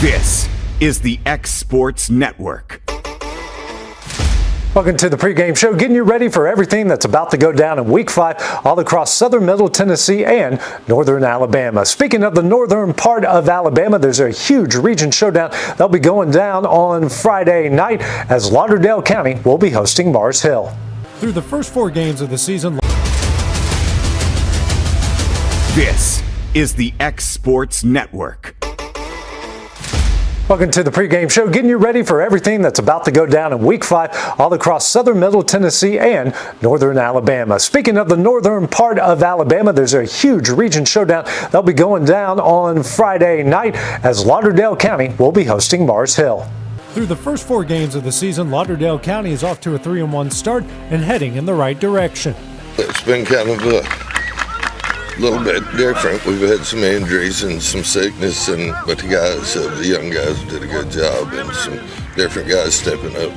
This is the X Sports Network. Welcome to the pregame show, getting you ready for everything that's about to go down in Week 5 all across southern Middle Tennessee and northern Alabama. Speaking of the northern part of Alabama, there's a huge region showdown that'll be going down on Friday night as Lauderdale County will be hosting Mars Hill. Through the first 4 games of the season. This is the X Sports Network. Welcome to the pregame show, getting you ready for everything that's about to go down in Week 5 all across southern Middle Tennessee and northern Alabama. Speaking of the northern part of Alabama, there's a huge region showdown that'll be going down on Friday night as Lauderdale County will be hosting Mars Hill. Through the first 4 games of the season, Lauderdale County is off to a 3-1 start and heading in the right direction. It's been kind of a little bit different. We've had some injuries and some sickness, but the young guys did a good job, and some different guys stepping up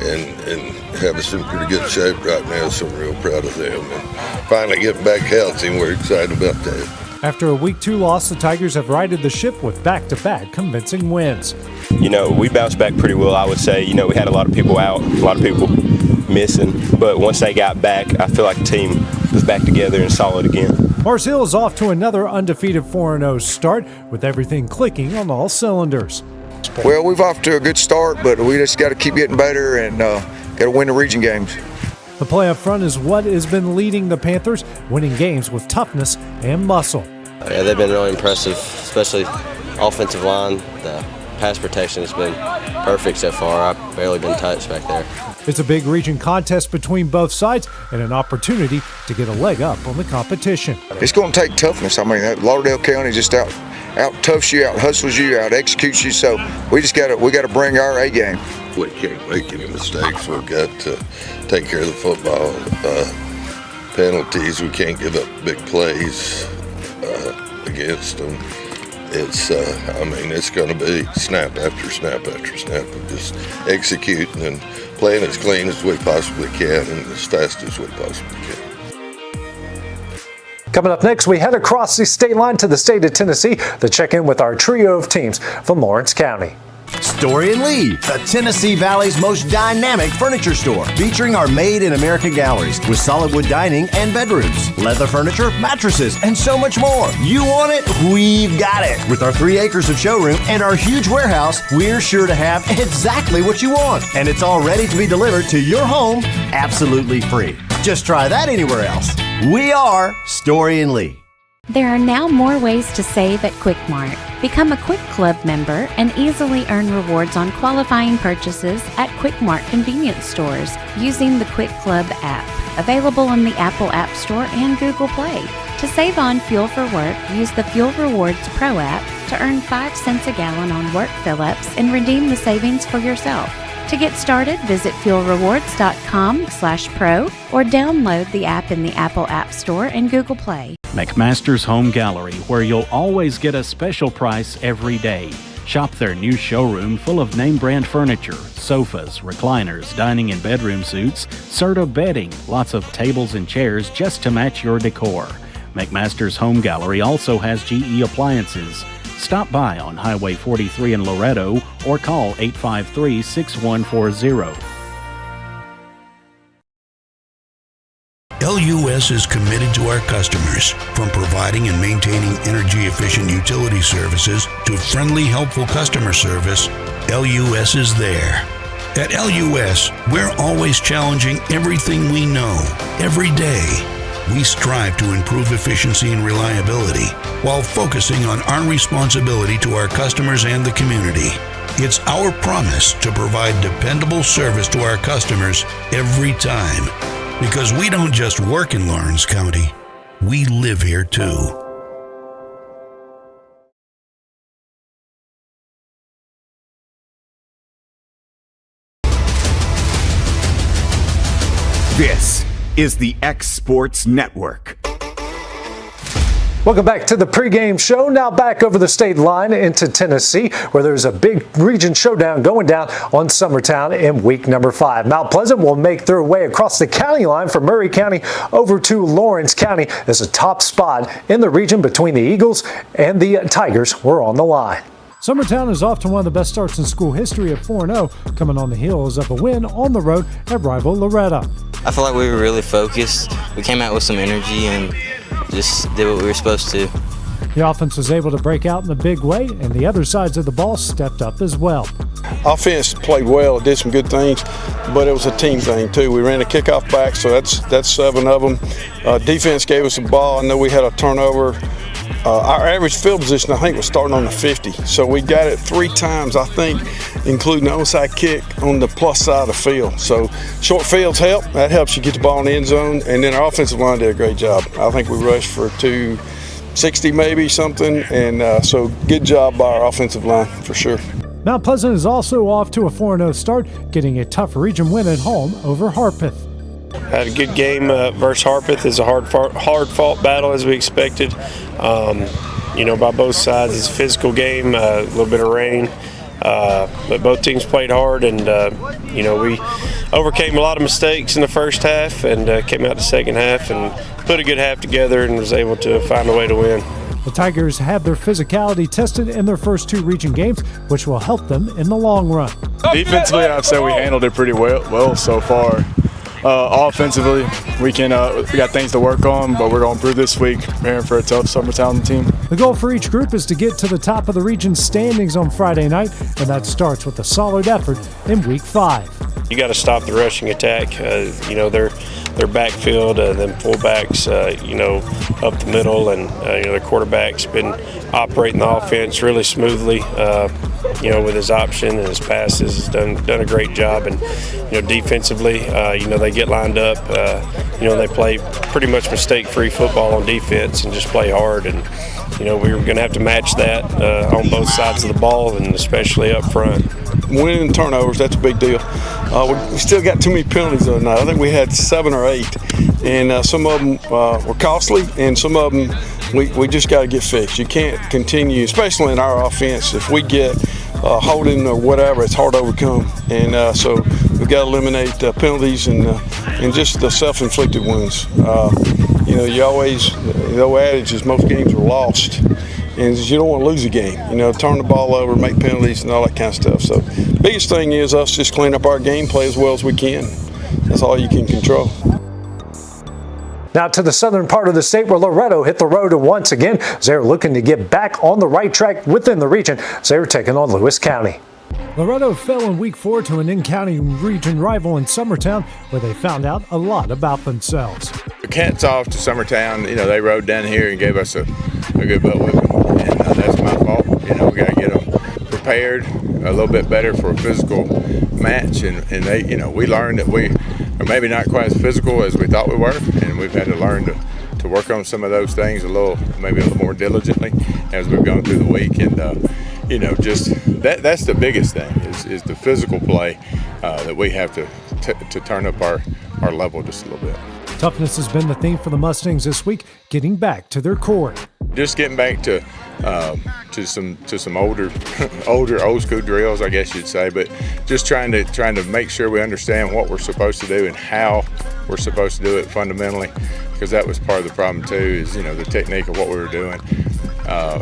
and have us in pretty good shape right now, so I'm real proud of them. And finally getting back healthy, and we're excited about that. After a Week 2 loss, the Tigers have righted the ship with back-to-back convincing wins. We bounced back pretty well, I would say. We had a lot of people out, a lot of people missing, but once they got back, I feel like the team was back together and solid again. Mars Hill is off to another undefeated 4-0 start with everything clicking on all cylinders. Well, we've off to a good start, but we just got to keep getting better and got to win the region games. The play up front is what has been leading the Panthers, winning games with toughness and muscle. Yeah, they've been really impressive, especially offensive line. The pass protection has been perfect so far. I've barely been touched back there. It's a big region contest between both sides and an opportunity to get a leg up on the competition. It's going to take toughness. I mean, Lauderdale County just out toughs you, out hustles you, out executes you. So we got to bring our A game. We can't make any mistakes. We've got to take care of the football. Penalties, we can't give up big plays against them. It's going to be snap after snap after snap of just executing and playing as clean as we possibly can and as fast as we possibly can. Coming up next, we head across the state line to the state of Tennessee to check in with our trio of teams from Lawrence County. Story and Lee, the Tennessee Valley's most dynamic furniture store, featuring our Made in America galleries with solid wood dining and bedrooms, leather furniture, mattresses, and so much more. You want it? We've got it. With our 3 acres of showroom and our huge warehouse, we're sure to have exactly what you want. And it's all ready to be delivered to your home absolutely free. Just try that anywhere else. We are Story and Lee. There are now more ways to save at Quick Mart. Become a Quick Club member and easily earn rewards on qualifying purchases at Quick Mart convenience stores using the Quick Club app, available in the Apple App Store and Google Play. To save on fuel for work, use the Fuel Rewards Pro app to earn 5 cents a gallon on work fill-ups and redeem the savings for yourself. To get started, visit fuelrewards.com/pro or download the app in the Apple App Store and Google Play. McMaster's Home Gallery, where you'll always get a special price every day. Shop their new showroom full of name brand furniture, sofas, recliners, dining and bedroom suites, Serta bedding, lots of tables and chairs just to match your decor. McMaster's Home Gallery also has GE appliances. Stop by on Highway 43 in Loretto or call 853-6140. LUS is committed to our customers, from providing and maintaining energy-efficient utility services to friendly, helpful customer service. LUS is there. At LUS, we're always challenging everything we know, every day. We strive to improve efficiency and reliability while focusing on our responsibility to our customers and the community. It's our promise to provide dependable service to our customers every time. Because we don't just work in Lawrence County, we live here too. This is the X Sports Network. Welcome back to the pregame show. Now back over the state line into Tennessee, where there's a big region showdown going down on Summertown in week number 5. Mount Pleasant will make their way across the county line from Murray County over to Lawrence County as a top spot in the region between the Eagles and the Tigers were on the line. Summertown is off to one of the best starts in school history at 4-0, coming on the heels of a win on the road at rival Loretto. I feel like we were really focused. We came out with some energy and just did what we were supposed to. The offense was able to break out in a big way, and the other sides of the ball stepped up as well. Offense played well, did some good things, but it was a team thing too. We ran a kickoff back, so that's 7 of them. Defense gave us the ball. I know we had a turnover. Our average field position, I think, was starting on the 50. So we got it 3 times, I think, including the onside kick on the plus side of the field. So short fields help. That helps you get the ball in the end zone. And then our offensive line did a great job. I think we rushed for 260 maybe, something. And so good job by our offensive line for sure. Mount Pleasant is also off to a 4-0 start, getting a tough region win at home over Harpeth. Had a good game versus Harpeth. It's a hard-fought battle as we expected. By both sides. It's a physical game, a little bit of rain. But both teams played hard, and we overcame a lot of mistakes in the first half and came out the second half and put a good half together and was able to find a way to win. The Tigers have their physicality tested in their first 2 region games, which will help them in the long run. Defensively, I'd say we handled it pretty well so far. Offensively, we got things to work on, but we're going through this week, preparing for a tough Summertown team. The goal for each group is to get to the top of the region standings on Friday night, and that starts with a solid effort in Week 5. You got to stop the rushing attack. Their backfield, then fullbacks, up the middle, and their quarterback's been operating the offense really smoothly. With his option and his passes, has done a great job. And defensively, they get lined up. They play pretty much mistake-free football on defense and just play hard. And we were going to have to match that on both sides of the ball, and especially up front. Winning turnovers, that's a big deal. We still got too many penalties the other night. I think we had 7 or 8, and some of them were costly, and some of them we just got to get fixed. You can't continue, especially in our offense. If we get holding or whatever, it's hard to overcome, and so we've got to eliminate penalties and just the self-inflicted wounds. You always, the old adage is most games are lost, and you don't want to lose a game. Turn the ball over, make penalties, and all that kind of stuff. So, biggest thing is us just clean up our game, play as well as we can. That's all you can control. Now to the southern part of the state where Loretto hit the road once again. They're looking to get back on the right track within the region. They're taking on Lewis County. Loretto fell in Week 4 to an in-county region rival in Summertown, where they found out a lot about themselves. Hats off to Summertown. They rode down here and gave us a good butt whipping, and that's my fault. We got to get them prepared a little bit better for a physical match, and they, we learned that we are maybe not quite as physical as we thought we were, and we've had to learn to work on some of those things maybe a little more diligently as we've gone through the week. And just that's the biggest thing is the physical play that we have to turn up our level just a little bit. Toughness has been the theme for the Mustangs this week, getting back to their core. Just getting back to some older old school drills, I guess you'd say, but just trying to make sure we understand what we're supposed to do and how we're supposed to do it fundamentally, because that was part of the problem too, is the technique of what we were doing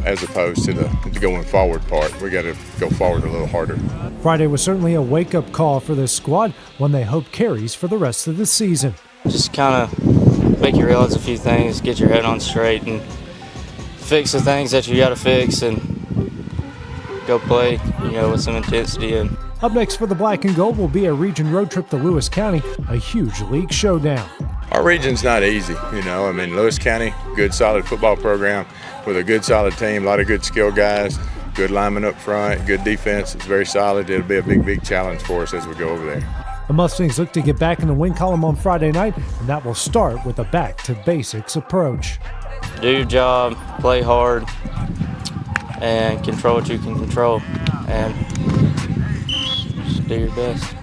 as opposed to the going forward part. We got to go forward a little harder. Friday was certainly a wake-up call for this squad, one they hope carries for the rest of the season. Just kind of make you realize a few things, get your head on straight, and fix the things that you got to fix, and go play, with some intensity. And up next for the Black and Gold will be a region road trip to Lewis County, a huge league showdown. Our region's not easy, Lewis County, good solid football program with a good solid team, a lot of good skilled guys, good linemen up front, good defense. It's very solid. It'll be a big challenge for us as we go over there. The Mustangs look to get back in the win column on Friday night, and that will start with a back-to-basics approach. Do your job, play hard, and control what you can control, and just do your best.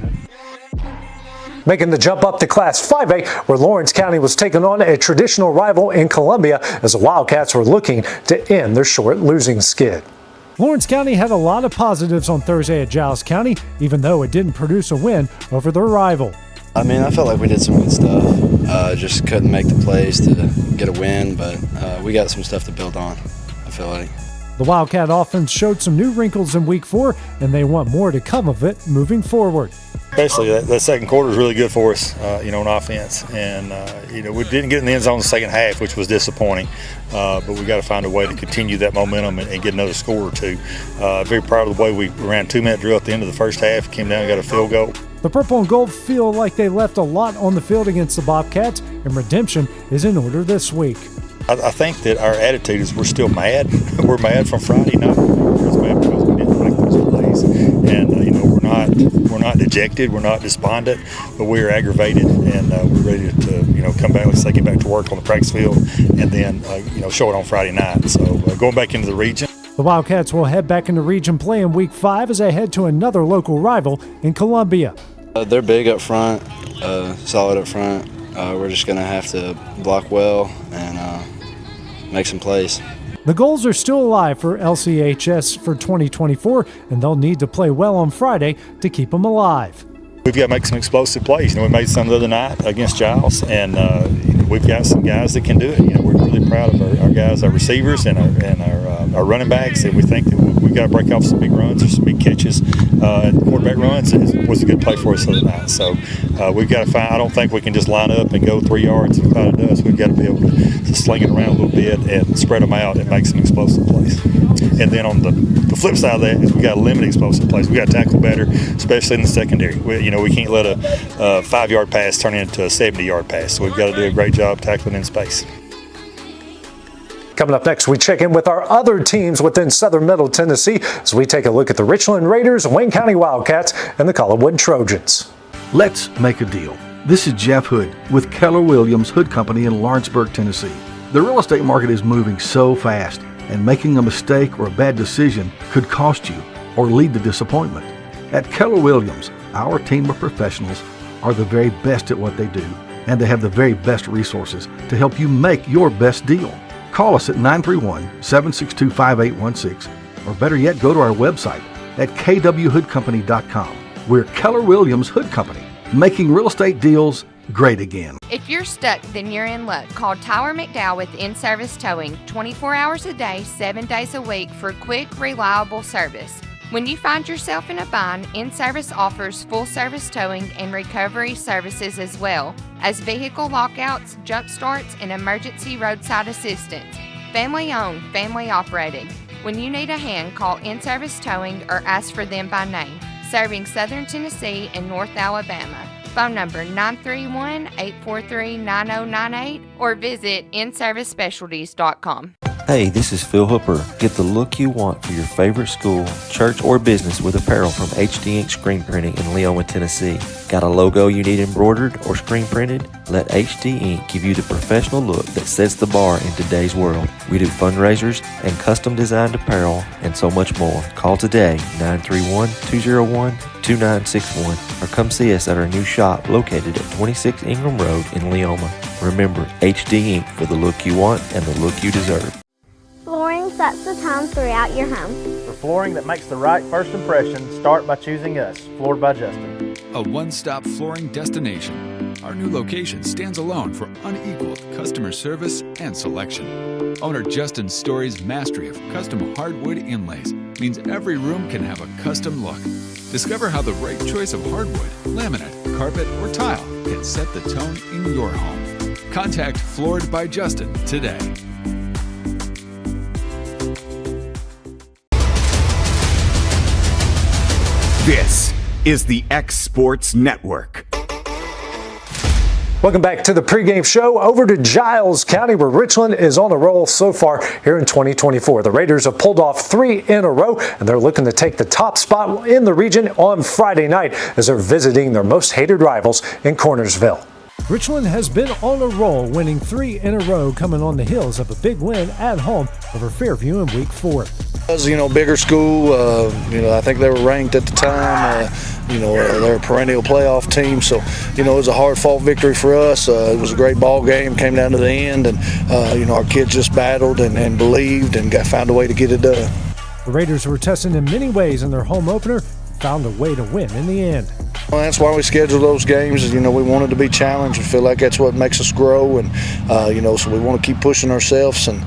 Making the jump up to Class 5A, where Lawrence County was taking on a traditional rival in Columbia, as the Wildcats were looking to end their short losing skid. Lawrence County had a lot of positives on Thursday at Giles County, even though it didn't produce a win over their rival. I felt like we did some good stuff. Just couldn't make the plays to get a win, but we got some stuff to build on, I feel like. The Wildcat offense showed some new wrinkles in Week 4, and they want more to come of it moving forward. Basically, that second quarter was really good for us, on offense. And, we didn't get in the end zone in the second half, which was disappointing. But we got to find a way to continue that momentum and get another score or two. Very proud of the way we ran a 2-minute drill at the end of the first half, came down and got a field goal. The Purple and Gold feel like they left a lot on the field against the Bobcats, and redemption is in order this week. I think that our attitude is we're still mad. We're mad from Friday night. We're mad because we didn't make those plays. And, we're not dejected. We're not despondent, but we're aggravated, and we're ready to, come back, let's say, get back to work on the practice field and then, show it on Friday night. So going back into the region. The Wildcats will head back into region play in Week 5 as they head to another local rival in Columbia. They're big up front, solid up front. We're just going to have to block well and make some plays. The goals are still alive for LCHS for 2024, and they'll need to play well on Friday to keep them alive. We've got to make some explosive plays. We made some the other night against Giles, and we've got some guys that can do it. We're really proud of our guys, our receivers, and our running backs. And we think that we've got to break off some big runs or some big catches. And quarterback runs was a good play for us the other night. So we've got to find. I don't think we can just line up and go 3 yards and cloud of dust. We've got to be able to sling it around a little bit and spread them out and make some explosive plays. And then on the flip side of that is we got to limit explosive plays. We got to tackle better, especially in the secondary. We can't let a 5-yard pass turn into a 70-yard pass. So we've got to do a great job tackling in space. Coming up next, we check in with our other teams within Southern Middle Tennessee as we take a look at the Richland Raiders, Wayne County Wildcats, and the Colinwood Trojans. Let's make a deal. This is Jeff Hood with Keller Williams Hood Company in Lawrenceburg, Tennessee. The real estate market is moving so fast, and making a mistake or a bad decision could cost you or lead to disappointment. At Keller Williams, our team of professionals are the very best at what they do, and they have the very best resources to help you make your best deal. Call us at 931-762-5816, or better yet, go to our website at kwhoodcompany.com. We're Keller Williams Hood Company, making real estate deals great again. If you're stuck, then you're in luck. Call Tyler McDowell with In-Service Towing, 24 hours a day, 7 days a week for quick, reliable service. When you find yourself in a bind, In-Service offers full-service towing and recovery services as well as vehicle lockouts, jump starts, and emergency roadside assistance. Family-owned, family-operated. When you need a hand, call In-Service Towing or ask for them by name. Serving Southern Tennessee and North Alabama. Phone number 931-843-9098 or visit inservicespecialties.com. Hey, this is Phil Hooper. Get the look you want for your favorite school, church, or business with apparel from HD Ink Screen Printing in Leoma, Tennessee. Got a logo you need embroidered or screen printed? Let HD Ink give you the professional look that sets the bar in today's world. We do fundraisers and custom designed apparel and so much more. Call today, 931-201-2961, or come see us at our new shop located at 26 Ingram Road in Leoma. Remember, HD Ink for the look you want and the look you deserve. Flooring sets the tone throughout your home. For flooring that makes the right first impression, start by choosing us, Floored by Justin. A one-stop flooring destination. Our new location stands alone for unequaled customer service and selection. Owner Justin Story's mastery of custom hardwood inlays means every room can have a custom look. Discover how the right choice of hardwood, laminate, carpet, or tile can set the tone in your home. Contact Floored by Justin today. This is the X Sports Network. Welcome back to the pregame show. Over to Giles County, where Richland is on a roll so far here in 2024. The Raiders have pulled off 3 in a row, and they're looking to take the top spot in the region on Friday night as they're visiting their most hated rivals in Cornersville. Richland has been on a roll, winning 3 in a row, coming on the heels of a big win at home over Fairview in Week 4. As bigger school, I think they were ranked at the time. They're a perennial playoff team, so it was a hard-fought victory for us. It was a great ball game, came down to the end, and our kids just battled and believed and found a way to get it done. The Raiders were tested in many ways in their home opener, found a way to win in the end. Well, that's why we schedule those games. You know, we wanted to be challenged. We feel like that's what makes us grow, and you know, so we want to keep pushing ourselves. And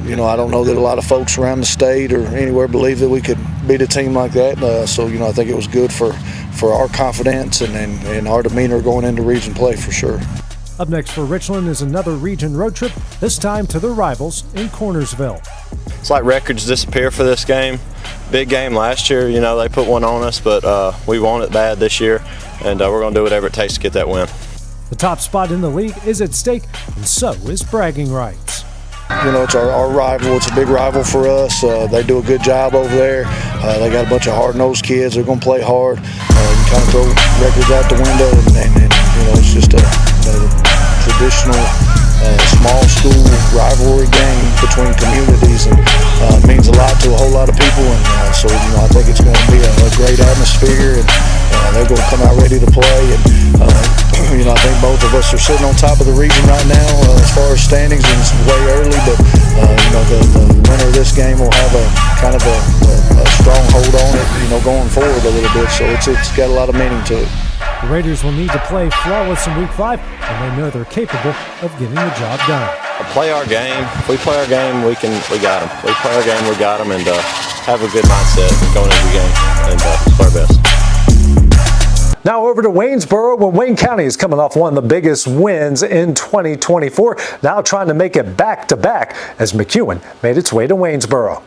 you know, I don't know that a lot of folks around the state or anywhere believe that we could beat a team like that. So you know, I think it was good for our confidence and our demeanor going into region play for sure. Up next for Richland is another region road trip, this time to their rivals in Cornersville. It's like records disappear for this game. Big game last year, you know, they put one on us, but we want it bad this year, and we're going to do whatever it takes to get that win. The top spot in the league is at stake, and so is bragging rights. You know, it's our rival. It's a big rival for us. They do a good job over there. They got a bunch of hard-nosed kids. They're going to play hard. You kind of throw records out the window, and you know, it's just a traditional small school rivalry game between communities, and it means a lot to a whole lot of people. And so, you know, I think it's going to be a great atmosphere, and they're going to come out ready to play. And you know, I think both of us are sitting on top of the region right now as far as standings, and it's way early, but you know, the winner of this game will have a kind of a strong hold on it, you know, going forward a little bit. So it's got a lot of meaning to it. The Raiders will need to play flawless in Week 5, and they know they're capable of getting the job done. Play our game. If we play our game, we got them. We play our game, we got them, and have a good mindset going into the game and play our best. Now over to Waynesboro, when Wayne County is coming off one of the biggest wins in 2024, now trying to make it back-to-back as Mchan made its way to Waynesboro.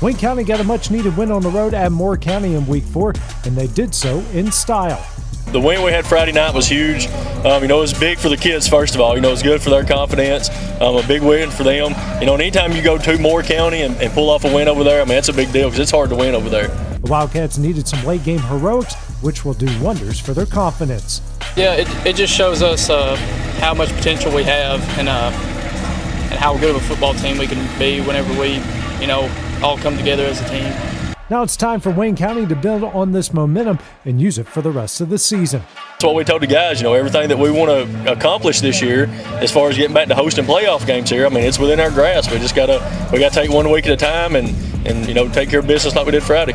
Wayne County got a much-needed win on the road at Moore County in Week 4, and they did so in style. The win we had Friday night was huge. You know, it was big for the kids, first of all. You know, it was good for their confidence. A big win for them. You know, anytime you go to Moore County and pull off a win over there, I mean, that's a big deal because it's hard to win over there. The Wildcats needed some late-game heroics, which will do wonders for their confidence. Yeah, it just shows us how much potential we have and how good of a football team we can be whenever we, you know, all come together as a team. Now it's time for Wayne County to build on this momentum and use it for the rest of the season. That's what we told the guys, you know, everything that we want to accomplish this year as far as getting back to hosting playoff games here, I mean, it's within our grasp. We got to take 1 week at a time and you know, take care of business like we did Friday.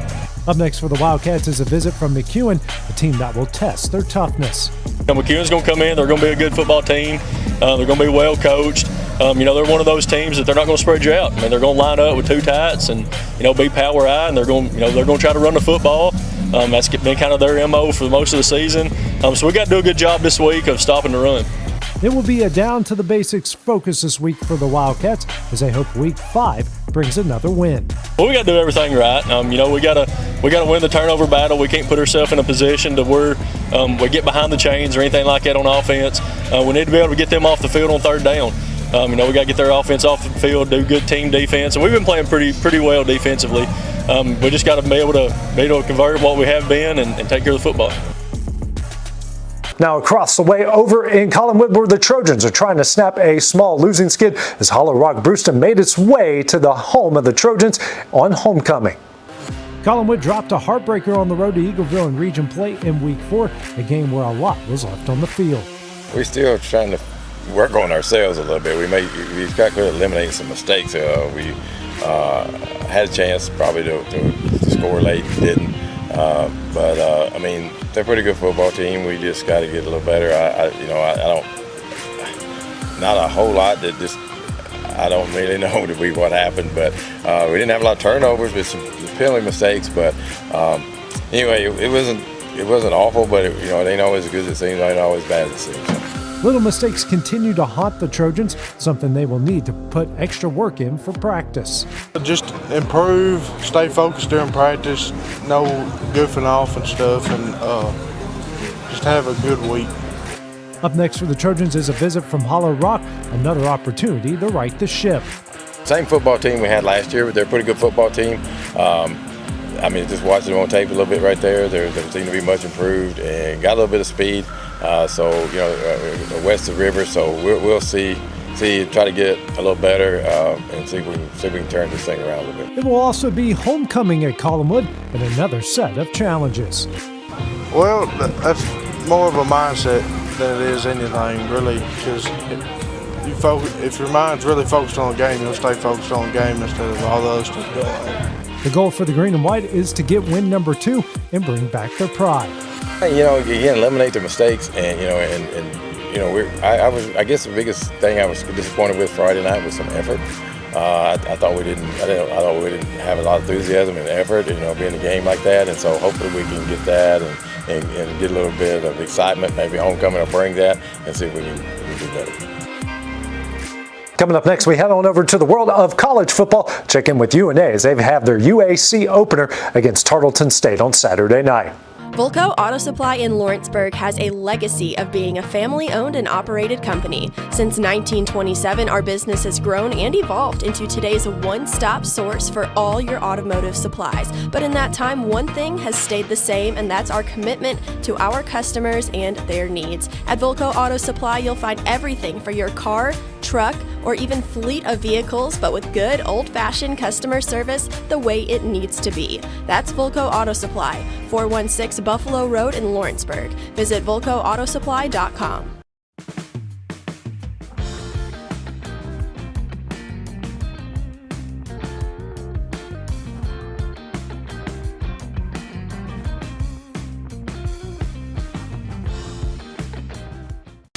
Up next for the Wildcats is a visit from Mchan, a team that will test their toughness. Mchan's going to come in. They're going to be a good football team. They're going to be well coached. You know, they're one of those teams that they're not going to spread you out. I mean, they're going to line up with two tights and, you know, be power eye, and they're going to try to run the football. That's been kind of their MO for most of the season. So we got to do a good job this week of stopping the run. It will be a down-to-the-basics focus this week for the Wildcats as they hope Week 5 brings another win. Well, we got to do everything right. You know, we got to win the turnover battle. We can't put ourselves in a position to where we get behind the chains or anything like that on offense. We need to be able to get them off the field on third down. You know, we got to get their offense off the field, do good team defense, and we've been playing pretty well defensively. We just got to be able to convert what we have been and take care of the football. Now across the way over in Colinwood, where the Trojans are trying to snap a small losing skid as Hollow Rock Brewston made its way to the home of the Trojans on homecoming. Colinwood dropped a heartbreaker on the road to Eagleville in region play in Week 4, a game where a lot was left on the field. We're still trying to work on ourselves a little bit. We've got to eliminate some mistakes. We had a chance probably to score late, didn't. But I mean, they're a pretty good football team. We just got to get a little better. I don't, not a whole lot. I don't really know what happened, but we didn't have a lot of turnovers with some penalty mistakes. But anyway, it wasn't awful, but you know, it ain't always as good as it seems. It ain't always bad as it seems. Little mistakes continue to haunt the Trojans, something they will need to put extra work in for practice. Just improve, stay focused during practice, no goofing off and stuff, and just have a good week. Up next for the Trojans is a visit from Hollow Rock, another opportunity to right the ship. Same football team we had last year, but they're a pretty good football team. I mean, just watching them on tape a little bit right there, they seem to be much improved and got a little bit of speed. So, you know, west of the river, so we'll see, try to get a little better and see if we can turn this thing around a little bit. It will also be homecoming at Colinwood and another set of challenges. Well, that's more of a mindset than it is anything, really, because if your mind's really focused on a game, you'll stay focused on the game instead of all the other stuff going on. The goal for the Green and White is to get win number 2 and bring back their pride. Again, eliminate the mistakes, and I guess the biggest thing I was disappointed with Friday night was some effort. I thought we didn't have a lot of enthusiasm and effort, being a game like that, and so hopefully we can get that and get a little bit of excitement. Maybe homecoming will bring that, and see if we can do better. Coming up next, we head on over to the world of college football. Check in with UNA as they have their UAC opener against Tarleton State on Saturday night. Volco Auto Supply in Lawrenceburg has a legacy of being a family-owned and operated company. Since 1927, our business has grown and evolved into today's one-stop source for all your automotive supplies. But in that time, one thing has stayed the same, and that's our commitment to our customers and their needs. At Volco Auto Supply, you'll find everything for your car, truck, or even fleet of vehicles, but with good old-fashioned customer service the way it needs to be. That's Volco Auto Supply, 416 Buffalo Road in Lawrenceburg. Visit VolcoAutosupply.com.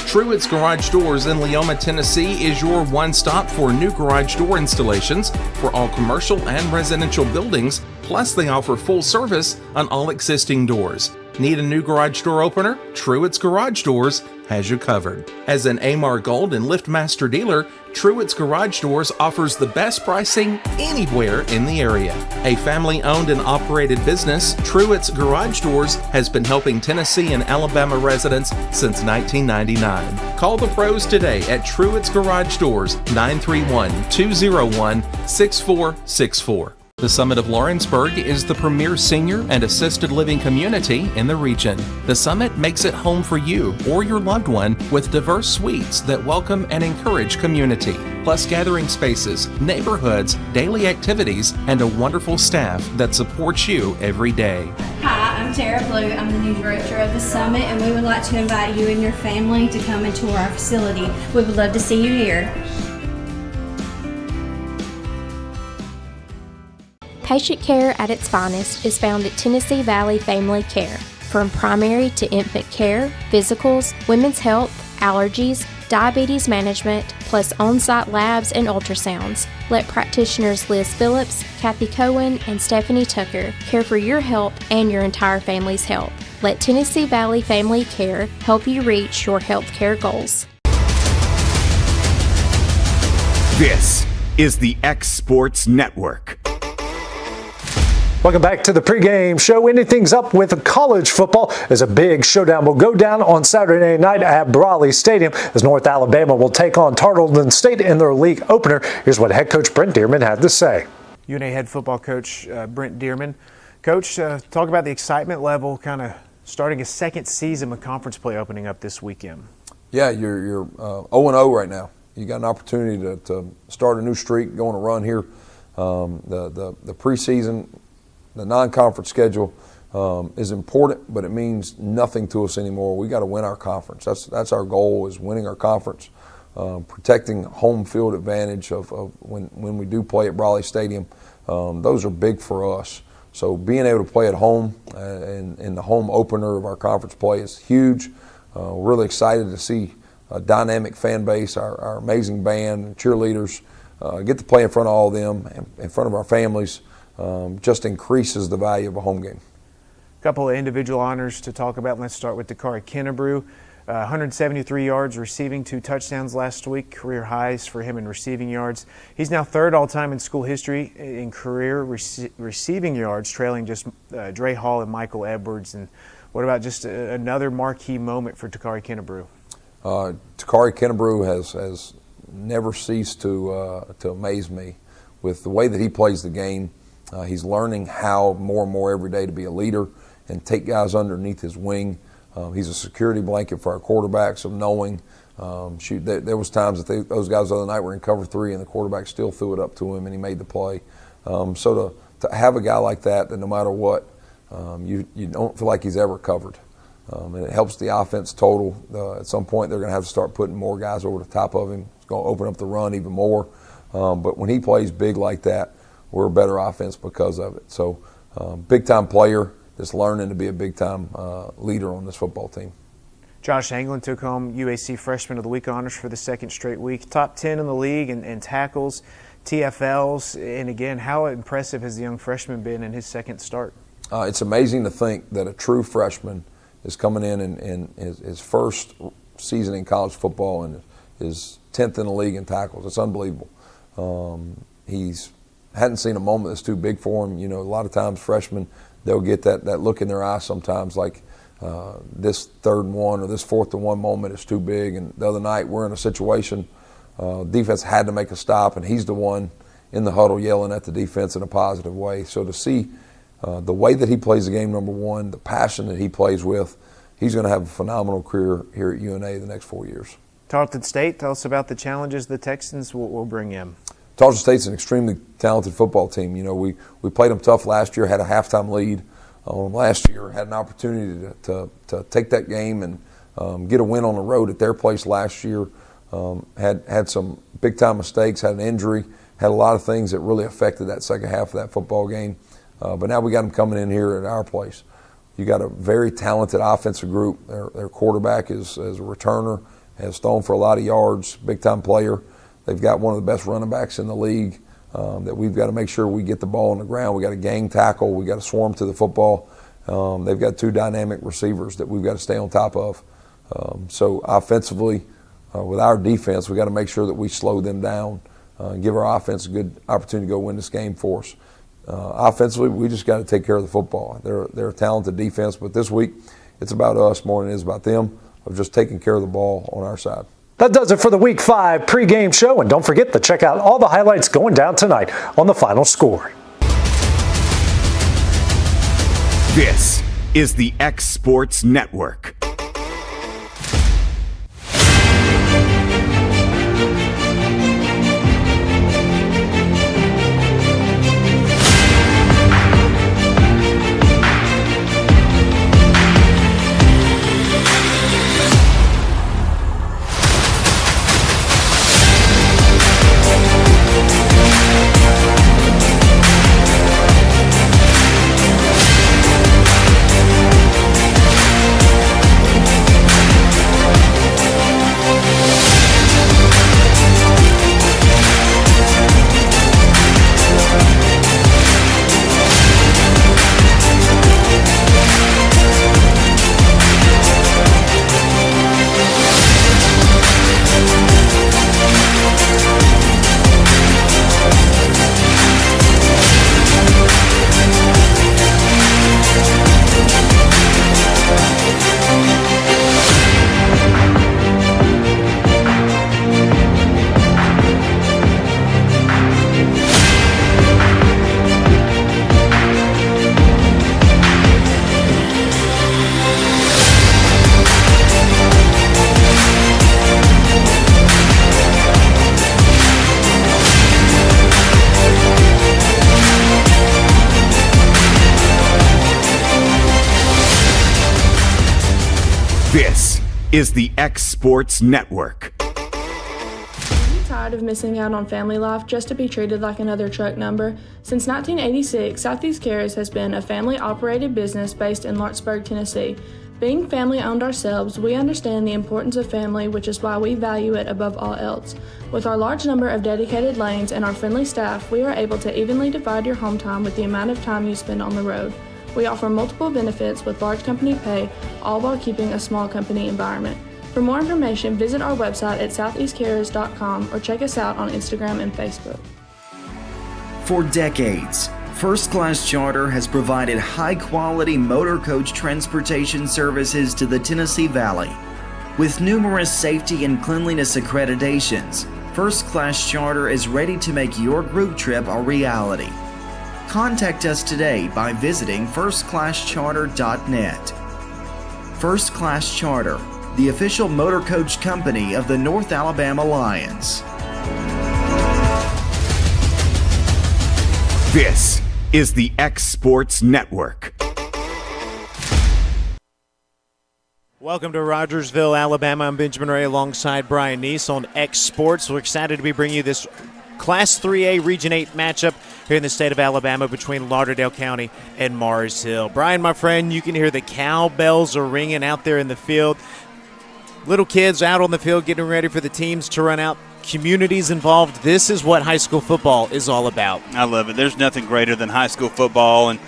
Truett's Garage Doors in Leoma, Tennessee is your one-stop for new garage door installations for all commercial and residential buildings, plus they offer full service on all existing doors. Need a new garage door opener? Truett's Garage Doors has you covered. As an AMAR Gold and LiftMaster dealer, Truett's Garage Doors offers the best pricing anywhere in the area. A family-owned and operated business, Truett's Garage Doors has been helping Tennessee and Alabama residents since 1999. Call the pros today at Truett's Garage Doors, 931-201-6464. The Summit of Lawrenceburg is the premier senior and assisted living community in the region. The Summit makes it home for you or your loved one with diverse suites that welcome and encourage community, plus gathering spaces, neighborhoods, daily activities, and a wonderful staff that supports you every day. Hi, I'm Tara Blue. I'm the new director of the Summit, and we would like to invite you and your family to come and tour our facility. We would love to see you here. Patient care at its finest is found at Tennessee Valley Family Care. From primary to infant care, physicals, women's health, allergies, diabetes management, plus on-site labs and ultrasounds. Let practitioners Liz Phillips, Kathy Cohen, and Stephanie Tucker care for your health and your entire family's health. Let Tennessee Valley Family Care help you reach your health care goals. This is the X Sports Network. Welcome back to the pregame show. Anything's up with college football as a big showdown will go down on Saturday night at Brawley Stadium as North Alabama will take on Tarleton State in their league opener. Here's what head coach Brent Dearman had to say. UNA head football coach Brent Dearman. Coach, talk about the excitement level kind of starting a second season with conference play opening up this weekend. Yeah, you're 0-0 right now. You got an opportunity to start a new streak, go on a run here. The preseason, the non-conference schedule is important, but it means nothing to us anymore. We got to win our conference. That's our goal, is winning our conference, protecting home field advantage of when we do play at Brawley Stadium. Those are big for us. So being able to play at home and the home opener of our conference play is huge. We're really excited to see a dynamic fan base, our amazing band, cheerleaders, get to play in front of all of them, in front of our families. Just increases the value of a home game. A couple of individual honors to talk about. Let's start with Dakari Kennebrew. 173 yards receiving, 2 touchdowns last week, career highs for him in receiving yards. He's now third all-time in school history in career receiving yards, trailing just Dre Hall and Michael Edwards. And what about just another marquee moment for Dakari Kennebrew? Dakari Kennebrew has never ceased to amaze me with the way that he plays the game. He's learning how more and more every day to be a leader and take guys underneath his wing. He's a security blanket for our quarterbacks of knowing, there was times that those guys the other night were in cover 3 and the quarterback still threw it up to him and he made the play. So to have a guy like that no matter what, you don't feel like he's ever covered. And it helps the offense total. At some point they're going to have to start putting more guys over the top of him. It's going to open up the run even more. But when he plays big like that, we're a better offense because of it. So big-time player that's learning to be a big-time leader on this football team. Josh Anglin took home UAC Freshman of the Week honors for the second straight week. Top 10 in the league in tackles, TFLs, and again, how impressive has the young freshman been in his second start? It's amazing to think that a true freshman is coming in his first season in college football and is 10th in the league in tackles. It's unbelievable. He's hadn't seen a moment that's too big for him. You know, a lot of times freshmen, they'll get that look in their eye sometimes like this 3rd and 1 or this 4th and 1 moment is too big. And the other night we're in a situation, defense had to make a stop, and he's the one in the huddle yelling at the defense in a positive way. So to see the way that he plays the game, number one, the passion that he plays with, he's going to have a phenomenal career here at UNA the next 4 years. Tarleton State, tell us about the challenges the Texans will bring in. Tarleton State's an extremely talented football team. You know, we played them tough last year, had a halftime lead on them last year, had an opportunity to take that game and get a win on the road at their place last year. Had some big-time mistakes, had an injury, had a lot of things that really affected that second half of that football game. But now we got them coming in here at our place. You got a very talented offensive group. Their quarterback is a returner, has thrown for a lot of yards, big-time player. They've got one of the best running backs in the league that we've got to make sure we get the ball on the ground. We got to gang tackle. We got to swarm to the football. They've got 2 dynamic receivers that we've got to stay on top of. So offensively, with our defense, we got to make sure that we slow them down and give our offense a good opportunity to go win this game for us. Offensively, we just got to take care of the football. They're a talented defense, but this week it's about us more than it is about them, of just taking care of the ball on our side. That does it for the Week 5 pregame show, and don't forget to check out all the highlights going down tonight on The Final Score. This is the X Sports Network. This is the X Sports Network. Are you tired of missing out on family life just to be treated like another truck number? Since 1986, Southeast Cares has been a family-operated business based in Lawrenceburg, Tennessee. Being family-owned ourselves, we understand the importance of family, which is why we value it above all else. With our large number of dedicated lanes and our friendly staff, we are able to evenly divide your home time with the amount of time you spend on the road. We offer multiple benefits with large company pay, all while keeping a small company environment. For more information, visit our website at southeastcarriers.com or check us out on Instagram and Facebook. For decades, First Class Charter has provided high-quality motor coach transportation services to the Tennessee Valley. With numerous safety and cleanliness accreditations, First Class Charter is ready to make your group trip a reality. Contact us today by visiting firstclasscharter.net. First Class Charter, the official motor coach company of the North Alabama Lions. This is the X Sports Network. Welcome to Rogersville, Alabama. I'm Benjamin Ray alongside Brian Neese on X Sports. We're excited to be bringing you this Class 3A Region 8 matchup here in the state of Alabama between Lauderdale County and Mars Hill. Brian, my friend, you can hear the cowbells are ringing out there in the field. Little kids out on the field getting ready for the teams to run out. Communities involved. This is what high school football is all about. I love it. There's nothing greater than high school football, and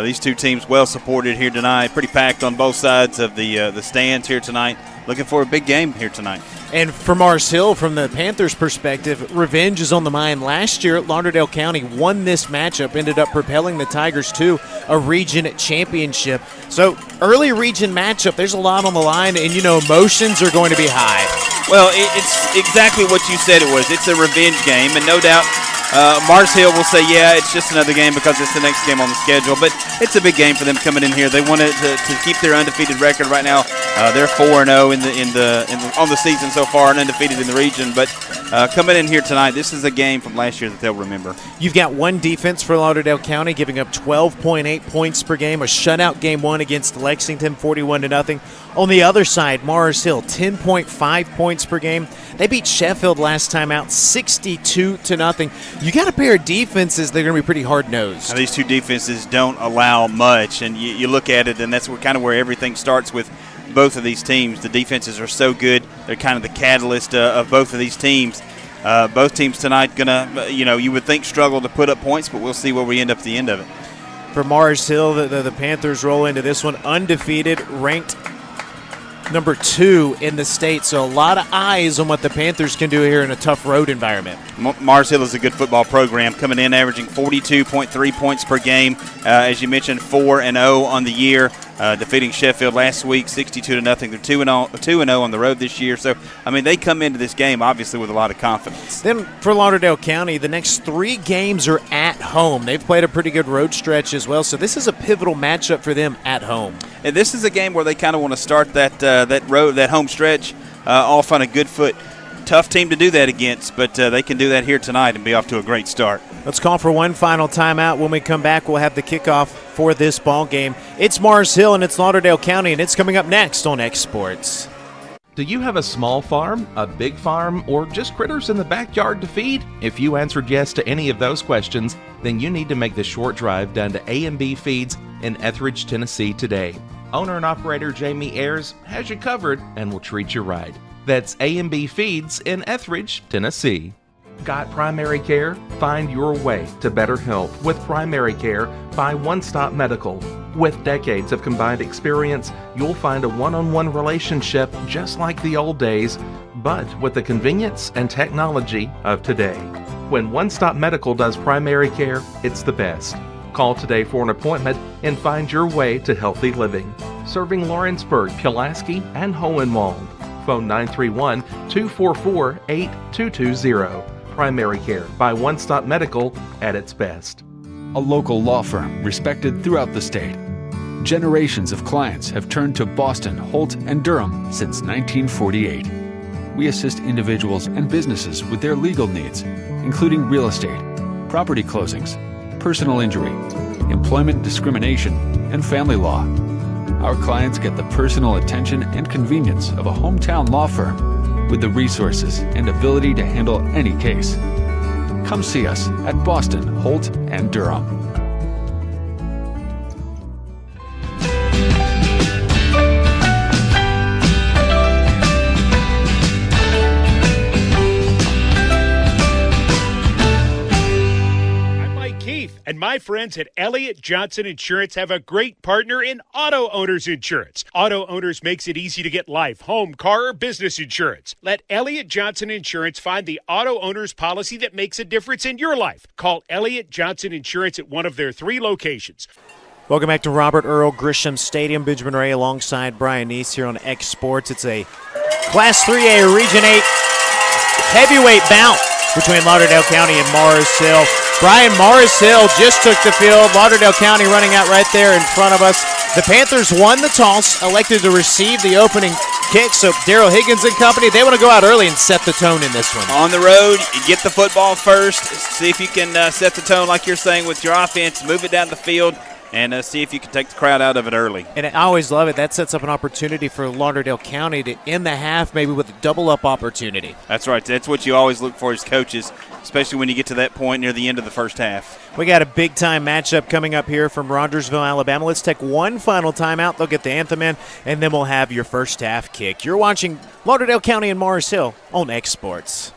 these two teams well supported here tonight. Pretty packed on both sides of the stands here tonight. Looking for a big game here tonight. And for Mars Hill, from the Panthers' perspective, revenge is on the mind. Last year, Lauderdale County won this matchup, ended up propelling the Tigers to a region championship. So early region matchup, there's a lot on the line, and emotions are going to be high. Well, it's exactly what you said it was. It's a revenge game, and no doubt Mars Hill will say, yeah, it's just another game because it's the next game on the schedule. But it's a big game for them coming in here. They want to keep their undefeated record right now. They're 4-0 on the season so far and undefeated in the region. But coming in here tonight, this is a game from last year that they'll remember. You've got one defense for Lauderdale County giving up 12.8 points per game. A shutout game one against Lexington, 41-0. On the other side, Mars Hill, 10.5 points per game. They beat Sheffield last time out, 62-0. You got a pair of defenses that are going to be pretty hard-nosed. Now, these two defenses don't allow much, and you look at it, and that's kind of where everything starts with both of these teams. The defenses are so good. They're kind of the catalyst of both of these teams. Both teams tonight going to, you would think struggle to put up points, but we'll see where we end up at the end of it. For Mars Hill, the Panthers roll into this one undefeated, ranked number 2 in the state, so a lot of eyes on what the Panthers can do here in a tough road environment. Mars Hill is a good football program, coming in averaging 42.3 points per game. As you mentioned, 4-0 on the year, defeating Sheffield last week, 62-0. They're 2-0 on the road this year. So, they come into this game obviously with a lot of confidence. Then for Lauderdale County, the next 3 games are at home. They've played a pretty good road stretch as well, so this is a pivotal matchup for them at home. And this is a game where they kind of want to start that home stretch off on a good foot. Tough team to do that against, but they can do that here tonight and be off to a great start. Let's call for one final timeout. When we come back, we'll have the kickoff for this ball game. It's Mars Hill and it's Lauderdale County, and it's coming up next on X Sports. Do you have a small farm, a big farm, or just critters in the backyard to feed? If you answered yes to any of those questions, then you need to make the short drive down to A&B Feeds in Etheridge, Tennessee today. Owner and operator Jamie Ayers has you covered and will treat you right. That's A&B Feeds in Etheridge, Tennessee. Got primary care? Find your way to better health with primary care by One Stop Medical. With decades of combined experience, you'll find a one-on-one relationship just like the old days, but with the convenience and technology of today. When One Stop Medical does primary care, it's the best. Call today for an appointment and find your way to healthy living. Serving Lawrenceburg, Pulaski, and Hohenwald. Phone 931-244-8220. Primary care by One Stop Medical at its best. A local law firm respected throughout the state. Generations of clients have turned to Boston, Holt, and Durham since 1948. We assist individuals and businesses with their legal needs, including real estate, property closings, personal injury, employment discrimination, and family law. Our clients get the personal attention and convenience of a hometown law firm with the resources and ability to handle any case. Come see us at Boston, Holt, and Durham. And my friends at Elliott Johnson Insurance have a great partner in Auto Owners Insurance. Auto Owners makes it easy to get life, home, car, or business insurance. Let Elliott Johnson Insurance find the Auto Owners policy that makes a difference in your life. Call Elliott Johnson Insurance at one of their 3 locations. Welcome back to Robert Earl Grisham Stadium. Benjamin Ray alongside Brian Neese here on X Sports. It's a Class 3A Region 8 heavyweight bout between Lauderdale County and Mars Hill. Brian, Mars Hill just took the field. Lauderdale County running out right there in front of us. The Panthers won the toss, elected to receive the opening kick. So Daryl Higgins and company, they want to go out early and set the tone in this one. On the road, you get the football first. See if you can set the tone like you're saying with your offense. Move it down the field. and see if you can take the crowd out of it early. And I always love it. That sets up an opportunity for Lauderdale County to end the half maybe with a double-up opportunity. That's right. That's what you always look for as coaches, especially when you get to that point near the end of the first half. We got a big-time matchup coming up here from Rogersville, Alabama. Let's take one final timeout. They'll get the anthem in, and then we'll have your first half kick. You're watching Lauderdale County and Morris Hill on X Sports.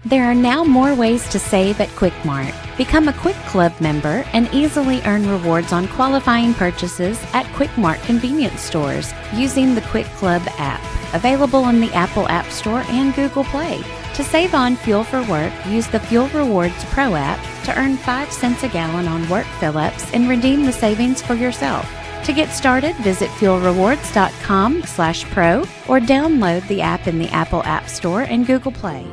There are now more ways to save at Quick Mart. Become a Quick Club member and easily earn rewards on qualifying purchases at Quick Mart convenience stores using the Quick Club app, available on the Apple App Store and Google Play. To save on fuel for work, use the Fuel Rewards Pro app to earn 5 cents a gallon on work fill-ups and redeem the savings for yourself. To get started, visit fuelrewards.com/pro or download the app in the Apple App Store and Google Play.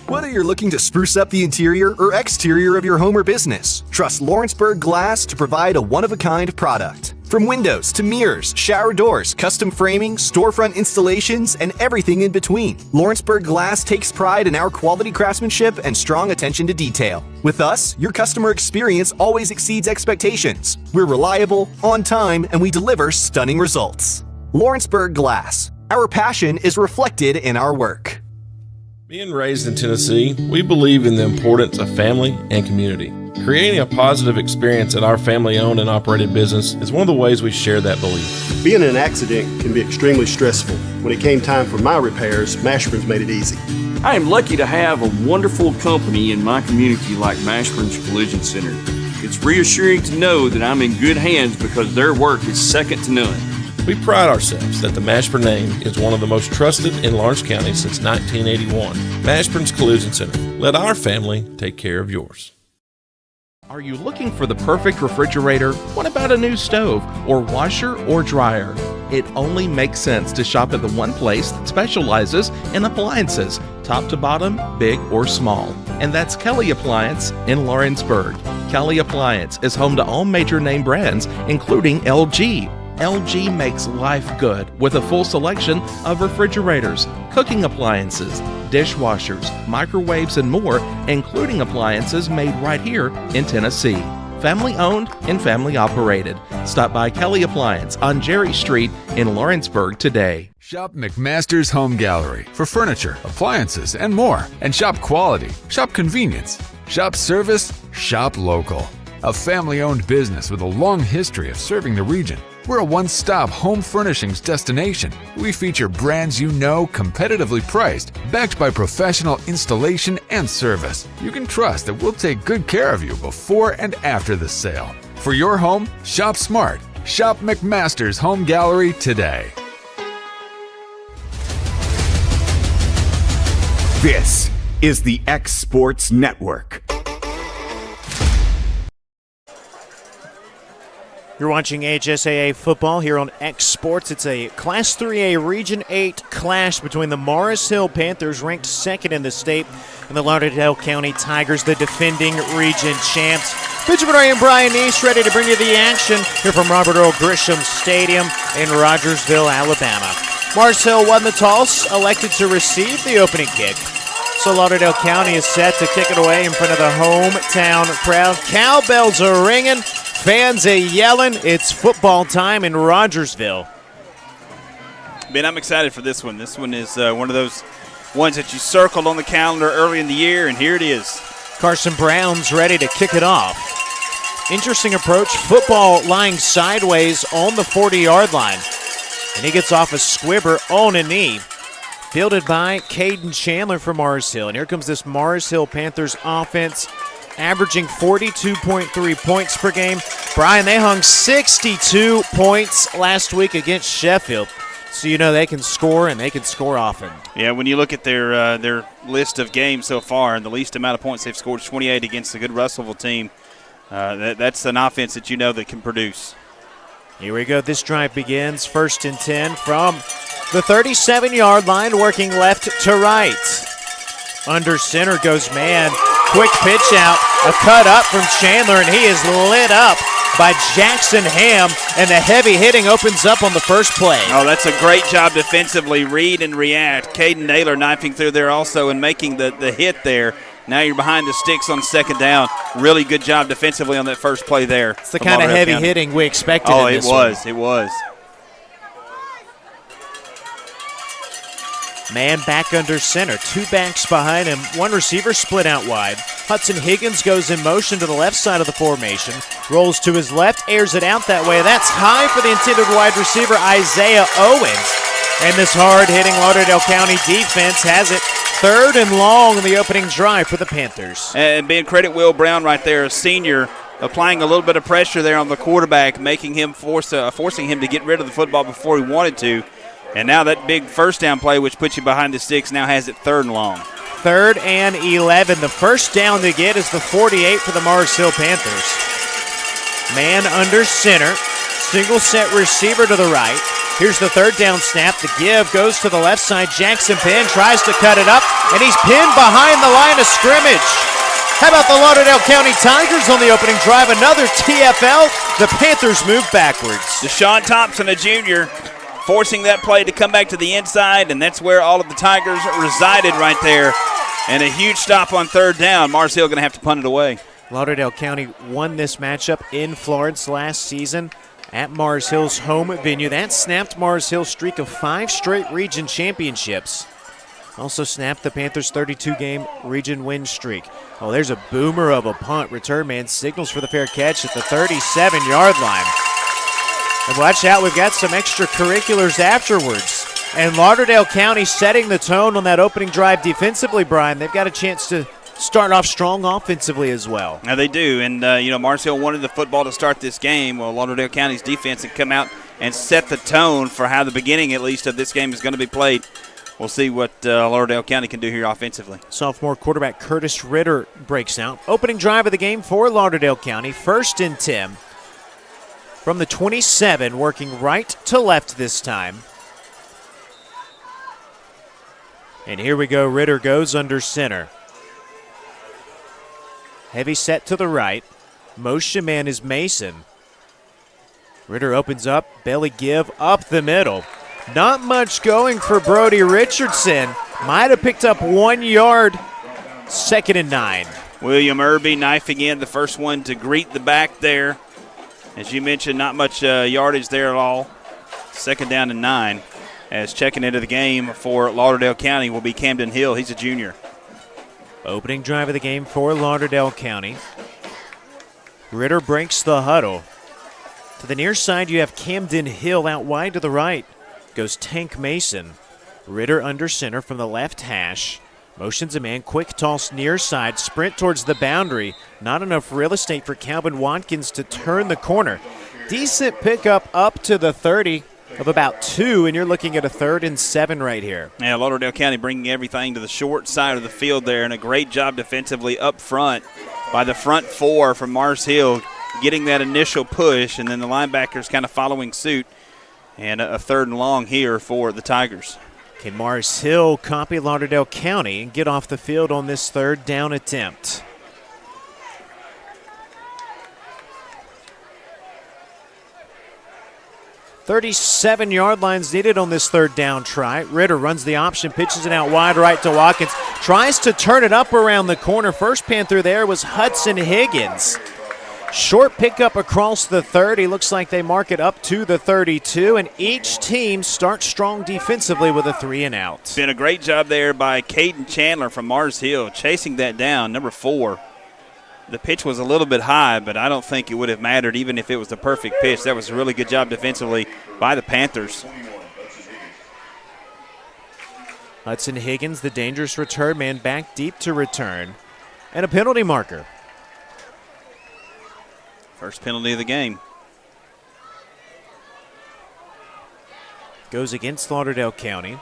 Whether you're looking to spruce up the interior or exterior of your home or business, trust Lawrenceburg Glass to provide a one-of-a-kind product. From windows to mirrors, shower doors, custom framing, storefront installations, and everything in between, Lawrenceburg Glass takes pride in our quality craftsmanship and strong attention to detail. With us, your customer experience always exceeds expectations. We're reliable, on time, and we deliver stunning results. Lawrenceburg Glass. Our passion is reflected in our work. Being raised in Tennessee, we believe in the importance of family and community. Creating a positive experience at our family-owned and operated business is one of the ways we share that belief. Being in an accident can be extremely stressful. When it came time for my repairs, Mashburn's made it easy. I am lucky to have a wonderful company in my community like Mashburn's Collision Center. It's reassuring to know that I'm in good hands because their work is second to none. We pride ourselves that the Mashburn name is one of the most trusted in Lawrence County since 1981. Mashburn's Collision Center. Let our family take care of yours. Are you looking for the perfect refrigerator? What about a new stove or washer or dryer? It only makes sense to shop at the one place that specializes in appliances, top to bottom, big or small. And that's Kelly Appliance in Lawrenceburg. Kelly Appliance is home to all major name brands, including LG. LG makes life good with a full selection of refrigerators, cooking appliances, dishwashers, microwaves, and more, including appliances made right here in Tennessee. Family owned and family operated. Stop by Kelly Appliance on Jerry Street in Lawrenceburg today. Shop McMaster's Home Gallery for furniture, appliances, and more. And shop quality, shop convenience, shop service, shop local. A family-owned business with a long history of serving the region. We're a one-stop home furnishings destination. We feature brands you know, competitively priced, backed by professional installation and service. You can trust that we'll take good care of you before and after the sale. For your home, shop smart. Shop McMaster's Home Gallery today. This is the X Sports Network. You're watching HSAA football here on X Sports. It's a Class 3A Region 8 clash between the Morris Hill Panthers, ranked second in the state, and the Lauderdale County Tigers, the defending region champs. Benjamin Ray and Brian East ready to bring you the action here from Robert Earl Grisham Stadium in Rogersville, Alabama. Morris Hill won the toss, elected to receive the opening kick. So Lauderdale County is set to kick it away in front of the hometown crowd. Cowbells are ringing. Fans are yelling. It's football time in Rogersville. Ben, I'm excited for this one. This one is one of those ones that you circled on the calendar early in the year, and here it is. Carson Brown's ready to kick it off. Interesting approach. Football lying sideways on the 40-yard line. And he gets off a squibber on a knee. Fielded by Caden Chandler from Morris Hill. And here comes this Morris Hill Panthers offense, averaging 42.3 points per game. Brian, they hung 62 points last week against Sheffield. So you know they can score, and they can score often. Yeah, when you look at their list of games so far, and the least amount of points they've scored is 28 against a good Russellville team. That's an offense that you know that can produce. Here we go. This drive begins 1st and 10 from the 37-yard line, working left to right. Under center goes man. Quick pitch out. A cut up from Chandler, and he is lit up by Jackson Ham, and the heavy hitting opens up on the first play. Oh, that's a great job defensively. Read and react. Caden Naylor knifing through there also and making the hit there. Now you're behind the sticks on 2nd down. Really good job defensively on that first play there. It's the kind of heavy hitting we expected in this one. It was. Man back under center. 2 backs behind him. 1 receiver split out wide. Hudson Higgins goes in motion to the left side of the formation. Rolls to his left, airs it out that way. That's high for the intended wide receiver, Isaiah Owens. And this hard-hitting Lauderdale County defense has it 3rd and long in the opening drive for the Panthers. And being credit Will Brown right there, a senior, applying a little bit of pressure there on the quarterback, making him forcing him to get rid of the football before he wanted to. And now that big first down play, which puts you behind the sticks, now has it 3rd and long. 3rd and 11. The first down they get is the 48 for the Mars Hill Panthers. Man under center. Single set receiver to the right. Here's the 3rd down snap. The give goes to the left side. Jackson Penn tries to cut it up, and he's pinned behind the line of scrimmage. How about the Lauderdale County Tigers on the opening drive? Another TFL. The Panthers move backwards. Deshaun Thompson, a junior, forcing that play to come back to the inside, and that's where all of the Tigers resided right there. And a huge stop on 3rd down. Mars Hill going to have to punt it away. Lauderdale County won this matchup in Florence last season at Mars Hill's home venue. That snapped Mars Hill's streak of 5 straight region championships. Also snapped the Panthers' 32-game region win streak. Oh, there's a boomer of a punt. Return man signals for the fair catch at the 37-yard line. And watch out, we've got some extracurriculars afterwards. And Lauderdale County setting the tone on that opening drive defensively, Brian. They've got a chance to start off strong offensively as well. Now they do, and Mars Hill wanted the football to start this game. Well, Lauderdale County's defense had come out and set the tone for how the beginning, at least, of this game is going to be played. We'll see what Lauderdale County can do here offensively. Sophomore quarterback Curtis Ritter breaks out. Opening drive of the game for Lauderdale County. 1st and 10 from the 27, working right to left this time. And here we go. Ritter goes under center. Heavy set to the right. Motion man is Mason. Ritter opens up. Belly give up the middle. Not much going for Brody Richardson. Might have picked up 1 yard. 2nd and 9. William Irby knifing in, the first one to greet the back there. As you mentioned, not much yardage there at all. 2nd down and 9. As checking into the game for Lauderdale County will be Camden Hill. He's a junior. Opening drive of the game for Lauderdale County. Ritter breaks the huddle. To the near side, you have Camden Hill out wide to the right. Goes Tank Mason. Ritter under center from the left hash. Motions a man, quick toss near side, sprint towards the boundary. Not enough real estate for Calvin Watkins to turn the corner. Decent pickup up to the 30 of about 2, and you're looking at a 3rd and 7 right here. Yeah, Lauderdale County bringing everything to the short side of the field there, and a great job defensively up front by the front 4 from Mars Hill, getting that initial push, and then the linebackers kind of following suit. And a 3rd and long here for the Tigers. Can Mars Hill copy Lauderdale County and get off the field on this 3rd down attempt? .37-yard lines needed on this 3rd down try. Ritter runs the option, pitches it out wide right to Watkins. Tries to turn it up around the corner. First Panther there was Hudson Higgins. Short pickup across the 30. Looks like they mark it up to the 32, and each team starts strong defensively with a 3 and out. Been a great job there by Caden Chandler from Mars Hill, chasing that down, number 4. The pitch was a little bit high, but I don't think it would have mattered even if it was the perfect pitch. That was a really good job defensively by the Panthers. Hudson Higgins, the dangerous return man, back deep to return. And a penalty marker. First penalty of the game. Goes against Lauderdale County.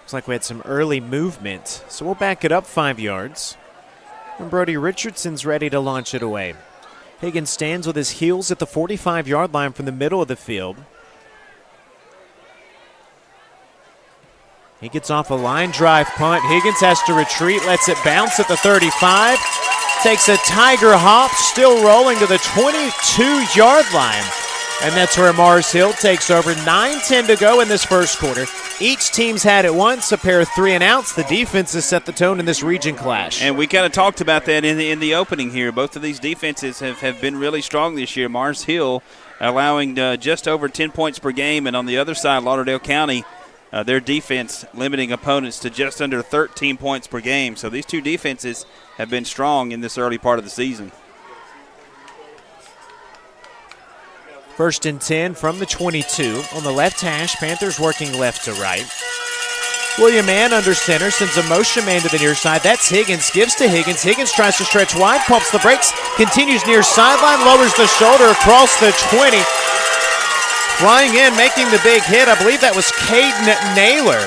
Looks like we had some early movement, so we'll back it up 5 yards. And Brody Richardson's ready to launch it away. Higgins stands with his heels at the 45-yard line from the middle of the field. He gets off a line drive punt. Higgins has to retreat, lets it bounce at the 35. Takes a tiger hop, still rolling to the 22-yard line. And that's where Mars Hill takes over. 9:10 to go in this first quarter. Each team's had it once, a pair of 3-and-outs. The defense has set the tone in this region clash. And we kind of talked about that in the opening here. Both of these defenses have been really strong this year. Mars Hill allowing just over 10 points per game, and on the other side, Lauderdale County, their defense limiting opponents to just under 13 points per game. So these two defenses have been strong in this early part of the season. 1st and 10 from the 22. On the left hash, Panthers working left to right. William Mann under center, sends a motion man to the near side. That's Higgins, gives to Higgins. Higgins tries to stretch wide, pumps the brakes, continues near sideline, lowers the shoulder across the 20. Flying in, making the big hit. I believe that was Caden Naylor.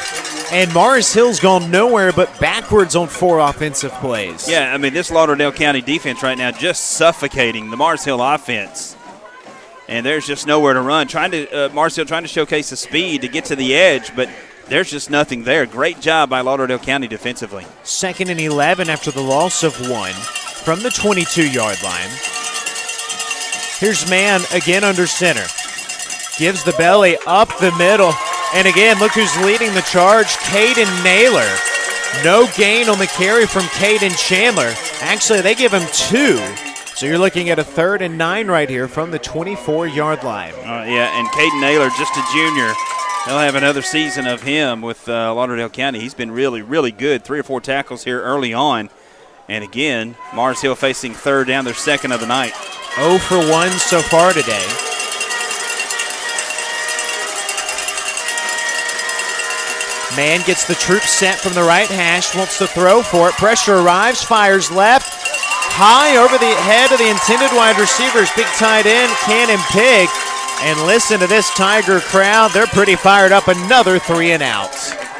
And Mars Hill's gone nowhere but backwards on 4 offensive plays. Yeah, I mean, this Lauderdale County defense right now just suffocating the Mars Hill offense. And there's just nowhere to run. Mars Hill trying to showcase the speed to get to the edge, but there's just nothing there. Great job by Lauderdale County defensively. 2nd and 11 after the loss of 1 from the 22-yard line. Here's Mann again under center. Gives the belly up the middle. And again, look who's leading the charge, Caden Naylor. No gain on the carry from Caden Chandler. Actually, they give him 2. So you're looking at a 3rd and 9 right here from the 24-yard line. Yeah, and Caden Naylor, just a junior. They'll have another season of him with Lauderdale County. He's been really, really good. 3 or 4 tackles here early on. And again, Mars Hill facing 3rd down, their 2nd of the night. 0 for 1 so far today. Mann gets the troops set from the right hash, wants to throw for it. Pressure arrives, fires left. High over the head of the intended wide receivers. Big tight end, Cannon Pig. And listen to this Tiger crowd. They're pretty fired up. Another 3-and-out.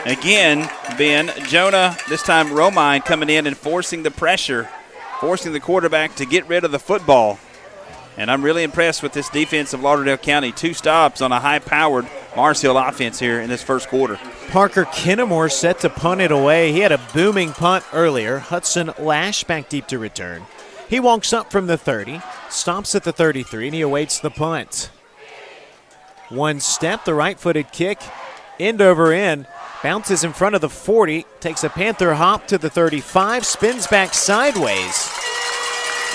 Again, Ben, Jonah, this time Romine coming in and forcing the pressure, forcing the quarterback to get rid of the football. And I'm really impressed with this defense of Lauderdale County. 2 stops on a high-powered Mars Hill offense here in this first quarter. Parker Kennemore set to punt it away. He had a booming punt earlier. Hudson Lash back deep to return. He walks up from the 30, stops at the 33, and he awaits the punt. 1 step, the right-footed kick, end over end, bounces in front of the 40, takes a Panther hop to the 35, spins back sideways.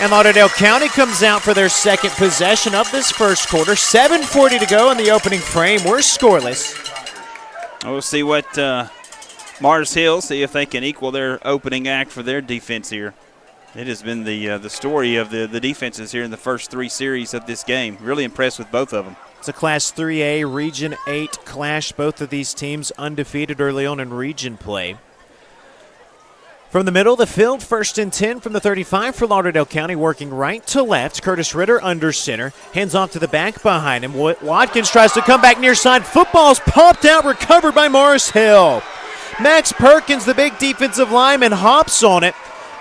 And Lauderdale County comes out for their 2nd possession of this first quarter. 7:40 to go in the opening frame. We're scoreless. We'll see what Mars Hill, see if they can equal their opening act for their defense here. It has been the story of the defenses here in the first 3 series of this game. Really impressed with both of them. It's a Class 3A Region 8 clash. Both of these teams undefeated early on in region play. From the middle of the field, 1st and 10 from the 35 for Lauderdale County, working right to left. Curtis Ritter under center, hands off to the back behind him. Watkins tries to come back near side. Football's popped out, recovered by Mars Hill. Max Perkins, the big defensive lineman, hops on it,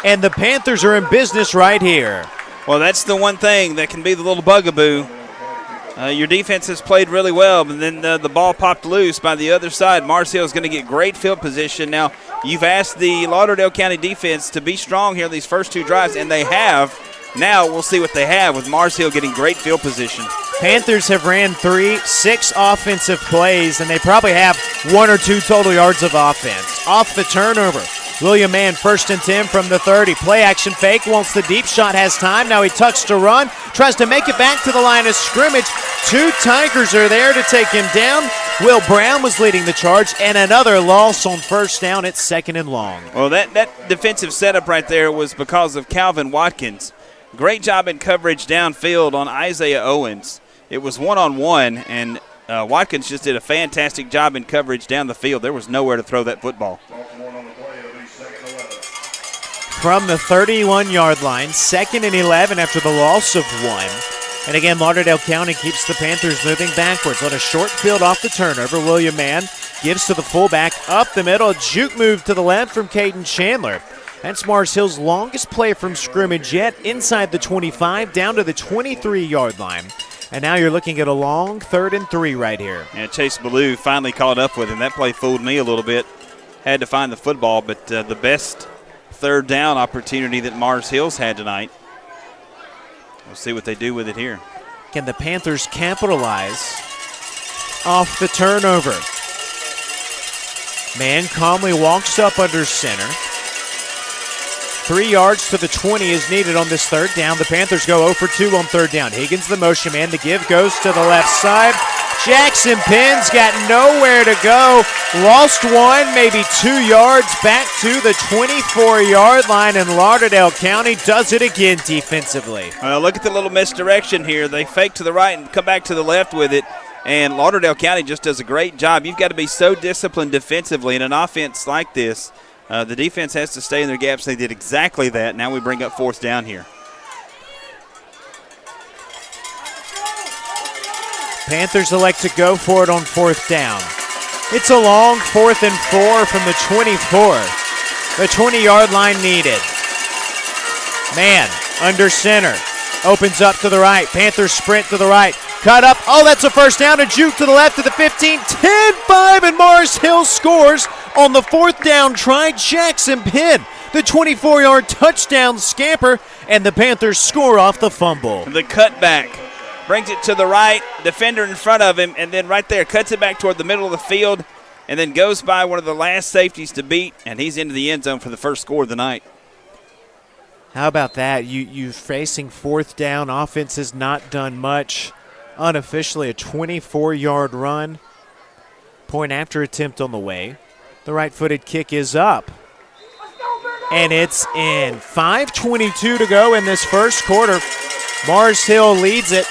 and the Panthers are in business right here. Well, that's the one thing that can be the little bugaboo. Your defense has played really well, but then the ball popped loose by the other side. Mars Hill is going to get great field position. Now, you've asked the Lauderdale County defense to be strong here these first 2 drives, and they have. Now we'll see what they have with Mars Hill getting great field position. Panthers have ran 6 offensive plays, and they probably have 1 or 2 total yards of offense. Off the turnover, William Mann, 1st and 10 from the 30. Play action fake, wants the deep shot, has time. Now he tucks to run, tries to make it back to the line of scrimmage. 2 Tigers are there to take him down. Will Brown was leading the charge, and another loss on 1st down. It's 2nd and long. Well, that defensive setup right there was because of Calvin Watkins. Great job in coverage downfield on Isaiah Owens. It was 1-on-1, and Watkins just did a fantastic job in coverage down the field. There was nowhere to throw that football. From the 31-yard line, 2nd and 11 after the loss of 1. And again, Lauderdale County keeps the Panthers moving backwards on a short field off the turnover. William Mann gives to the fullback up the middle. A juke move to the left from Caden Chandler. That's Mars Hill's longest play from scrimmage yet, inside the 25, down to the 23-yard line. And now you're looking at a long 3rd and 3 right here. And Chase Ballou finally caught up with him. That play fooled me a little bit. Had to find the football, but the best 3rd down opportunity that Mars Hill's had tonight. We'll see what they do with it here. Can the Panthers capitalize off the turnover? Man calmly walks up under center. 3 yards to the 20 is needed on this 3rd down. The Panthers go 0 for 2 on 3rd down. Higgins the motion man. The give goes to the left side. Jackson Penn's got nowhere to go. Lost 1, maybe 2 yards back to the 24-yard line, and Lauderdale County does it again defensively. Look at the little misdirection here. They fake to the right and come back to the left with it, and Lauderdale County just does a great job. You've got to be so disciplined defensively in an offense like this. The defense has to stay in their gaps. They did exactly that. Now we bring up 4th down here. Panthers elect to go for it on 4th down. It's a long 4th and 4 from the 24. The 20-yard line needed. Man under center. Opens up to the right. Panthers sprint to the right. Cut up. Oh, that's a 1st down. A juke to the left to the 15. 10-5, and Mars Hill scores on the 4th down try. Jackson Penn, the 24-yard touchdown scamper, and the Panthers score off the fumble. The cutback brings it to the right, defender in front of him, and then right there cuts it back toward the middle of the field, and then goes by one of the last safeties to beat, and he's into the end zone for the first score of the night. How about that? You facing 4th down. Offense has not done much. Unofficially a 24-yard run. Point after attempt on the way. The right-footed kick is up. And it's in. 5:22 to go in this first quarter. Mars Hill leads it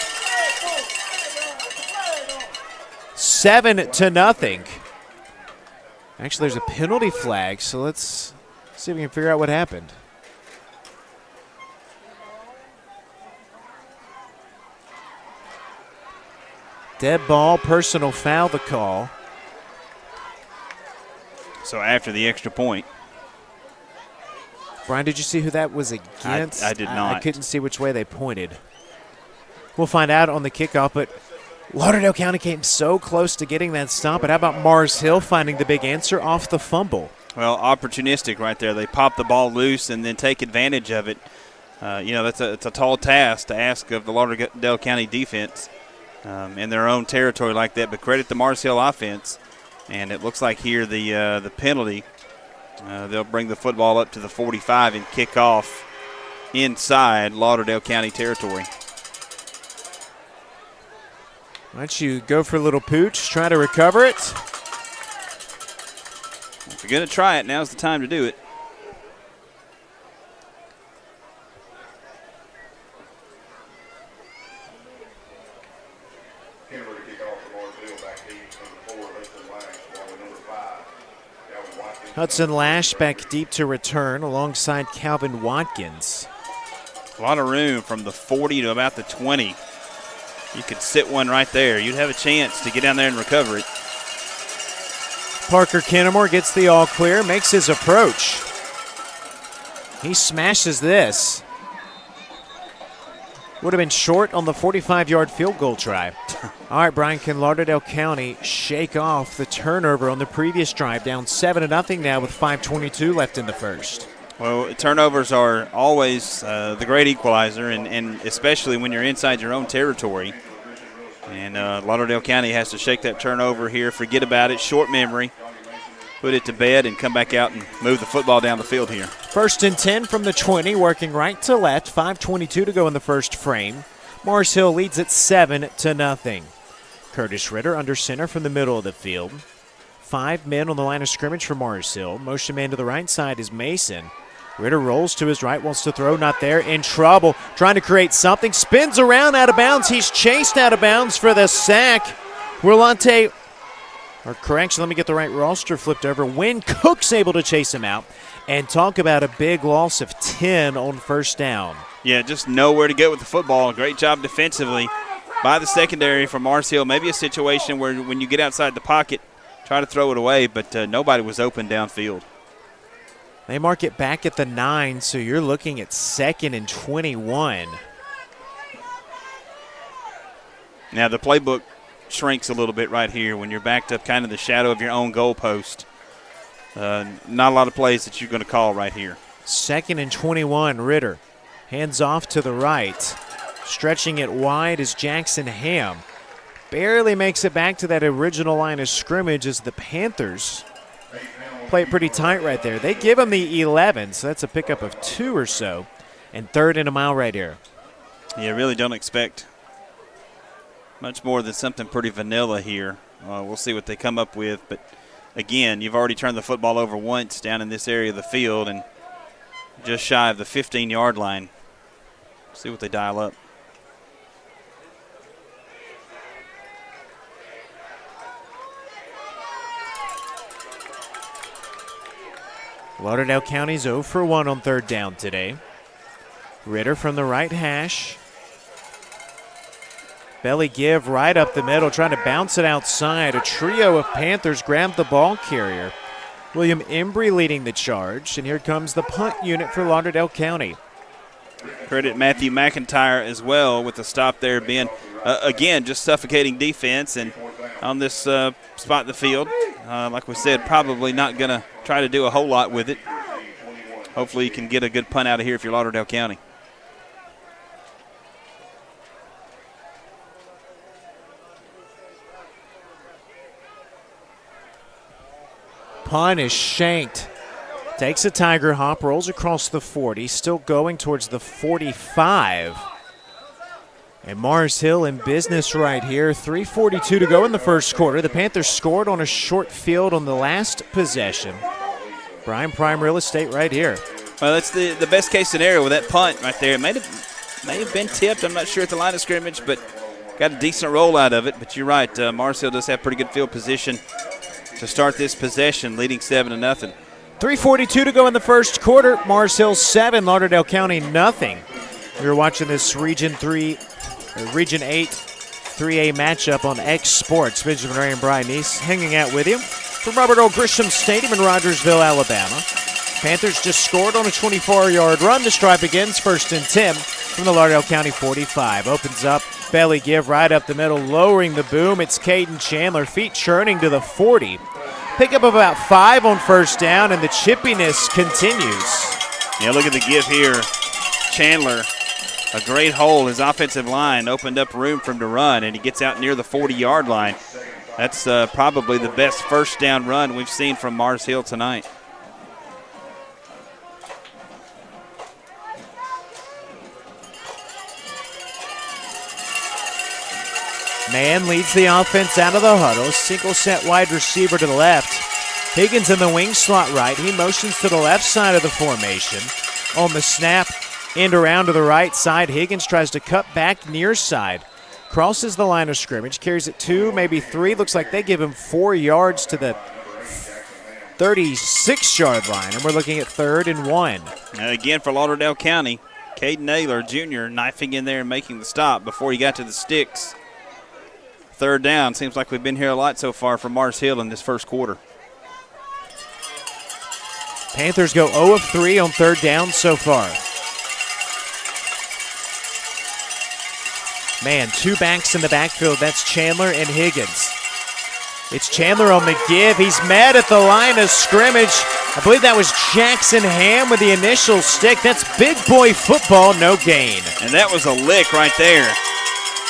7-0. Actually, there's a penalty flag, so let's see if we can figure out what happened. Dead ball, personal foul, the call. So after the extra point. Brian, did you see who that was against? I did not. I couldn't see which way they pointed. We'll find out on the kickoff, but Lauderdale County came so close to getting that stop. But how about Mars Hill finding the big answer off the fumble? Well, opportunistic right there. They pop the ball loose and then take advantage of it. It's a tall task to ask of the Lauderdale County defense in their own territory like that. But credit the Mars Hill offense. And it looks like here the penalty, they'll bring the football up to the 45 and kick off inside Lauderdale County territory. Why don't you go for a little pooch, try to recover it? If you're going to try it, now's the time to do it. Hudson Lash back deep to return alongside Calvin Watkins. A lot of room from the 40 to about the 20. You could sit one right there. You'd have a chance to get down there and recover it. Parker Kennemore gets the all clear, makes his approach. He smashes this. Would have been short on the 45-yard field goal try. All right, Brian, can Lauderdale County shake off the turnover on the previous drive, down 7-0 now with 5:22 left in the first? Well, turnovers are always the great equalizer, and especially when you're inside your own territory. And Lauderdale County has to shake that turnover here, forget about it, short memory, put it to bed, and come back out and move the football down the field here. 1st and 10 from the 20, working right to left, 5:22 to go in the first frame. Mars Hill leads at 7-0. Curtis Ritter under center from the middle of the field. 5 men on the line of scrimmage for Mars Hill. Motion man to the right side is Mason. Ritter rolls to his right, wants to throw, not there, in trouble, trying to create something, spins around out of bounds. He's chased out of bounds for the sack. Let me get the right roster flipped over. Wynn Cook's able to chase him out, and talk about a big loss of 10 on 1st down. Yeah, just nowhere to go with the football. Great job defensively by the secondary from Mars Hill. Maybe a situation where when you get outside the pocket, try to throw it away, but nobody was open downfield. They mark it back at the 9, so you're looking at 2nd and 21. Now the playbook shrinks a little bit right here when you're backed up kind of the shadow of your own goal post. Not a lot of plays that you're going to call right here. 2nd and 21, Ritter. Hands off to the right. Stretching it wide is Jackson Ham. Barely makes it back to that original line of scrimmage as the Panthers play it pretty tight right there. They give him the 11, so that's a pickup of 2 or so. And 3rd and a mile right here. Yeah, really don't expect much more than something pretty vanilla here. We'll see what they come up with. But, again, you've already turned the football over once down in this area of the field and just shy of the 15-yard line. See what they dial up. Lauderdale County's 0 for 1 on 3rd down today. Ritter from the right hash. Belly give right up the middle, trying to bounce it outside. A trio of Panthers grabbed the ball carrier. William Embry leading the charge, and here comes the punt unit for Lauderdale County. Credit Matthew McIntyre as well with the stop there being, again, just suffocating defense. And on this spot in the field, like we said, probably not going to try to do a whole lot with it. Hopefully you can get a good punt out of here if you're Lauderdale County. Punt is shanked. Takes a Tiger hop, rolls across the 40, still going towards the 45. And Mars Hill in business right here. 3:42 to go in the first quarter. The Panthers scored on a short field on the last possession. Prime real estate right here. Well, that's the best case scenario with that punt right there. It may have been tipped. I'm not sure at the line of scrimmage, but got a decent roll out of it. But you're right. Mars Hill does have pretty good field position to start this possession, leading 7-0. 3:42 to go in the first quarter. Mars Hill 7, Lauderdale County nothing. You're watching this Region 8 3A matchup on X Sports. Benjamin Ray and Brian Neese hanging out with you from Robert O. Grisham Stadium in Rogersville, Alabama. Panthers just scored on a 24-yard run. The stripe begins 1st and 10 from the Lauderdale County 45. Opens up, belly give right up the middle, lowering the boom. It's Caden Chandler, feet churning to the 40. Pickup of about 5 on 1st down, and the chippiness continues. Yeah, look at the give here. Chandler, a great hole. His offensive line opened up room for him to run, and he gets out near the 40-yard line. That's probably the best 1st down run we've seen from Mars Hill tonight. Man leads the offense out of the huddle. Single set wide receiver to the left. Higgins in the wing slot right. He motions to the left side of the formation. On the snap, end around to the right side. Higgins tries to cut back near side. Crosses the line of scrimmage. Carries it 2, maybe 3. Looks like they give him 4 yards to the 36-yard line. And we're looking at 3rd and 1. Now again for Lauderdale County, Caden Naylor Jr. knifing in there and making the stop before he got to the sticks. 3rd down. Seems like we've been here a lot so far from Mars Hill in this first quarter. Panthers go 0 of 3 on 3rd down so far. Man, 2 backs in the backfield. That's Chandler and Higgins. It's Chandler on the give. He's met at the line of scrimmage. I believe that was Jackson Ham with the initial stick. That's big boy football, no gain. And that was a lick right there.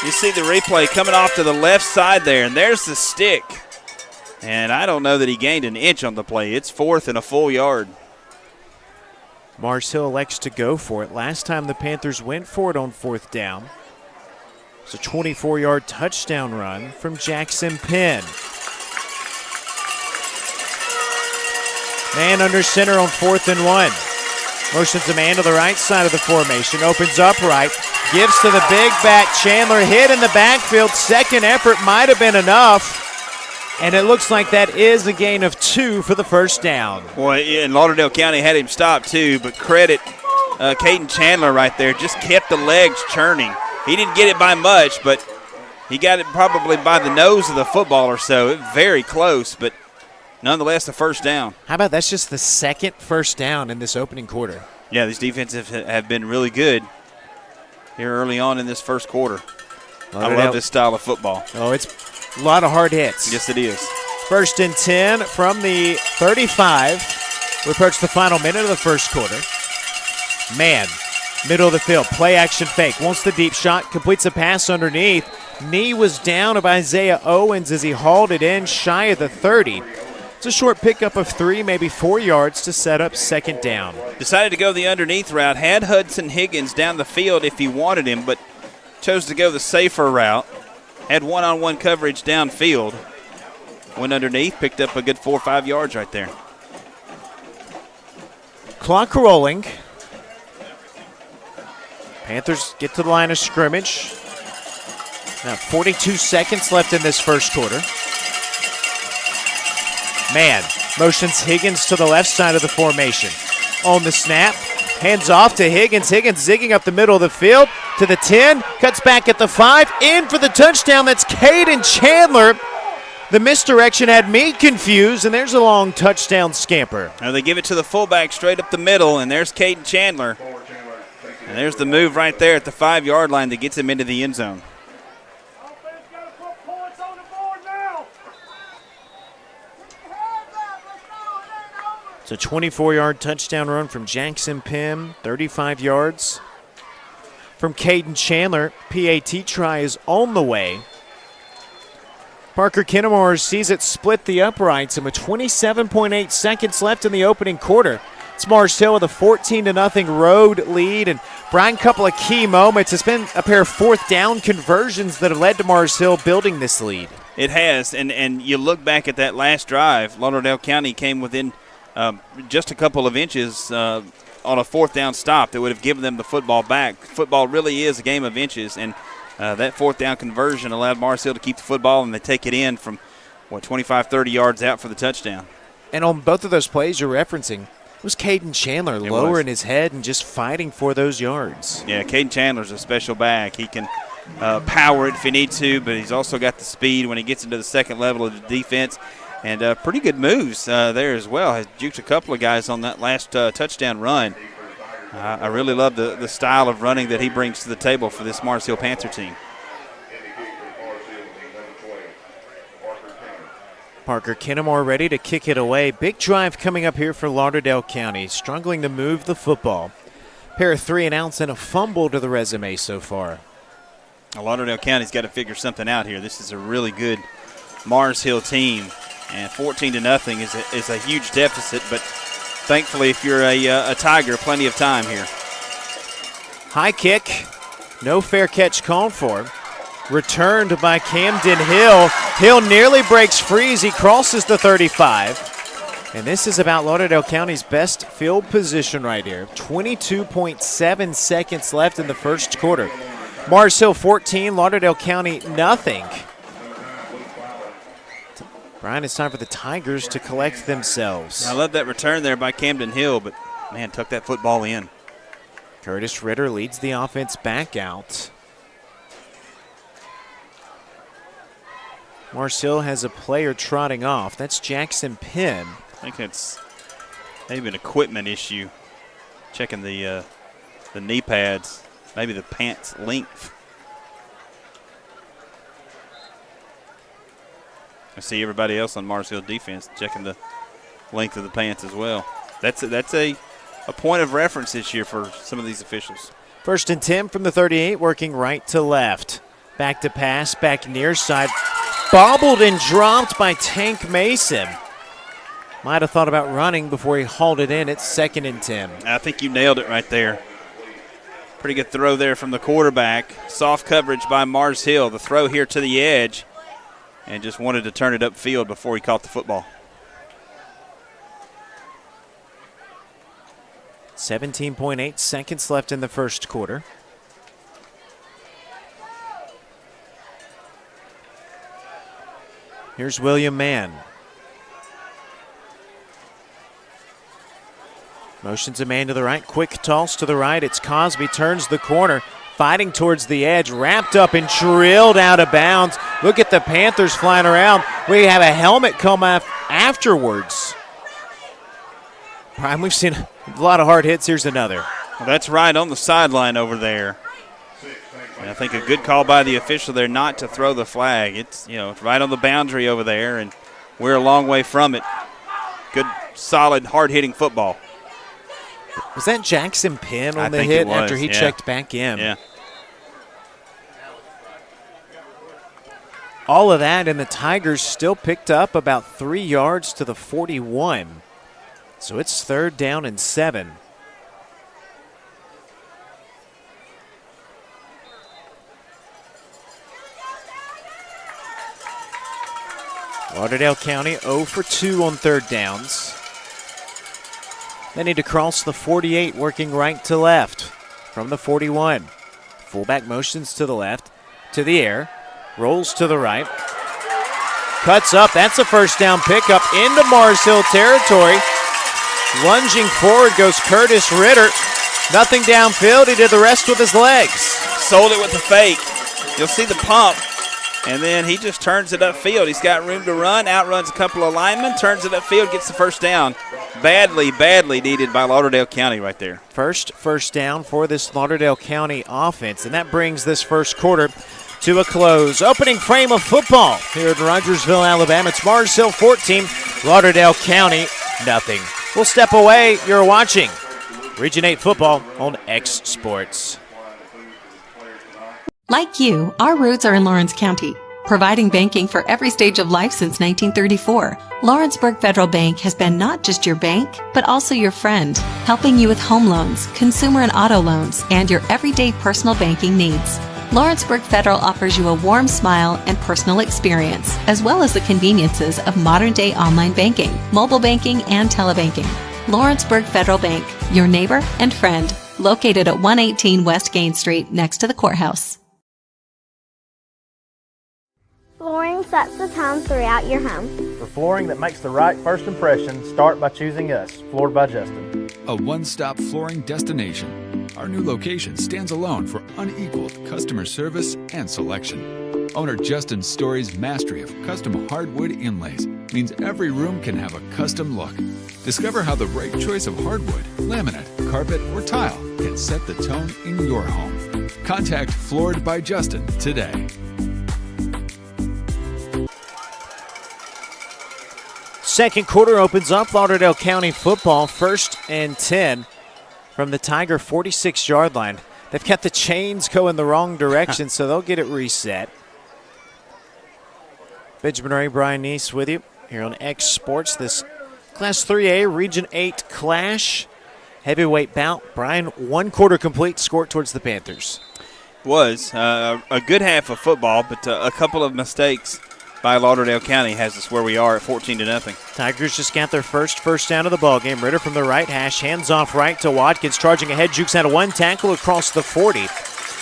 You see the replay coming off to the left side there, and there's the stick. And I don't know that he gained an inch on the play. It's 4th and a full yard. Mars Hill elects to go for it. Last time the Panthers went for it on 4th down. It's a 24-yard touchdown run from Jackson Penn. Man under center on 4th and 1. Motions a man to the right side of the formation. Opens up right. Gives to the big back. Chandler hit in the backfield. Second effort might have been enough. And it looks like that is a gain of 2 for the 1st down. Boy, and Lauderdale County had him stopped too, but credit Caden Chandler right there. Just kept the legs churning. He didn't get it by much, but he got it probably by the nose of the football or so. Very close, but nonetheless a first down. How about that's just the second first down in this opening quarter? Yeah, these defenses have been really good here early on in this first quarter. I love this style of football. Oh, it's a lot of hard hits. Yes, it is. 1st and 10 from the 35. We approach the final minute of the first quarter. Man, middle of the field, play action fake. Wants the deep shot, completes a pass underneath. Knee was down of Isaiah Owens as he hauled it in shy of the 30. It's a short pickup of 3, maybe 4 yards to set up second down. Decided to go the underneath route. Had Hudson Higgins down the field if he wanted him, but chose to go the safer route. Had one-on-one coverage downfield. Went underneath, picked up a good 4 or 5 yards right there. Clock rolling. Panthers get to the line of scrimmage. Now 42 seconds left in this first quarter. Man, motions Higgins to the left side of the formation. On the snap, hands off to Higgins. Higgins zigging up the middle of the field to the 10, cuts back at the 5, in for the touchdown. That's Caden Chandler. The misdirection had me confused, and there's a long touchdown scamper. Now they give it to the fullback straight up the middle, and there's Caden Chandler. And there's the move right there at the 5-yard line that gets him into the end zone. It's a 24-yard touchdown run from Jackson Pym, 35 yards. From Caden Chandler, PAT try is on the way. Parker Kinnemore sees it split the uprights, and with 27.8 seconds left in the opening quarter, it's Mars Hill with a 14-0 road lead. And Brian, a couple of key moments. It's been a pair of fourth down conversions that have led to Mars Hill building this lead. It has, and you look back at that last drive, Lauderdale County came within just a couple of inches on a fourth down stop that would have given them the football back. Football really is a game of inches, and that fourth down conversion allowed Mars Hill to keep the football, and they take it in from, 25, 30 yards out for the touchdown. And on both of those plays you're referencing, it was Caden Chandler lowering his head and just fighting for those yards. Yeah, Caden Chandler's a special back. He can power it if he needs to, but he's also got the speed when he gets into the second level of the defense. And pretty good moves there as well. Has juked a couple of guys on that last touchdown run. I really love the style of running that he brings to the table for this Mars Hill Panther team. Parker Kinnemore ready to kick it away. Big drive coming up here for Lauderdale County. Struggling to move the football. Pair of 3 and outs and a fumble to the resume so far. Lauderdale County's got to figure something out here. This is a really good Mars Hill team. And 14-0 is a huge deficit, but thankfully, if you're a Tiger, plenty of time here. High kick, no fair catch called for. Returned by Camden Hill. Hill nearly breaks free as he crosses the 35. And this is about Lauderdale County's best field position right here. 22.7 seconds left in the first quarter. Mars Hill 14, Lauderdale County nothing. Brian, it's time for the Tigers to collect themselves. I love that return there by Camden Hill, but, man, tuck that football in. Curtis Ritter leads the offense back out. Mars Hill has a player trotting off. That's Jackson Pym. I think it's maybe an equipment issue. Checking the knee pads, maybe the pants length. I see everybody else on Mars Hill defense checking the length of the pants as well. That's a point of reference this year for some of these officials. 1st and 10 from the 38, working right to left. Back to pass, back near side. Bobbled and dropped by Tank Mason. Might have thought about running before he hauled it in. It's 2nd and 10. I think you nailed it right there. Pretty good throw there from the quarterback. Soft coverage by Mars Hill. The throw here to the edge. And just wanted to turn it upfield before he caught the football. 17.8 seconds left in the first quarter. Here's William Mann. Motions a man to the right. Quick toss to the right. It's Cosby. Turns the corner. Fighting towards the edge. Wrapped up and drilled out of bounds. Look at the Panthers flying around. We have a helmet come off afterwards. Brian, we've seen a lot of hard hits. Here's another. Well, that's right on the sideline over there. And I think a good call by the official there not to throw the flag. It's, it's right on the boundary over there, and we're a long way from it. Good, solid, hard-hitting football. Was that Jackson Penn on I the think hit it was, after he yeah. checked back in? Yeah. All of that, and the Tigers still picked up about 3 yards to the 41. So it's 3rd down and 7. Lauderdale County 0 for 2 on 3rd downs. They need to cross the 48, working right to left from the 41. Fullback motions to the left, to the air, rolls to the right, cuts up. That's a 1st down pickup into Mars Hill territory. Lunging forward goes Curtis Ritter. Nothing downfield. He did the rest with his legs. Sold it with the fake. You'll see the pump, and then he just turns it upfield. He's got room to run, outruns a couple of linemen, turns it upfield, gets the 1st down. Badly needed by Lauderdale County right there. First down for this Lauderdale County offense, and that brings this first quarter to a close. Opening frame of football here at Rogersville, Alabama. It's Mars Hill 14, Lauderdale County nothing. We'll step away. You're watching Region 8 football on X Sports. Like you, our roots are in Lawrence County, providing banking for every stage of life since 1934. Lawrenceburg Federal Bank has been not just your bank, but also your friend, helping you with home loans, consumer and auto loans, and your everyday personal banking needs. Lawrenceburg Federal offers you a warm smile and personal experience, as well as the conveniences of modern-day online banking, mobile banking, and telebanking. Lawrenceburg Federal Bank, your neighbor and friend, located at 118 West Gain Street, next to the courthouse. Flooring sets the tone throughout your home. For flooring that makes the right first impression, start by choosing us, Floored by Justin. A one-stop flooring destination. Our new location stands alone for unequaled customer service and selection. Owner Justin Story's mastery of custom hardwood inlays means every room can have a custom look. Discover how the right choice of hardwood, laminate, carpet, or tile can set the tone in your home. Contact Floored by Justin today. Second quarter opens up Lauderdale County football, 1st and 10 from the Tiger 46-yard line. They've got the chains going the wrong direction, so they'll get it reset. Benjamin Ray, Brian Neese with you here on X Sports. This Class 3A Region 8 clash. Heavyweight bout. Brian, 1 quarter complete, score towards the Panthers. Was a good half of football, but a couple of mistakes by Lauderdale County has us where we are at 14-0. Tigers just got their first down of the ball game. Ritter from the right hash, hands off right to Watkins, charging ahead, jukes out of 1 tackle across the 40.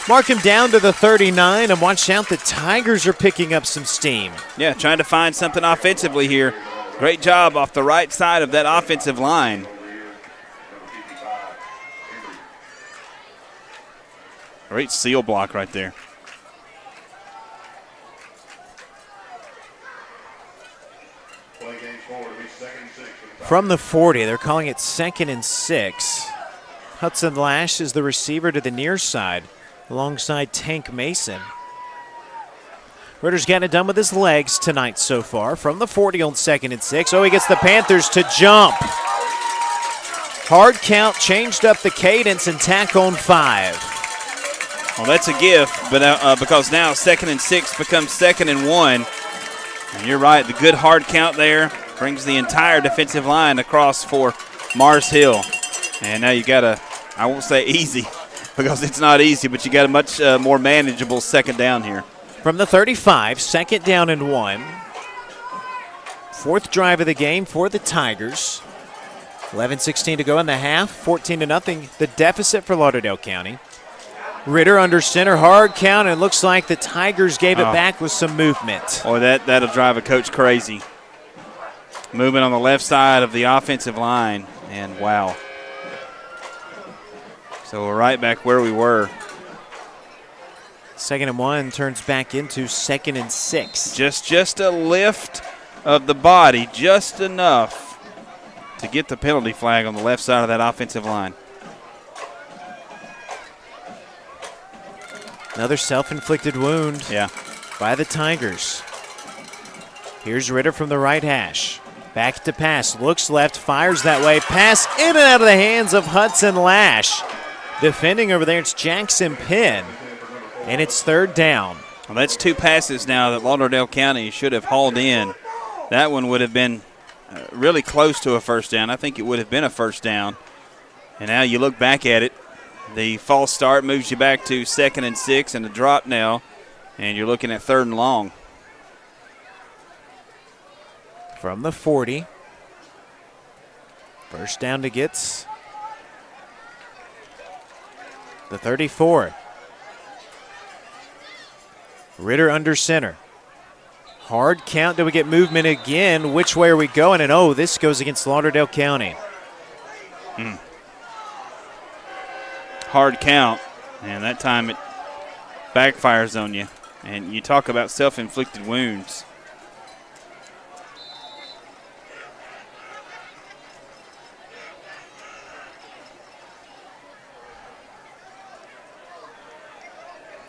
Mark him down to the 39, and watch out, the Tigers are picking up some steam. Yeah, trying to find something offensively here. Great job off the right side of that offensive line. Great seal block right there. From the 40, they're calling it 2nd and 6. Hudson Lash is the receiver to the near side, alongside Tank Mason. Ritter's gotten it done with his legs tonight so far. From the 40 on 2nd and 6. Oh, he gets the Panthers to jump. Hard count, changed up the cadence, and tack on 5. Well, that's a gift, but because now 2nd and 6 becomes 2nd and 1. And you're right, the good hard count there brings the entire defensive line across for Mars Hill. And now you got I won't say easy because it's not easy, but you got a much more manageable 2nd down here. From the 35, 2nd down and 1. 4th drive of the game for the Tigers. 11:16 to go in the half, 14-0, the deficit for Lauderdale County. Ritter under center, hard count, and it looks like the Tigers gave it back with some movement. Boy, that'll drive a coach crazy. Movement on the left side of the offensive line, and wow. So we're right back where we were. 2nd and 1 turns back into 2nd and 6. Just a lift of the body, just enough to get the penalty flag on the left side of that offensive line. Another self-inflicted wound by the Tigers. Here's Ritter from the right hash. Back to pass, looks left, fires that way. Pass in and out of the hands of Hudson Lash. Defending over there, it's Jackson Penn. And it's third down. Well, that's two passes now that Lauderdale County should have hauled in. That one would have been really close to a first down. I think it would have been a first down. And now you look back at it. The false start moves you back to 2nd and 6 and a drop now. And you're looking at 3rd and long. From the 40. First down to Gitz. The 34. Ritter under center. Hard count. Do we get movement again? Which way are we going? And this goes against Lauderdale County. Hard count. And that time it backfires on you. And you talk about self-inflicted wounds.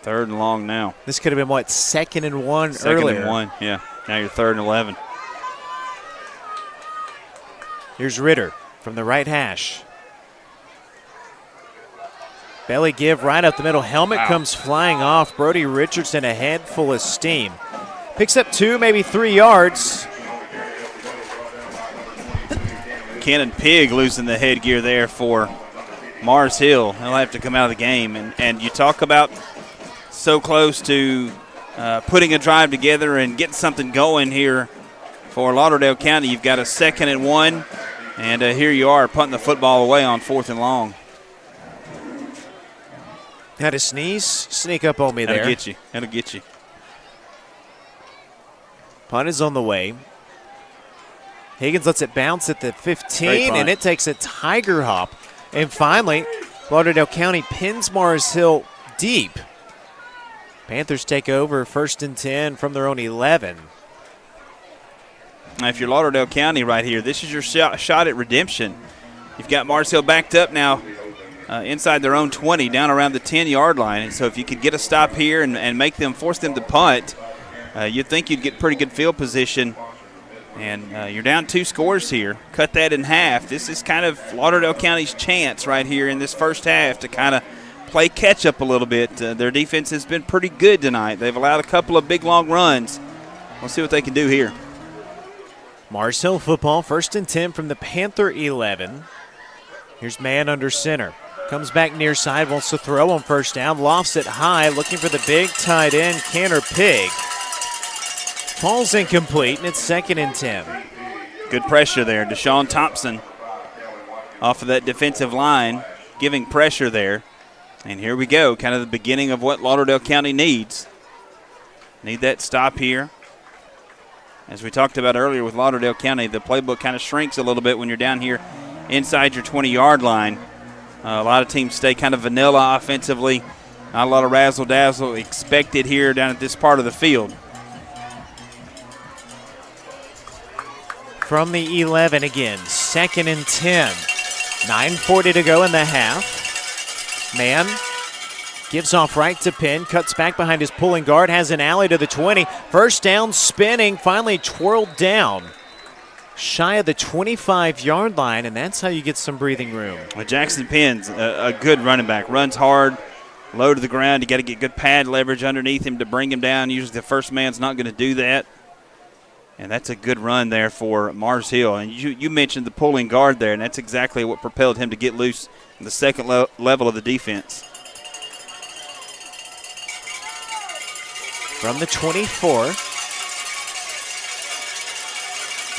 Third and long now. This could have been, 2nd and 1 Second earlier? and 1, yeah. Now you're 3rd and 11. Here's Ritter from the right hash. Belly give right up the middle. Helmet comes flying off. Brody Richardson a head full of steam. Picks up 2, maybe 3 yards. Cannon Pig losing the headgear there for Mars Hill. He'll have to come out of the game. And you talk about so close to putting a drive together and getting something going here for Lauderdale County. You've got a 2nd and 1, and here you are punting the football away on 4th and long. Had a sneeze, sneak up on me there. That'll get you. Punt is on the way. Higgins lets it bounce at the 15, and it takes a tiger hop. And finally, Lauderdale County pins Mars Hill deep. Panthers take over 1st and 10 from their own 11. Now, if you're Lauderdale County right here, this is your shot at redemption. You've got Mars Hill backed up now inside their own 20, down around the 10-yard line. And so if you could get a stop here and force them to punt, you'd think you'd get pretty good field position. And you're down 2 scores here. Cut that in half. This is kind of Lauderdale County's chance right here in this first half to kind of play catch-up a little bit. Their defense has been pretty good tonight. They've allowed a couple of big, long runs. We'll see what they can do here. Mars Hill football, 1st and 10 from the Panther 11. Here's man under center. Comes back near side, wants to throw on 1st down. Lofts it high, looking for the big tight end, Canner Pig. Falls incomplete, and it's 2nd and 10. Good pressure there. Deshaun Thompson off of that defensive line, giving pressure there. And here we go, kind of the beginning of what Lauderdale County needs. Need that stop here. As we talked about earlier with Lauderdale County, the playbook kind of shrinks a little bit when you're down here inside your 20-yard line. A lot of teams stay kind of vanilla offensively. Not a lot of razzle-dazzle expected here down at this part of the field. From the 11 again, 2nd and 10. 9:40 to go in the half. Man gives off right to Penn, cuts back behind his pulling guard, has an alley to the 20. First down, spinning, finally twirled down. Shy of the 25-yard line, and that's how you get some breathing room. Well, Jackson Penn's a good running back. Runs hard, low to the ground. You got to get good pad leverage underneath him to bring him down. Usually the first man's not going to do that. And that's a good run there for Mars Hill. And you mentioned the pulling guard there, and that's exactly what propelled him to get loose in the second level of the defense. From the 24,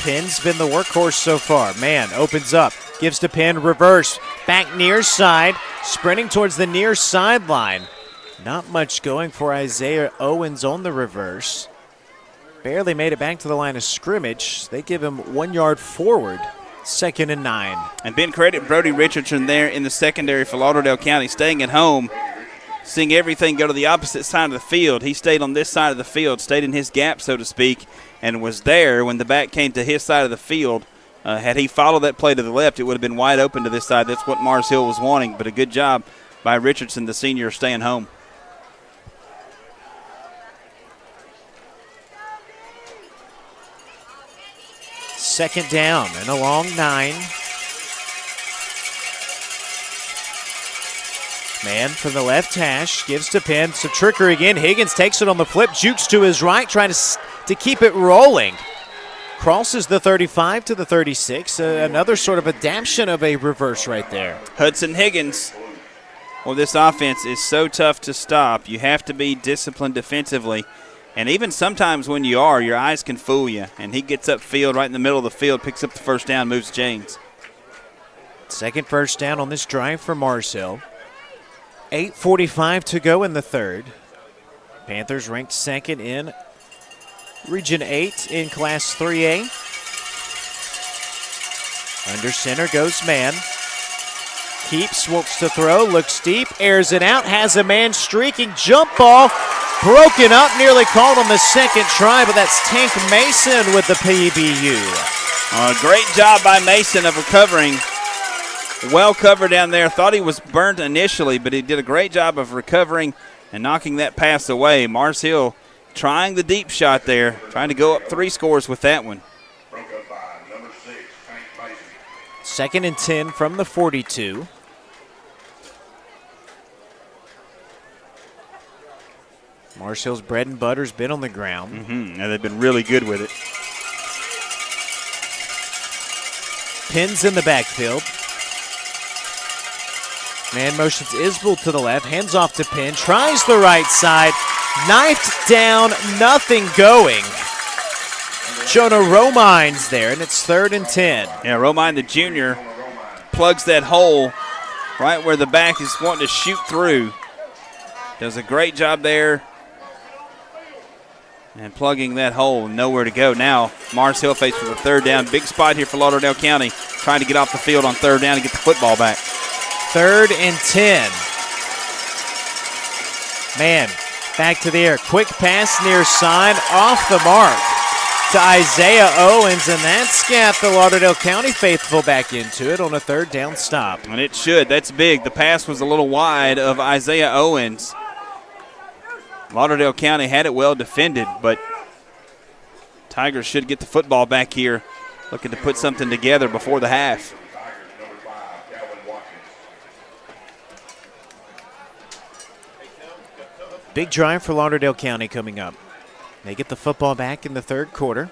Penn's been the workhorse so far. Man opens up, gives to Penn, reverse, back near side, sprinting towards the near sideline. Not much going for Isaiah Owens on the reverse. Barely made it back to the line of scrimmage. They give him 1 yard forward, 2nd and 9. And Ben credit Brody Richardson there in the secondary for Lauderdale County, staying at home seeing everything go to the opposite side of the field. He stayed on this side of the field, stayed in his gap, so to speak, and was there when the back came to his side of the field. Had he followed that play to the left, it would have been wide open to this side. That's what Mars Hill was wanting, but a good job by Richardson, the senior, staying home. Second down and a long 9. Man from the left hash, gives to Penn. Some trickery again. Higgins takes it on the flip, jukes to his right, trying to keep it rolling. Crosses the 35 to the 36. Another sort of adaptation of a reverse right there. Hudson Higgins. Well, this offense is so tough to stop. You have to be disciplined defensively. And even sometimes when you are, your eyes can fool you. And he gets upfield right in the middle of the field, picks up the first down, moves chains. Second first down on this drive for Mars Hill. 8:45 to go in the third. Panthers ranked second in Region 8 in Class 3A. Under center goes man. Keeps, wants to throw, looks deep, airs it out, has a man streaking, jump ball, broken up, nearly called on the second try, but that's Tank Mason with the PBU. Great job by Mason of recovering. Well covered down there. Thought he was burnt initially, but he did a great job of recovering and knocking that pass away. Mars Hill trying the deep shot there, trying to go up 3 scores with that one. Second and 10 from the 42. Mars Hill's bread and butter's been on the ground. And they've been really good with it. Pins in the backfield. Man motions Isbell to the left, hands off to Penn, tries the right side, knifed down, nothing going. Jonah Romine's there, and it's 3rd and 10. Yeah, Romine, the junior, plugs that hole right where the back is wanting to shoot through. Does a great job there. And plugging that hole, nowhere to go. Now, Mars Hill faced with a 3rd down. Big spot here for Lauderdale County, trying to get off the field on 3rd down and get the football back. 3rd and 10. Man, back to the air. Quick pass near side, off the mark to Isaiah Owens, and that's got the Lauderdale County faithful back into it on a 3rd down stop. And it should. That's big. The pass was a little wide of Isaiah Owens. Lauderdale County had it well defended, but Tigers should get the football back here, looking to put something together before the half. Big drive for Lauderdale County coming up. They get the football back in the 3rd quarter.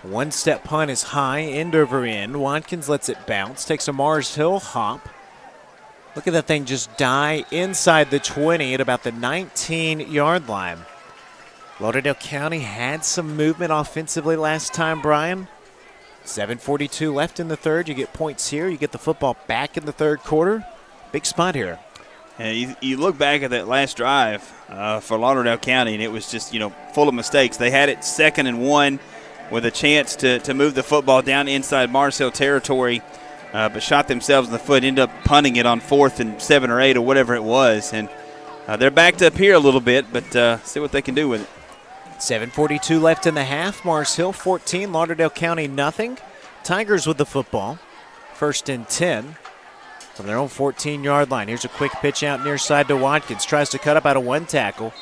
One-step punt is high, end over end. Watkins lets it bounce, takes a Mars Hill hop. Look at that thing just die inside the 20 at about the 19-yard line. Lauderdale County had some movement offensively last time, Brian. 7:42 left in the third. You get points here. You get the football back in the 3rd quarter. Big spot here. And you look back at that last drive for Lauderdale County, and it was just, full of mistakes. They had it 2nd and 1 with a chance to move the football down inside Mars Hill territory, but shot themselves in the foot, ended up punting it on 4th and 7 or 8 or whatever it was. And they're backed up here a little bit, but see what they can do with it. 7:42 left in the half. Mars Hill 14, Lauderdale County nothing. Tigers with the football. 1st and 10 from their own 14-yard line. Here's a quick pitch out near side to Watkins. Tries to cut up out of 1 tackle.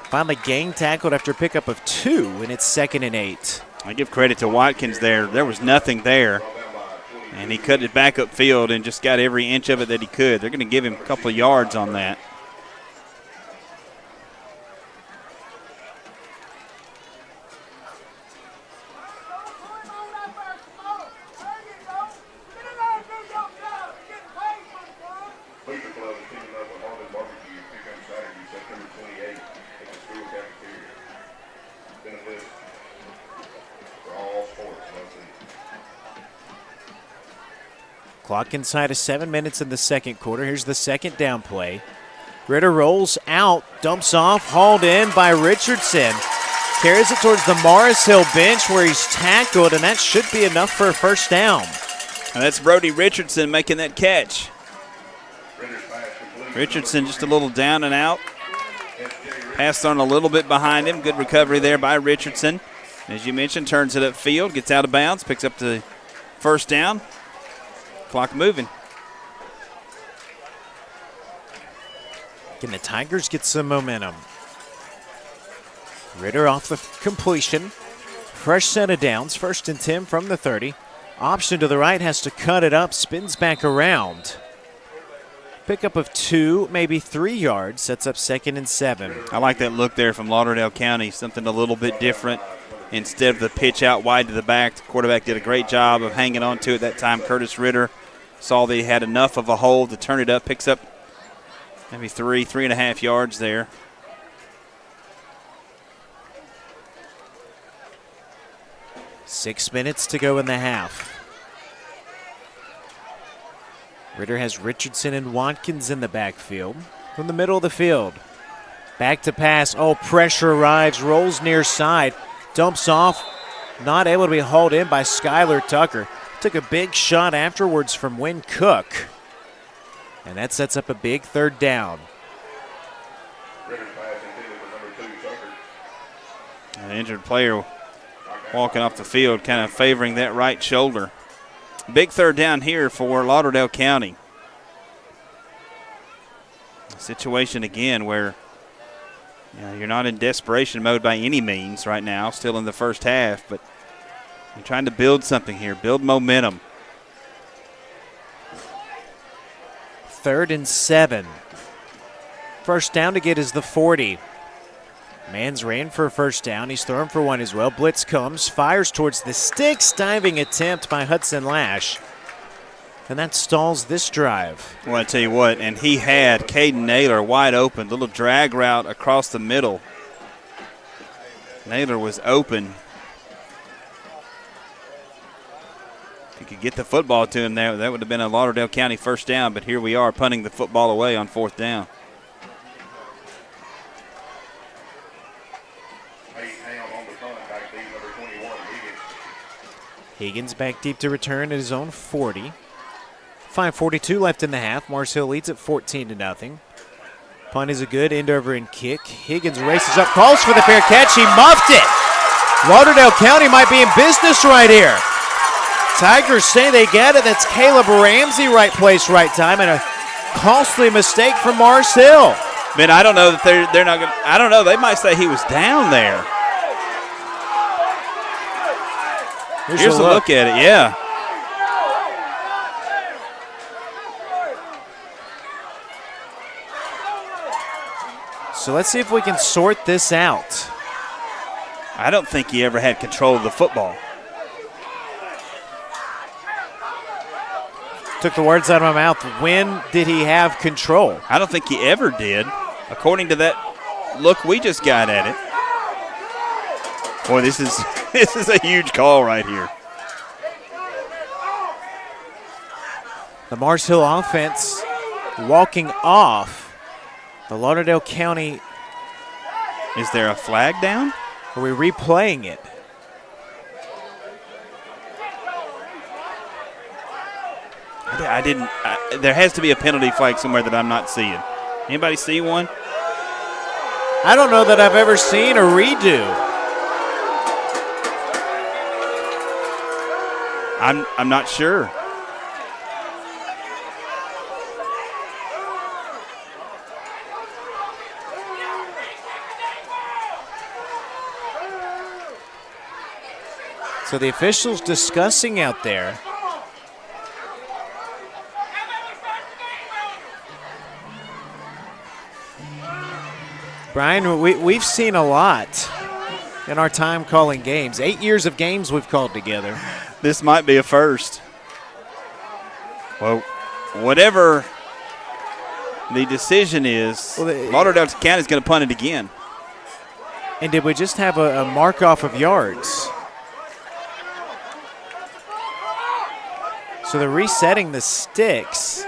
Finally gang tackled after a pickup of 2, and it's 2nd and 8. I give credit to Watkins there. There was nothing there. And he cut it back upfield and just got every inch of it that he could. They're going to give him a couple of yards on that. Clock inside of 7 minutes in the 2nd quarter. Here's the 2nd down play. Ritter rolls out, dumps off, hauled in by Richardson. Carries it towards the Mars Hill bench where he's tackled, and that should be enough for a 1st down. And that's Brody Richardson making that catch. Richardson just a little down and out. Passed on a little bit behind him. Good recovery there by Richardson. As you mentioned, turns it upfield, gets out of bounds, picks up the first down. Clock moving. Can the Tigers get some momentum? Ritter off the completion. Fresh set of downs, 1st and 10 from the 30. Option to the right, has to cut it up, spins back around. Pickup of 2, maybe 3 yards, sets up 2nd and 7. I like that look there from Lauderdale County, something a little bit different. Instead of the pitch out wide to the back, the quarterback did a great job of hanging on to it that time. Curtis Ritter saw that he had enough of a hold to turn it up, picks up maybe 3.5 yards there. Six minutes to go in the half. Ritter has Richardson and Watkins in the backfield. From the middle of the field. Back to pass. Oh, pressure arrives. Rolls near side. Dumps off. Not able to be hauled in by Skylar Tucker. Took a big shot afterwards from Wynn Cook. And that sets up a big 3rd down. An injured player walking off the field, kind of favoring that right shoulder. Big 3rd down here for Lauderdale County. A situation again where you're not in desperation mode by any means right now, still in the first half, but you're trying to build something here, build momentum. 3rd and 7. First down to get is the 40. Mans ran for a first down. He's thrown for one as well. Blitz comes, fires towards the sticks. Diving attempt by Hudson Lash. And that stalls this drive. Well, I tell you what, and he had Caden Naylor wide open. Little drag route across the middle. Naylor was open. If you could get the football to him there, that would have been a Lauderdale County first down, but here we are punting the football away on 4th down. Higgins back deep to return at his own 40. 5:42 left in the half. Mars Hill leads at 14-0. Punt is a good end over and kick. Higgins races up, calls for the fair catch. He muffed it. Lauderdale County might be in business right here. Tigers say they get it. That's Caleb Ramsey, right place, right time, and a costly mistake from Mars Hill. Man, I don't know that they're not going. I don't know. They might say he was down there. Here's a look at it, yeah. So let's see if we can sort this out. I don't think he ever had control of the football. Took the words out of my mouth. When did he have control? I don't think he ever did, according to that look we just got at it. Boy, this is a huge call right here. The Mars Hill offense walking off. The Lauderdale County. Is there a flag down? Are we replaying it? I didn't. There has to be a penalty flag somewhere that I'm not seeing. Anybody see one? I don't know that I've ever seen a redo. I'm not sure. So the officials discussing out there. Brian, we've seen a lot in our time calling games. 8 years of games we've called together. This might be a first. Well, whatever the decision is, Lauderdale County is going to punt it again. And did we just have a mark off of yards? So they're resetting the sticks.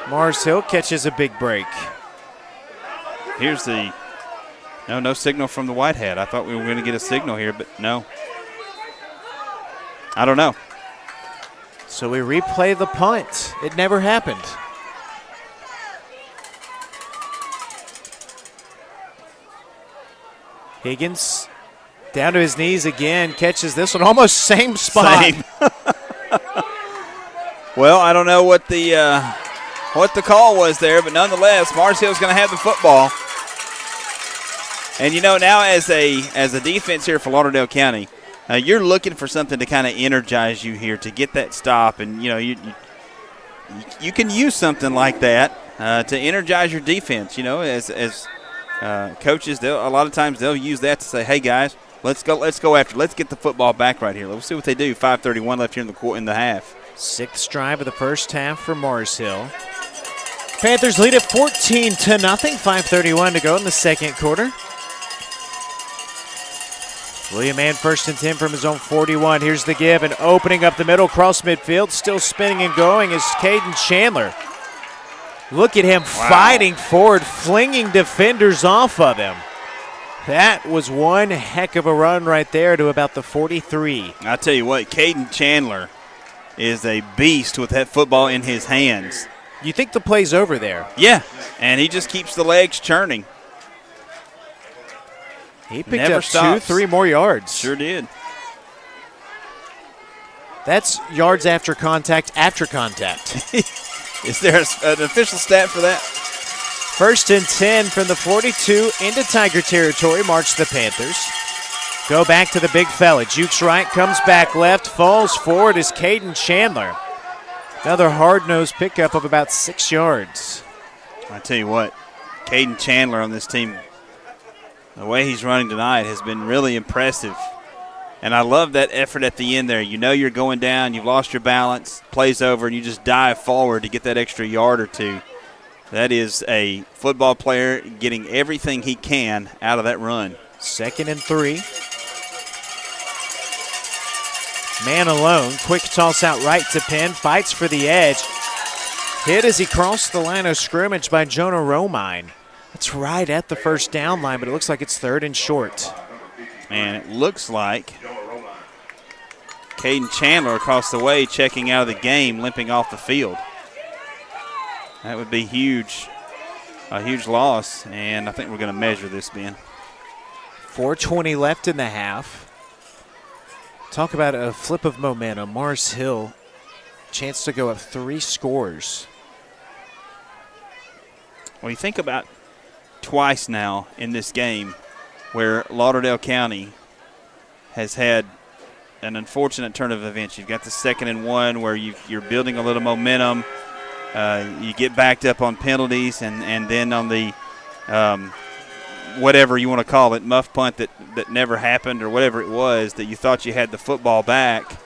Mars Hill catches a big break. Here's the no signal from the white hat. I thought we were going to get a signal here, but no. I don't know. So we replay the punt. It never happened. Higgins down to his knees again, catches this one, almost same spot. Same. Well, I don't know what the call was there, but nonetheless, Mars Hill's going to have the football. And now as a defense here for Lauderdale County, you're looking for something to kind of energize you here to get that stop, and you can use something like that to energize your defense. As coaches, a lot of times they'll use that to say, "Hey guys, let's go after. Let's get the football back right here. Let's see what they do." 5:31 left here in the half. 6th drive of the first half for Mars Hill. Panthers lead at 14-0. 5:31 to go in the second quarter. William Mann 1st and 10 from his own 41. Here's the give, and opening up the middle, cross midfield, still spinning and going is Caden Chandler. Look at him fighting forward, flinging defenders off of him. That was one heck of a run right there to about the 43. I'll tell you what, Caden Chandler is a beast with that football in his hands. You think the play's over there? Yeah, and he just keeps the legs churning. He picked up 2-3 more yards. Sure did. That's yards after contact after contact. Is there an official stat for that? 1st and 10 from the 42 into Tiger territory, march the Panthers. Go back to the big fella. Jukes right, comes back left, falls forward is Caden Chandler. Another hard-nosed pickup of about 6 yards. I tell you what, Caden Chandler on this team, the way he's running tonight has been really impressive. And I love that effort at the end there. You're going down, you've lost your balance, plays over, and you just dive forward to get that extra yard or two. That is a football player getting everything he can out of that run. 2nd and 3. Man alone, quick toss out right to Penn, fights for the edge. Hit as he crossed the line of scrimmage by Jonah Romine. That's right at the first down line, but it looks like it's 3rd and short. And it looks like Caden Chandler across the way checking out of the game, limping off the field. That would be huge, a huge loss, and I think we're going to measure this, Ben. 4:20 left in the half. Talk about a flip of momentum. Mars Hill, chance to go up 3 scores. Well, you think about twice now in this game where Lauderdale County has had an unfortunate turn of events. You've got the 2nd and 1 where you're building a little momentum. You get backed up on penalties, and then on the whatever you want to call it, muff punt that never happened or whatever it was that you thought you had the football back.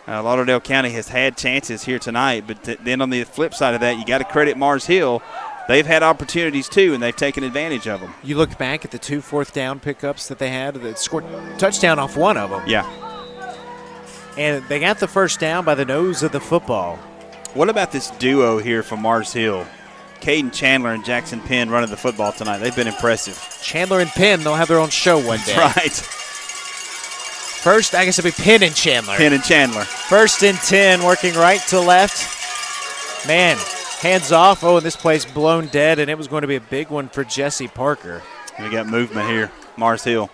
Lauderdale County has had chances here tonight, but then on the flip side of that, you got to credit Mars Hill. They've had opportunities too, and they've taken advantage of them. You look back at the 2 4th down pickups that they had that scored touchdown off one of them. Yeah. And they got the first down by the nose of the football. What about this duo here from Mars Hill? Caden Chandler and Jackson Penn running the football tonight. They've been impressive. Chandler and Penn, they'll have their own show one day. That's right. First, I guess it'll be Penn and Chandler. Penn and Chandler. 1st and 10, working right to left. Man, hands off. Oh, and this play's blown dead, and it was going to be a big one for Jesse Parker. We got movement here, Mars Hill.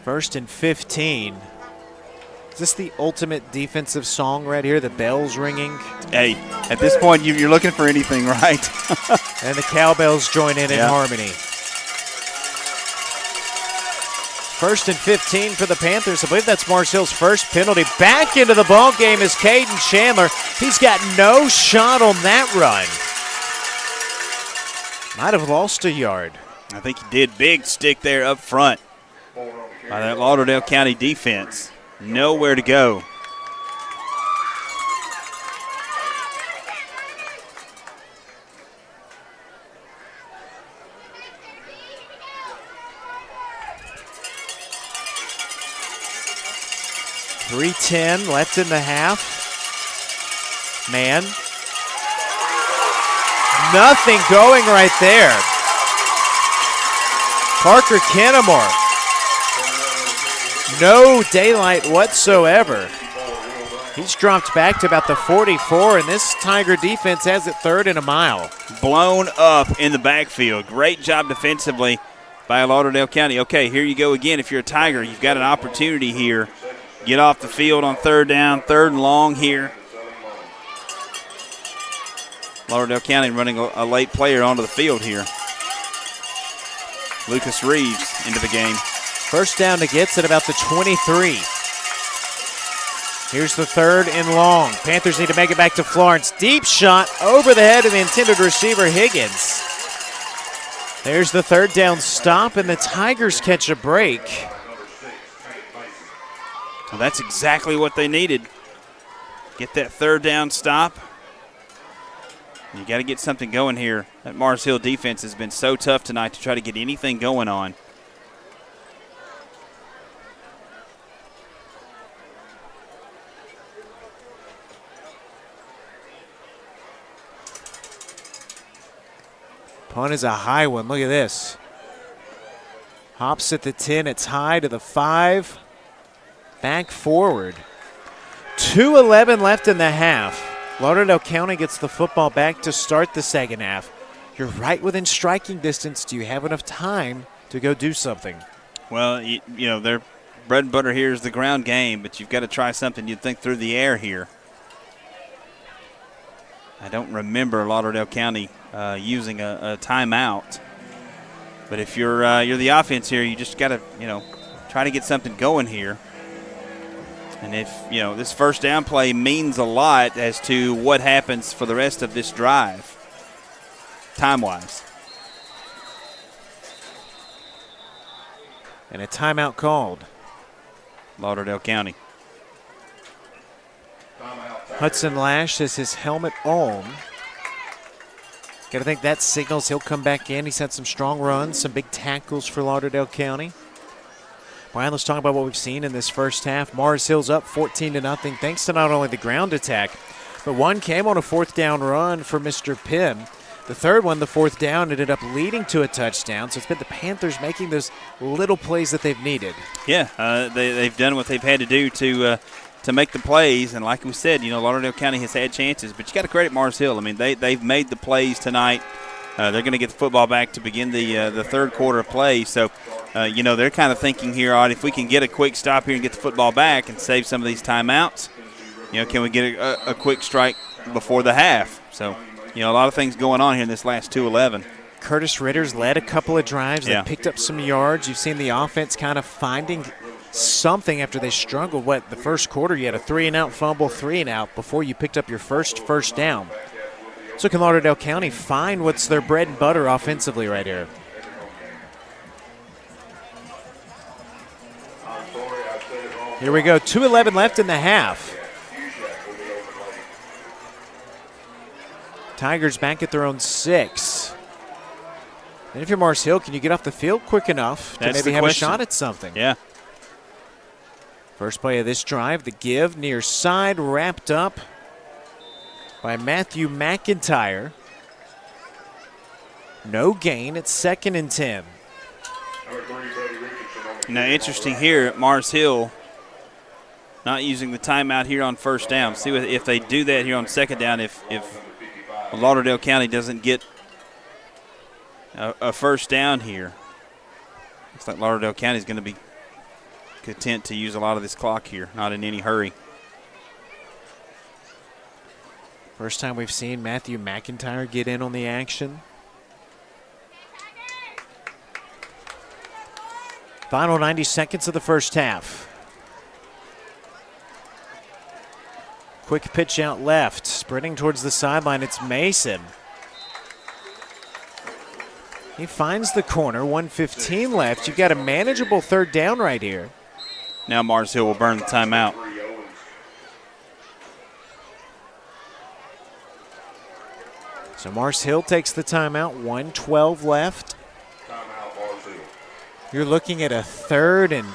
First and 15. Is this the ultimate defensive song right here? The bell's ringing. Hey, at this point, you're looking for anything, right? And the cowbells join in harmony. 1st and 15 for the Panthers. I believe that's Mars Hill's first penalty. Back into the ball game is Caden Chandler. He's got no shot on that run. Might have lost a yard. I think he did. Big stick there up front by that Lauderdale County defense. Nowhere to go. 3:10 left in the half. Man. Nothing going right there. Parker Kennemore. No daylight whatsoever. He's dropped back to about the 44, and this Tiger defense has it 3rd and a mile. Blown up in the backfield. Great job defensively by Lauderdale County. Okay, here you go again. If you're a Tiger, you've got an opportunity here. Get off the field on 3rd down, 3rd and long here. Lauderdale County running a late player onto the field here. Lucas Reeves into the game. First down to Gets at about the 23. Here's the 3rd and long. Panthers need to make it back to Florence. Deep shot over the head of the intended receiver, Higgins. There's the 3rd down stop, and the Tigers catch a break. Well, that's exactly what they needed. Get that 3rd down stop. You got to get something going here. That Mars Hill defense has been so tough tonight to try to get anything going on. Punt is a high one. Look at this. Hops at the 10. It's high to the 5. Back forward. 2:11 left in the half. Lauderdale County gets the football back to start the second half. You're right within striking distance. Do you have enough time to go do something? Well, you know, their bread and butter here is the ground game, but you've got to try something you'd think through the air here. I don't remember Lauderdale County using a timeout. But if you're the offense here, you just got to, try to get something going here. And if, this first down play means a lot as to what happens for the rest of this drive, time-wise. And a timeout called. Lauderdale County. Hudson Lash has his helmet on. Got to think that signals he'll come back in. He's had some strong runs, some big tackles for Lauderdale County. Brian, let's talk about what we've seen in this first half. Mars Hill's up 14-0 thanks to not only the ground attack, but one came on a 4th down run for Mr. Pym. The third one, the 4th down, ended up leading to a touchdown. So it's been the Panthers making those little plays that they've needed. Yeah, they've done what they've had to do to make the plays. And like we said, Lauderdale County has had chances, but you got to credit Mars Hill. I mean, they've made the plays tonight. They're going to get the football back to begin the third quarter of play. So, they're kind of thinking here, all right, if we can get a quick stop here and get the football back and save some of these timeouts, can we get a quick strike before the half? So, a lot of things going on here in this last 2:11. Curtis Ritter's led a couple of drives. They picked up some yards. You've seen the offense kind of finding something after they struggled. The first quarter, you had a 3-and-out fumble, 3-and-out before you picked up your first down. So can Lauderdale County find what's their bread and butter offensively right here? Here we go, 2:11 left in the half. Tigers back at their own 6. And if you're Mars Hill, can you get off the field quick enough to maybe have a shot at something? Yeah. First play of this drive, the give near side, wrapped up by Matthew McIntyre. No gain. It's 2nd and 10. Now, interesting here at Mars Hill, not using the timeout here on first down. See if they do that here on second down. If Lauderdale County doesn't get a first down here, looks like Lauderdale County is going to be content to use a lot of this clock here, not in any hurry. First time we've seen Matthew McIntyre get in on the action. Final 90 seconds of the first half. Quick pitch out left, sprinting towards the sideline. It's Mason. He finds the corner, 1:15 left. You've got a manageable 3rd down right here. Now Mars Hill will burn the timeout. So Mars Hill takes the timeout, 1:12 left. You're looking at a 3rd and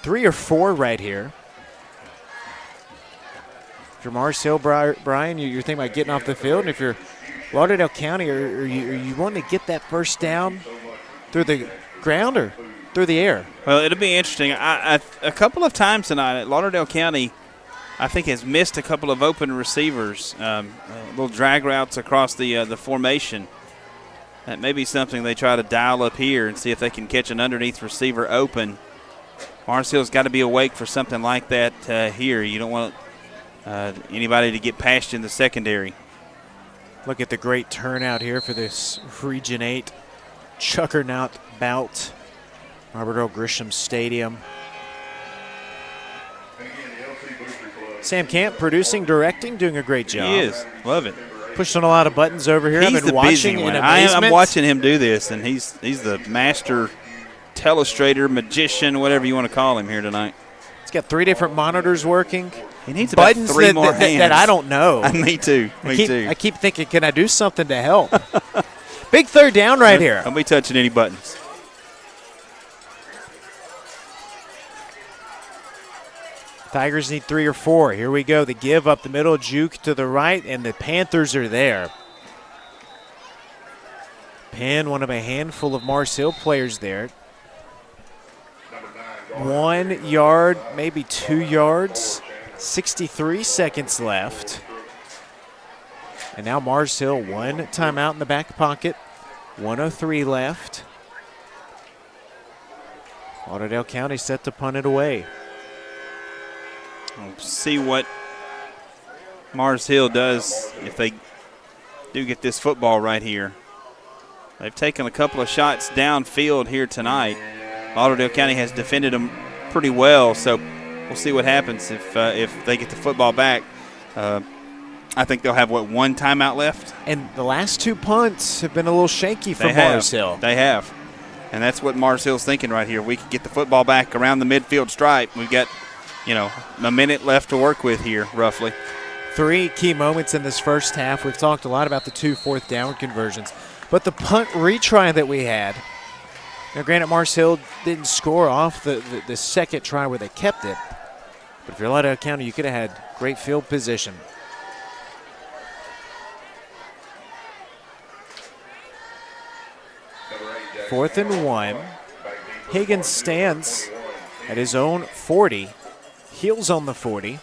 3 or 4 right here. If you're Mars Hill, Brian, you're thinking about getting off the field. And if you're Lauderdale County, are you wanting to get that first down through the ground or through the air? Well, it'll be interesting. A couple of times tonight, Lauderdale County, I think, has missed a couple of open receivers, little drag routes across the formation. That may be something they try to dial up here and see if they can catch an underneath receiver open. Mars Hill's got to be awake for something like that here. You don't want anybody to get past you in the secondary. Look at the great turnout here for this Region 8 Juggernaut bout. Robert Earl Grisham Stadium. Sam Camp producing, directing, doing a great job. He is. Love it. Pushing a lot of buttons over here. He's I've been the busy watching one. in amazement. I'm watching him do this, and he's the master telestrator, magician, whatever you want to call him here tonight. He's got 3 different monitors working. He needs about buttons 3 more hands. that I don't know. Me too. I keep thinking, can I do something to help? Big third down right here. Don't be touching any buttons. Tigers need 3 or 4. Here we go. The give up the middle, juke to the right, and the Panthers are there. Penn, one of a handful of Mars Hill players there. 1 yard, maybe 2 yards. 63 seconds left. And now Mars Hill, 1 timeout in the back pocket. 1:03 left. Lauderdale County set to punt it away. We'll see what Mars Hill does if they do get this football right here. They've taken a couple of shots downfield here tonight. Lauderdale County has defended them pretty well, so we'll see what happens if they get the football back. I think they'll have, 1 timeout left? And the last 2 punts have been a little shaky for Mars Hill. They have. And that's what Mars Hill's thinking right here. We can get the football back around the midfield stripe. We've got, a minute left to work with here, roughly. 3 key moments in this first half. We've talked a lot about the 2 fourth down conversions. But the punt retry that we had, now granted Mars Hill didn't score off the second try where they kept it. But if you're Lauderdale County, you could have had great field position. Fourth and 1. Higgins stands at his own 40. Heels on the 40.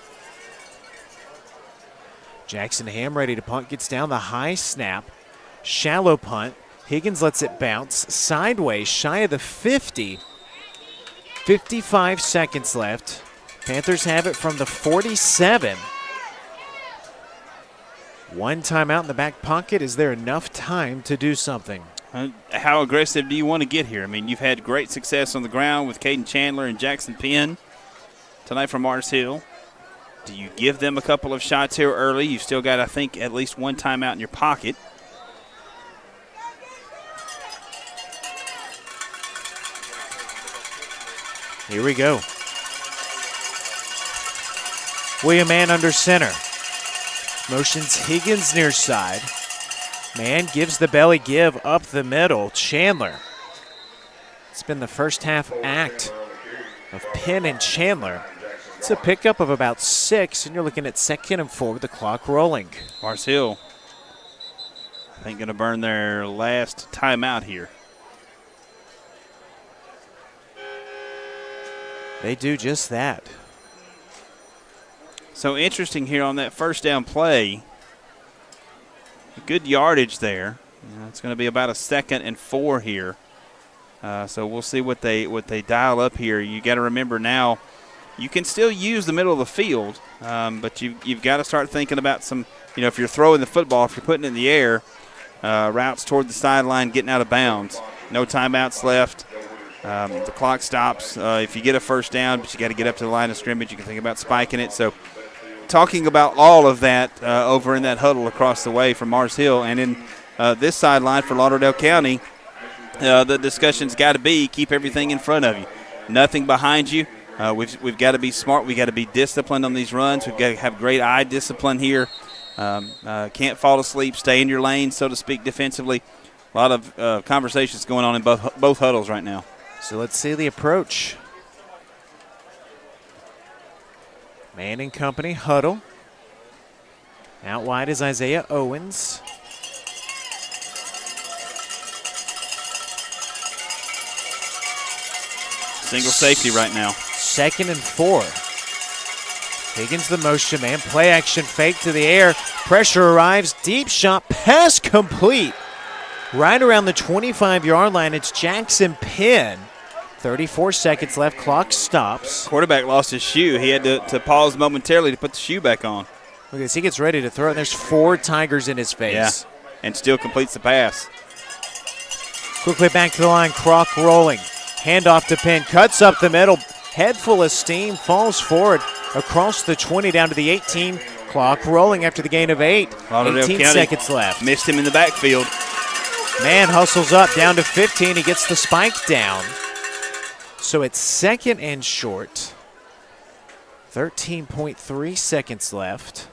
Jackson Ham ready to punt. Gets down the high snap. Shallow punt. Higgins lets it bounce sideways, shy of the 50. 55 seconds left. Panthers have it from the 47. 1 timeout in the back pocket. Is there enough time to do something? How aggressive do you want to get here? I mean, you've had great success on the ground with Caden Chandler and Jackson Penn tonight from Mars Hill. Do you give them a couple of shots here early? You've still got, I think, at least 1 timeout in your pocket. Here we go. William Mann under center. Motions Higgins near side. Mann gives the belly give up the middle. Chandler. It's been the first half act of Penn and Chandler. It's a pickup of about 6, and you're looking at 2nd and 4 with the clock rolling. Mars Hill, I think, going to burn their last timeout here. They do just that. So interesting here on that first down play. Good yardage there. It's going to be about a 2nd and 4 here. So we'll see what they dial up here. You got to remember now, you can still use the middle of the field, but you've got to start thinking about some, if you're throwing the football, if you're putting it in the air, routes toward the sideline, getting out of bounds. No timeouts left. The clock stops. If you get a first down, but you got to get up to the line of scrimmage, you can think about spiking it. So talking about all of that over in that huddle across the way from Mars Hill, and in this sideline for Lauderdale County, the discussion's got to be keep everything in front of you. Nothing behind you. We've got to be smart. We've got to be disciplined on these runs. We've got to have great eye discipline here. Can't fall asleep. Stay in your lane, so to speak, defensively. A lot of conversations going on in both huddles right now. So let's see the approach. Mann and company huddle. Out wide is Isaiah Owens. Single safety right now. 2nd and 4. Higgins the motion man. Play action fake to the air. Pressure arrives. Deep shot. Pass complete. Right around the 25-yard line. It's Jackson Penn. 34 seconds left. Clock stops. Quarterback lost his shoe. He had to pause momentarily to put the shoe back on. Look at this. He gets ready to throw it, and there's 4 Tigers in his face. Yeah, and still completes the pass. Quickly back to the line. Croc rolling. Handoff to Penn. Cuts up the middle. Head full of steam. Falls forward across the 20 down to the 18. Clock rolling after the gain of 8. Lauderdale 18 County seconds left. Missed him in the backfield. Man hustles up down to 15. He gets the spike down. So it's 2nd and short. 13.3 seconds left.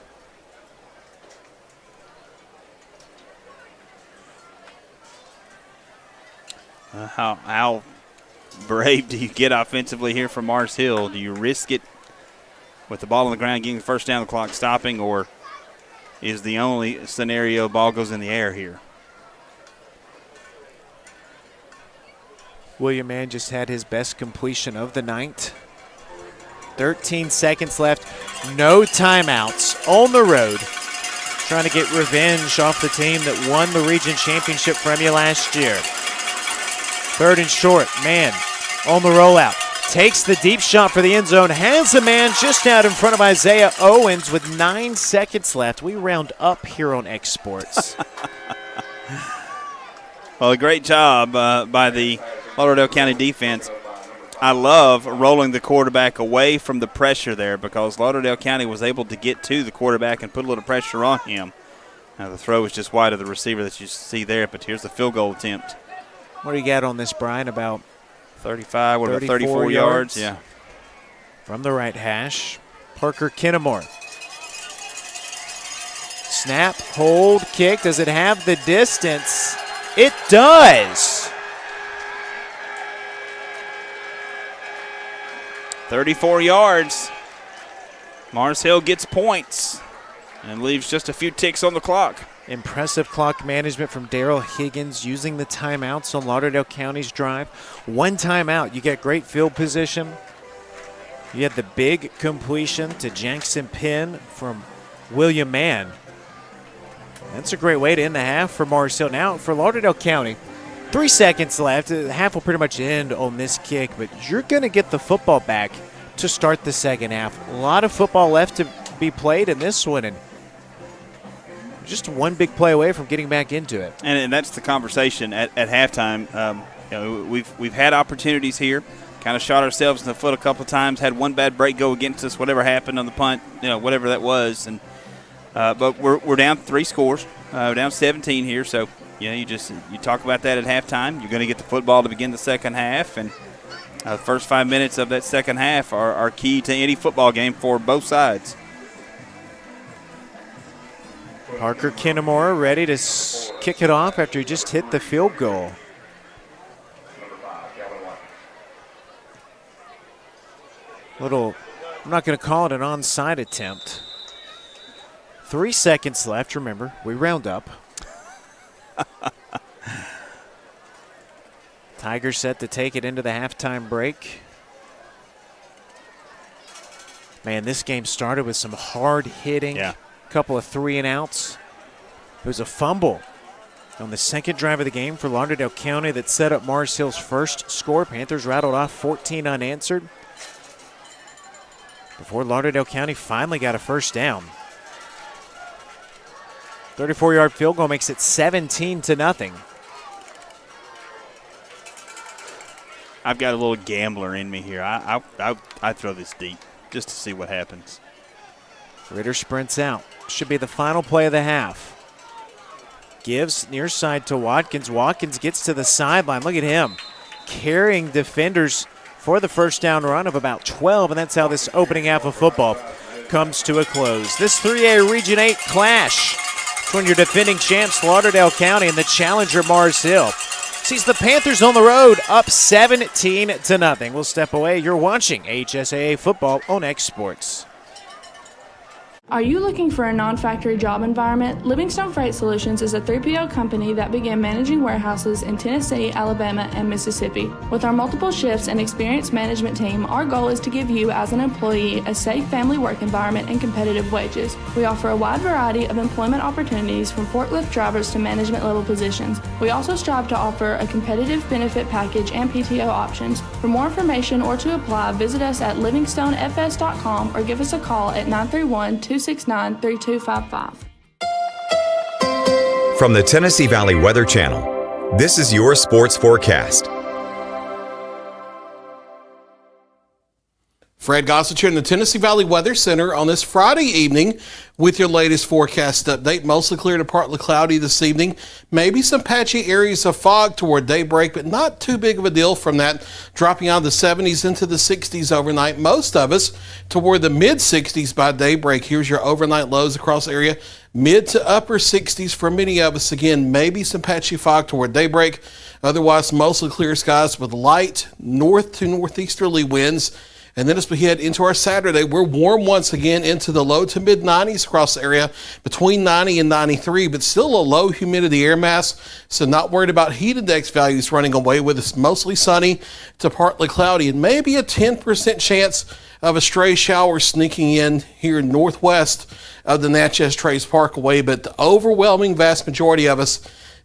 How brave do you get offensively here from Mars Hill? Do you risk it with the ball on the ground, getting the first down, the clock stopping, or is the only scenario ball goes in the air here? William Mann just had his best completion of the night. 13 seconds left. No timeouts on the road. Trying to get revenge off the team that won the region championship from you last year. 3rd and short. Mann on the rollout. Takes the deep shot for the end zone. Has a man just out in front of Isaiah Owens with 9 seconds left. We round up here on X Sports. Well, a great job by the Lauderdale County defense. I love rolling the quarterback away from the pressure there because Lauderdale County was able to get to the quarterback and put a little pressure on him. Now the throw is just wide of the receiver that you see there, but here's the field goal attempt. What do you got on this, Brian? About 35, what about 34 yards? Yeah. From the right hash, Parker Kennemore. Snap, hold, kick. Does it have the distance? It does. 34 yards. Mars Hill gets points and leaves just a few ticks on the clock. Impressive clock management from Darrell Higgins using the timeouts on Lauderdale County's drive. 1 timeout. You get great field position. You had the big completion to Jackson Penn from William Mann. That's a great way to end the half for Mars Hill. Now for Lauderdale County, 3 seconds left. The half will pretty much end on this kick, but you're going to get the football back to start the second half. A lot of football left to be played in this one, and just one big play away from getting back into it. And that's the conversation at halftime. We've had opportunities here, kind of shot ourselves in the foot a couple of times, had one bad break go against us, whatever happened on the punt, whatever that was. And but we're down 3 scores, down 17 here. So you talk about that at halftime. You're going to get the football to begin the second half, and the first 5 minutes of that second half are key to any football game for both sides. Parker Kennemore ready to kick it off after he just hit the field goal. I'm not going to call it an onside attempt. 3 seconds left. Remember, we round up. Tigers set to take it into the halftime break. Man, this game started with some hard hitting. Yeah. Couple of 3-and-outs. It was a fumble on the second drive of the game for Lauderdale County that set up Mars Hill's first score. Panthers rattled off 14 unanswered before Lauderdale County finally got a first down. 34-yard field goal makes it 17-0. I've got a little gambler in me here. I throw this deep just to see what happens. Ritter sprints out. Should be the final play of the half. Gives near side to Watkins. Watkins gets to the sideline. Look at him carrying defenders for the first down run of about 12, and that's how this opening half of football comes to a close. This 3A Region 8 clash between your defending champs Lauderdale County and the challenger Mars Hill sees the Panthers on the road up 17-0. We'll step away. You're watching HSAA football on X Sports. Are you looking for a non-factory job environment? Livingstone Freight Solutions is a 3PL company that began managing warehouses in Tennessee, Alabama, and Mississippi. With our multiple shifts and experienced management team, our goal is to give you as an employee a safe family work environment and competitive wages. We offer a wide variety of employment opportunities from forklift drivers to management level positions. We also strive to offer a competitive benefit package and PTO options. For more information or to apply, visit us at livingstonefs.com or give us a call at 931-269-3255. From the Tennessee Valley Weather Channel, this is your sports forecast. Fred Gossett here in the Tennessee Valley Weather Center on this Friday evening with your latest forecast update. Mostly clear to partly cloudy this evening. Maybe some patchy areas of fog toward daybreak, but not too big of a deal from that. Dropping out of the 70s into the 60s overnight. Most of us toward the mid-60s by daybreak. Here's your overnight lows across the area. Mid to upper 60s for many of us. Again, maybe some patchy fog toward daybreak. Otherwise, mostly clear skies with light north to northeasterly winds. And then as we head into our Saturday, we're warm once again into the low to mid 90s across the area, between 90 and 93, but still a low humidity air mass. So not worried about heat index values running away with us. Mostly sunny to partly cloudy, and maybe a 10% chance of a stray shower sneaking in here northwest of the Natchez Trace Parkway, but the overwhelming vast majority of us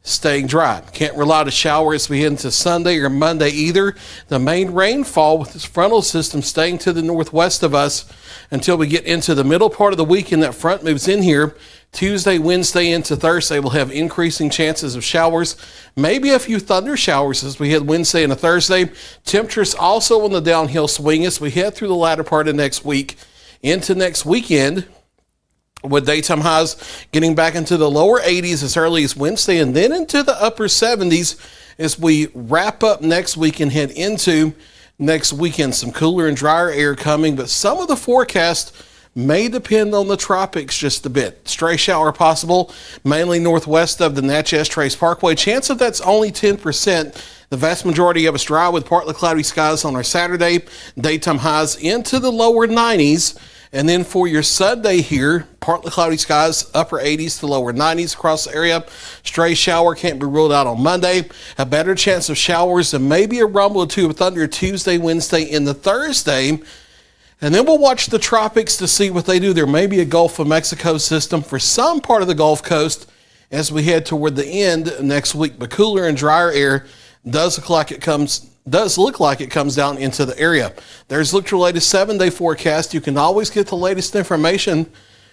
staying dry. Can't rely on a shower as we head into Sunday or Monday either. The main rainfall with this frontal system staying to the northwest of us until we get into the middle part of the week and that front moves in here. Tuesday, Wednesday into Thursday, we'll have increasing chances of showers, maybe a few thunder showers as we head Wednesday into Thursday. Temperatures also on the downhill swing as we head through the latter part of next week into next weekend, with daytime highs getting back into the lower 80s as early as Wednesday and then into the upper 70s as we wrap up next week and head into next weekend. Some cooler and drier air coming, but some of the forecast may depend on the tropics just a bit. Stray shower possible, mainly northwest of the Natchez Trace Parkway. Chance of that's only 10%. The vast majority of us dry with partly cloudy skies on our Saturday. Daytime highs into the lower 90s. And then for your Sunday here, partly cloudy skies, upper 80s to lower 90s across the area. Stray shower can't be ruled out on Monday. A better chance of showers and maybe a rumble or two of thunder Tuesday, Wednesday, and the Thursday. And then we'll watch the tropics to see what they do. There may be a Gulf of Mexico system for some part of the Gulf Coast as we head toward the end next week. But cooler and drier air does look like it comes down into the area. There's look to your latest 7-day forecast. You can always get the latest information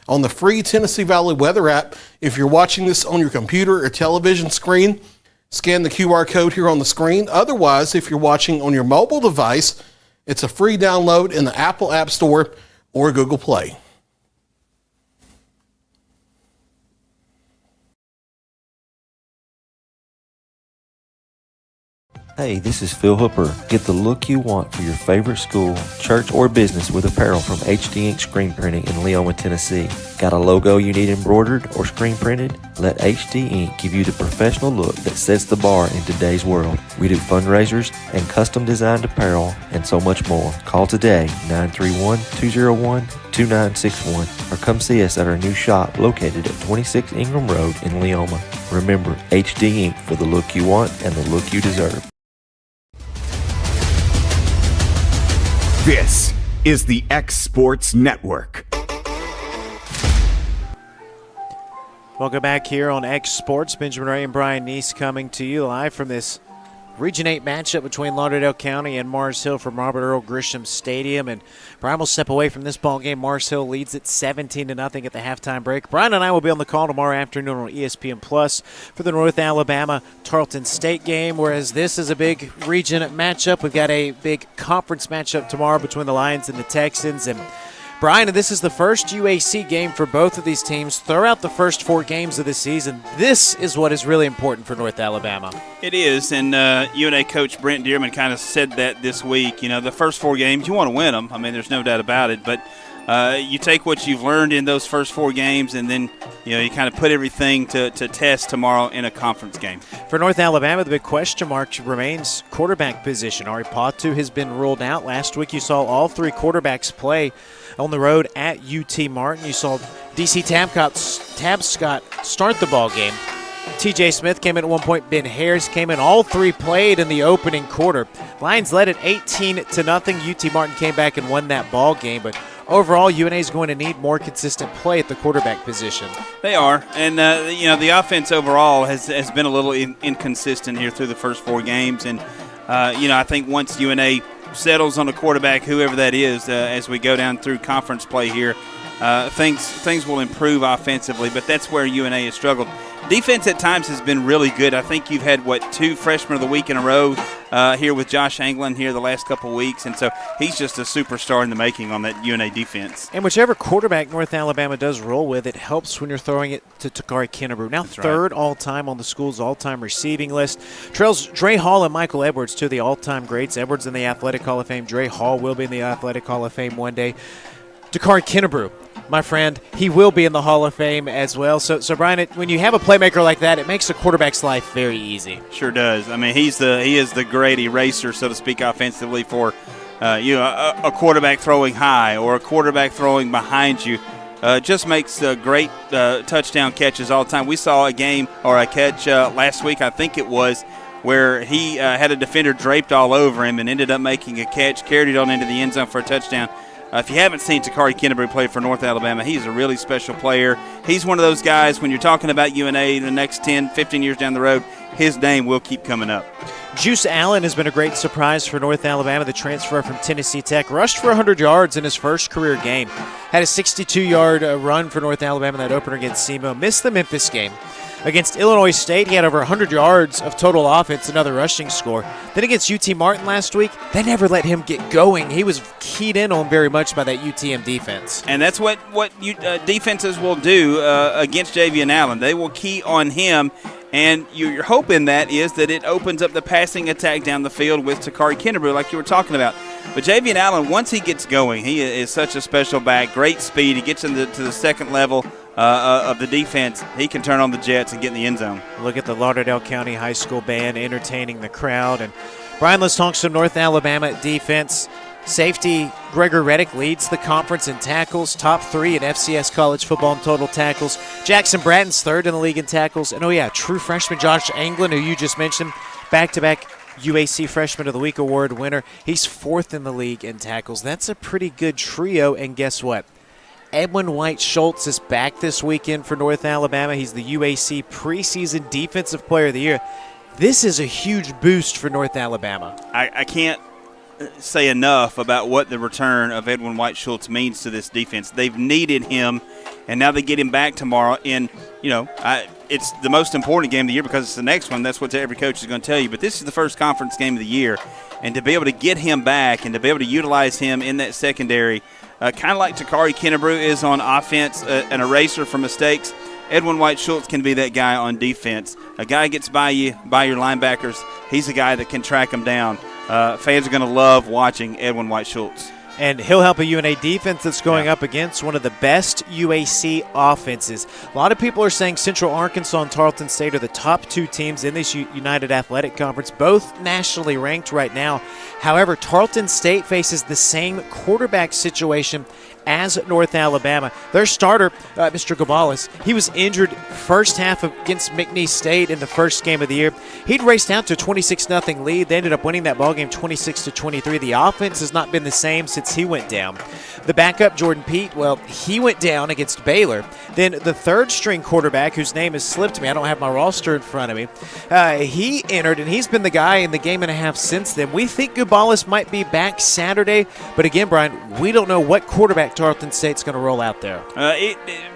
on the free Tennessee Valley Weather app. If you're watching this on your computer or television screen, scan the QR code here on the screen. Otherwise, if you're watching on your mobile device, it's a free download in the Apple App Store or Google Play. Hey, this is Phil Hooper. Get the look you want for your favorite school, church, or business with apparel from HD Ink Screen Printing in Leoma, Tennessee. Got a logo you need embroidered or screen printed? Let HD Ink give you the professional look that sets the bar in today's world. We do fundraisers and custom designed apparel and so much more. Call today, 931-201-2961, or come see us at our new shop located at 26 Ingram Road in Leoma. Remember, HD Ink for the look you want and the look you deserve. This is the X Sports Network. Welcome back here on X Sports. Benjamin Ray and Brian Neese coming to you live from this Region 8 matchup between Lauderdale County and Mars Hill from Robert Earl Grisham Stadium. And Brian will step away from this ball game. Mars Hill leads it 17-0 at the halftime break. Brian and I will be on the call tomorrow afternoon on ESPN Plus for the North Alabama Tarleton State game, whereas this is a big region matchup. We've got a big conference matchup tomorrow between the Lions and the Texans. And Brian, this is the first UAC game for both of these teams throughout the first 4 games of the season. This is what is really important for North Alabama. It is, and UNA coach Brent Dearman kind of said that this week. You know, the first 4 games, you want to win them. I mean, there's no doubt about it. But you take what you've learned in those first 4 games, and then you kind of put everything to test tomorrow in a conference game. For North Alabama, the big question mark remains quarterback position. Ari Patu has been ruled out. Last week you saw all 3 quarterbacks play on the road at UT Martin. You saw DC Tabscott start the ball game. TJ Smith came in at one point. Ben Harris came in. All three played in the opening quarter. Lions led it 18-0. UT Martin came back and won that ball game. But overall, UNA is going to need more consistent play at the quarterback position. They are. And, the offense overall has been a little inconsistent here through the first 4 games. And, I think once UNA settles on a quarterback, whoever that is, as we go down through conference play here, things will improve offensively. But that's where UNA has struggled. Defense at times has been really good. I think you've had, 2 Freshmen of the Week in a row here with Josh Anglin here the last couple of weeks. And so he's just a superstar in the making on that UNA defense. And whichever quarterback North Alabama does roll with, it helps when you're throwing it to Takari Kennebrew. Now third all-time on the school's all-time receiving list. Trails Dre Hall and Michael Edwards, 2 of the all-time greats. Edwards in the Athletic Hall of Fame. Dre Hall will be in the Athletic Hall of Fame one day. Takari Kennebrew, my friend, he will be in the Hall of Fame as well. So Brian, when you have a playmaker like that, it makes a quarterback's life very easy. Sure does. I mean, he is the great eraser, so to speak, offensively for a quarterback throwing high or a quarterback throwing behind you. Just makes great touchdown catches all the time. We saw a game or a catch last week, I think it was, where he had a defender draped all over him and ended up making a catch, carried it on into the end zone for a touchdown. If you haven't seen Takari Kennebrew play for North Alabama, he's a really special player. He's one of those guys, when you're talking about UNA the next 10, 15 years down the road, his name will keep coming up. Juice Allen has been a great surprise for North Alabama, the transfer from Tennessee Tech. Rushed for 100 yards in his first career game. Had a 62-yard run for North Alabama in that opener against SEMO. Missed the Memphis game. Against Illinois State, he had over 100 yards of total offense, another rushing score. Then against UT Martin last week, they never let him get going. He was keyed in on very much by that UTM defense. And that's what defenses will do against Javian Allen. They will key on him, and your hope in that is that it opens up the passing attack down the field with Takari Kennebrew like you were talking about. But Javian Allen, once he gets going, he is such a special back, great speed. He gets into the second level of the defense. He can turn on the jets and get in the end zone. Look at the Lauderdale County High School band entertaining the crowd. And Brian, let's talk some North Alabama defense. Safety Gregor Reddick leads the conference in tackles, top 3 in FCS college football in total tackles. Jackson Bratton's 3rd in the league in tackles. And true freshman Josh Anglin, who you just mentioned, back-to-back UAC Freshman of the Week award winner. He's 4th in the league in tackles. That's a pretty good trio, and guess what? Edwin White-Schultz is back this weekend for North Alabama. He's the UAC preseason Defensive Player of the Year. This is a huge boost for North Alabama. I can't say enough about what the return of Edwin White-Schultz means to this defense. They've needed him, and now they get him back tomorrow. And, it's the most important game of the year because it's the next one. That's what every coach is going to tell you. But this is the first conference game of the year. And to be able to get him back and to be able to utilize him in that secondary, kind of like Takari Kennebrew is on offense, an eraser for mistakes, Edwin White-Schultz can be that guy on defense. A guy gets by your linebackers. He's a guy that can track them down. Fans are going to love watching Edwin White-Schultz. And he'll help a UNA defense that's going up against one of the best UAC offenses. A lot of people are saying Central Arkansas and Tarleton State are the top 2 teams in this United Athletic Conference, both nationally ranked right now. However, Tarleton State faces the same quarterback situation as North Alabama. Their starter, Mr. Gabalis, he was injured first half against McNeese State in the first game of the year. He'd raced out to a 26-0 lead. They ended up winning that ballgame 26-23. The offense has not been the same since he went down. The backup, Jordan Pete, he went down against Baylor. Then the third-string quarterback, whose name has slipped me, I don't have my roster in front of me, he entered, and he's been the guy in the game and a half since then. We think Gabalis might be back Saturday, but again, Brian, we don't know what quarterback Tarleton State's going to roll out there.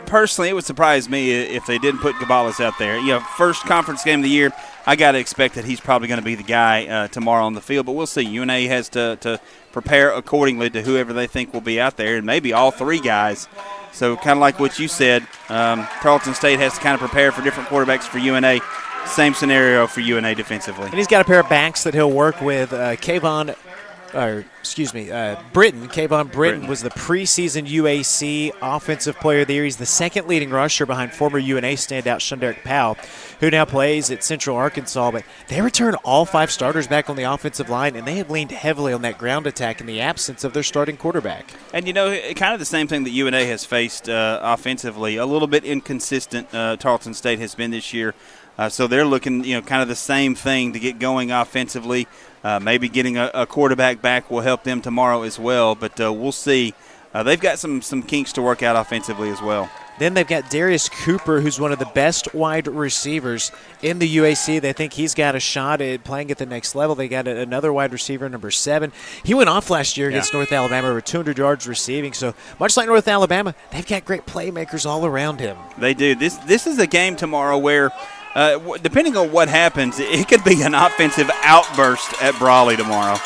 Personally, it would surprise me if they didn't put Gabalis out there. First conference game of the year, I got to expect that he's probably going to be the guy tomorrow on the field, but we'll see. UNA has to prepare accordingly to whoever they think will be out there, and maybe all 3 guys. So kind of like what you said, Tarleton State has to kind of prepare for different quarterbacks for UNA. Same scenario for UNA defensively. And he's got a pair of backs that he'll work with. Kayvon Britton. Kayvon Britton was the preseason UAC Offensive Player of the Year. He's the second leading rusher behind former UNA standout Shunderick Powell, who now plays at Central Arkansas. But they returned all 5 starters back on the offensive line, and they have leaned heavily on that ground attack in the absence of their starting quarterback. And, kind of the same thing that UNA has faced offensively. A little bit inconsistent Tarleton State has been this year. So they're looking, kind of the same thing to get going offensively. Maybe getting a quarterback back will help them tomorrow as well. But we'll see. They've got some kinks to work out offensively as well. Then they've got Darius Cooper, who's one of the best wide receivers in the UAC. They think he's got a shot at playing at the next level. They got another wide receiver, number 7. He went off last year against North Alabama over 200 yards receiving. So much like North Alabama, they've got great playmakers all around him. They do. This is a game tomorrow where, depending on what happens, it could be an offensive outburst at Brawley tomorrow.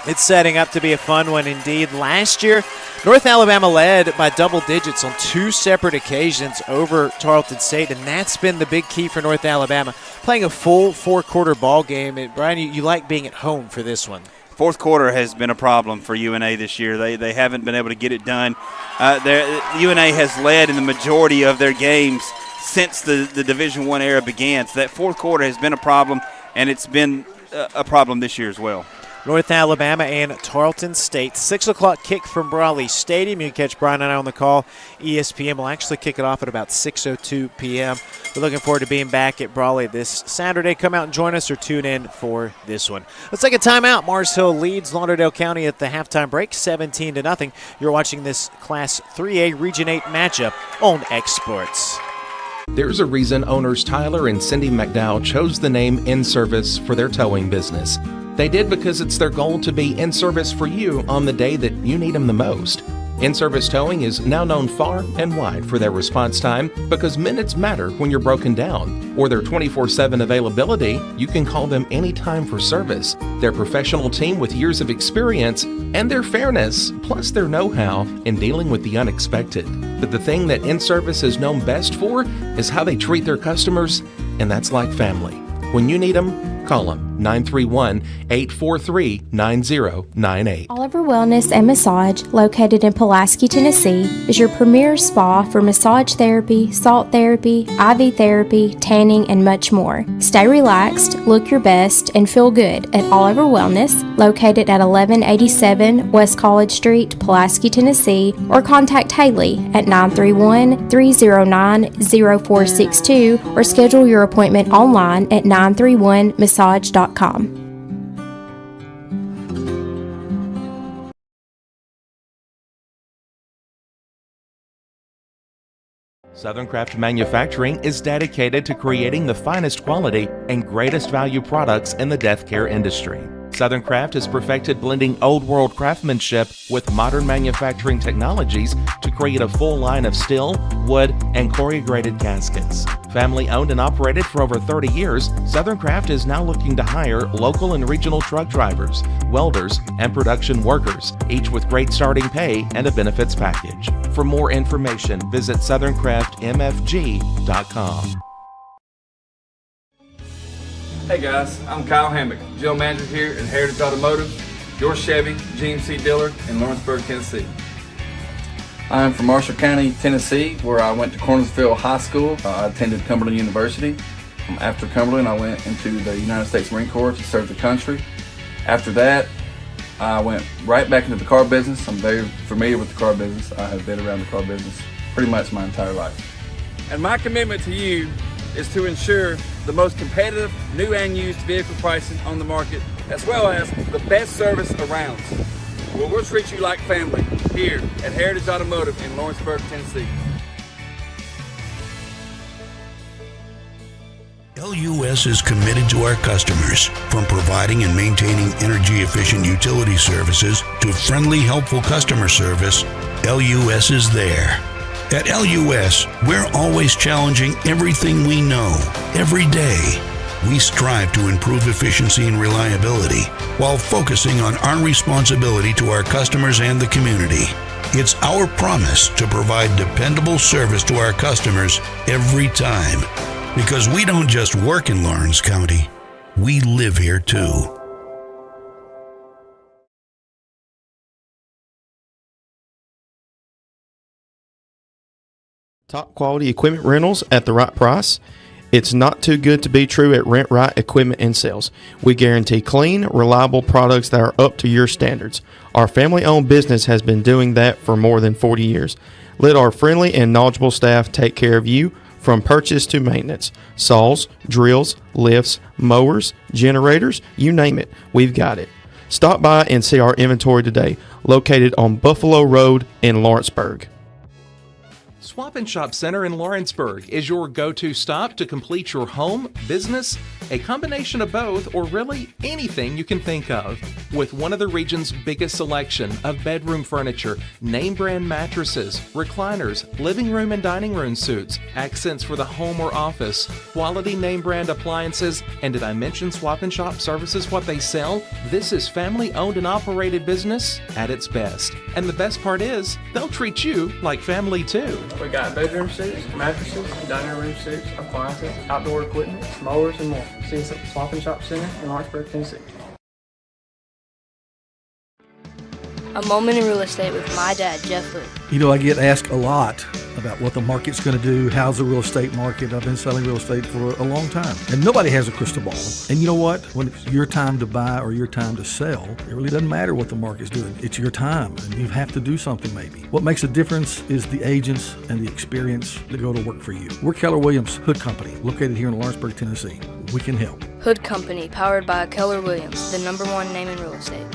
It's setting up to be a fun one indeed. Last year, North Alabama led by double digits on 2 separate occasions over Tarleton State, and that's been the big key for North Alabama, playing a full 4-quarter ball game. And Brian, you like being at home for this one. Fourth quarter has been a problem for UNA this year. They haven't been able to get it done. UNA has led in the majority of their games since the Division I era began. So that fourth quarter has been a problem, and it's been a problem this year as well. North Alabama and Tarleton State. 6 o'clock kick from Brawley Stadium. You can catch Brian and I on the call. ESPN will actually kick it off at about 6:02 p.m. We're looking forward to being back at Brawley this Saturday. Come out and join us or tune in for this one. Let's take a timeout. Mars Hill leads Lauderdale County at the halftime break, 17-0. You're watching this Class 3A Region 8 matchup on X Sports. There's a reason owners Tyler and Cindy McDowell chose the name In Service for their towing business. They did because it's their goal to be in service for you on the day that you need them the most. In-Service Towing is now known far and wide for their response time because minutes matter when you're broken down. Or their 24/7 availability, you can call them anytime for service. Their professional team with years of experience and their fairness, plus their know-how in dealing with the unexpected. But the thing that In-Service is known best for is how they treat their customers, and that's like family. When you need them, call them 931-843-9098. Oliver Wellness and Massage, located in Pulaski, Tennessee, is your premier spa for massage therapy, salt therapy, IV therapy, tanning, and much more. Stay relaxed, look your best, and feel good at Oliver Wellness, located at 1187 West College Street, Pulaski, Tennessee, or contact Haley at 931-309-0462 or schedule your appointment online at 931massage.com. Southern Craft Manufacturing is dedicated to creating the finest quality and greatest value products in the death care industry. Southern Craft has perfected blending old world craftsmanship with modern manufacturing technologies to create a full line of steel, wood, and corrugated caskets. Family owned and operated for over 30 years, Southern Craft is now looking to hire local and regional truck drivers, welders, and production workers, each with great starting pay and a benefits package. For more information, visit southerncraftmfg.com. Hey guys, I'm Kyle Hammock, General Manager here at Heritage Automotive, your Chevy GMC dealer in Lawrenceburg, Tennessee. I'm from Marshall County, Tennessee, where I went to Cornersville High School. I attended Cumberland University. After Cumberland, I went into the United States Marine Corps to serve the country. After that, I went right back into the car business. I'm very familiar with the car business. I have been around the car business pretty much my entire life. And my commitment to you is to ensure the most competitive new and used vehicle pricing on the market, as well as the best service around. Well, we'll treat you like family here at Heritage Automotive in Lawrenceburg, Tennessee. LUS is committed to our customers, from providing and maintaining energy-efficient utility services to friendly, helpful customer service. LUS is there. At LUS, we're always challenging everything we know, every day. We strive to improve efficiency and reliability while focusing on our responsibility to our customers and the community. It's our promise to provide dependable service to our customers every time. Because we don't just work in Lawrence County, we live here too. Top quality equipment rentals at the right price. It's not too good to be true at Rent Right Equipment and Sales. We guarantee clean, reliable products that are up to your standards. Our family-owned business has been doing that for more than 40 years. Let our friendly and knowledgeable staff take care of you from purchase to maintenance. Saws, drills, lifts, mowers, generators, you name it, we've got it. Stop by and see our inventory today, located on Buffalo Road in Lawrenceburg. Swap and Shop Center in Lawrenceburg is your go-to stop to complete your home, business, a combination of both, or really anything you can think of. With one of the region's biggest selection of bedroom furniture, name brand mattresses, recliners, living room and dining room suites, accents for the home or office, quality name brand appliances, and did I mention Swap and Shop services what they sell? This is family owned and operated business at its best. And the best part is, they'll treat you like family too. We got bedroom suites, mattresses, dining room suites, appliances, outdoor equipment, mowers, and more. See us at the Swap and Shop Center in Lawrenceburg, Tennessee. A moment in real estate with my dad, Jeff Hood. You know, I get asked a lot about what the market's going to do. How's the real estate market? I've been selling real estate for a long time. And nobody has a crystal ball. And you know what? When it's your time to buy or your time to sell, it really doesn't matter what the market's doing. It's your time, and you have to do something maybe. What makes a difference is the agents and the experience that go to work for you. We're Keller Williams Hood Company, located here in Lawrenceburg, Tennessee. We can help. Hood Company, powered by Keller Williams, the #1 name in real estate.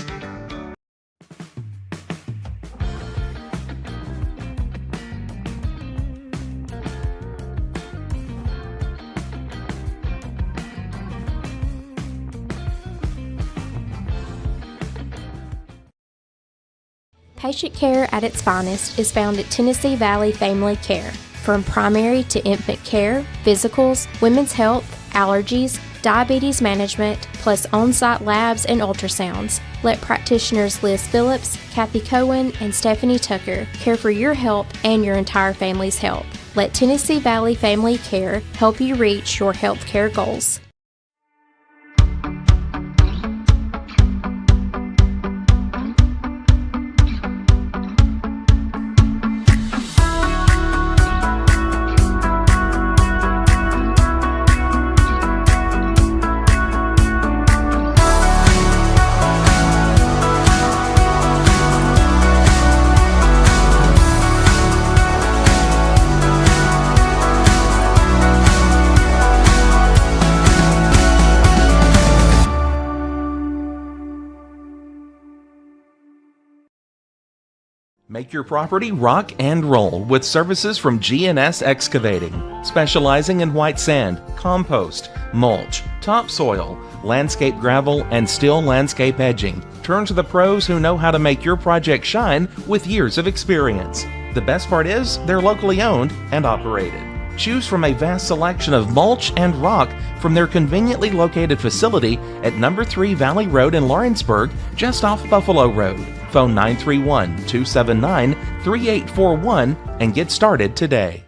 Patient care at its finest is found at Tennessee Valley Family Care. From primary to infant care, physicals, women's health, allergies, diabetes management, plus on-site labs and ultrasounds. Let practitioners Liz Phillips, Kathy Cohen, and Stephanie Tucker care for your health and your entire family's health. Let Tennessee Valley Family Care help you reach your health care goals. Make your property rock and roll with services from G&S Excavating, specializing in white sand, compost, mulch, topsoil, landscape gravel, and steel landscape edging. Turn to the pros who know how to make your project shine with years of experience. The best part is they're locally owned and operated. Choose from a vast selection of mulch and rock from their conveniently located facility at number 3 Valley Road in Lawrenceburg, just off Buffalo Road. Phone 931-279-3841 and get started today.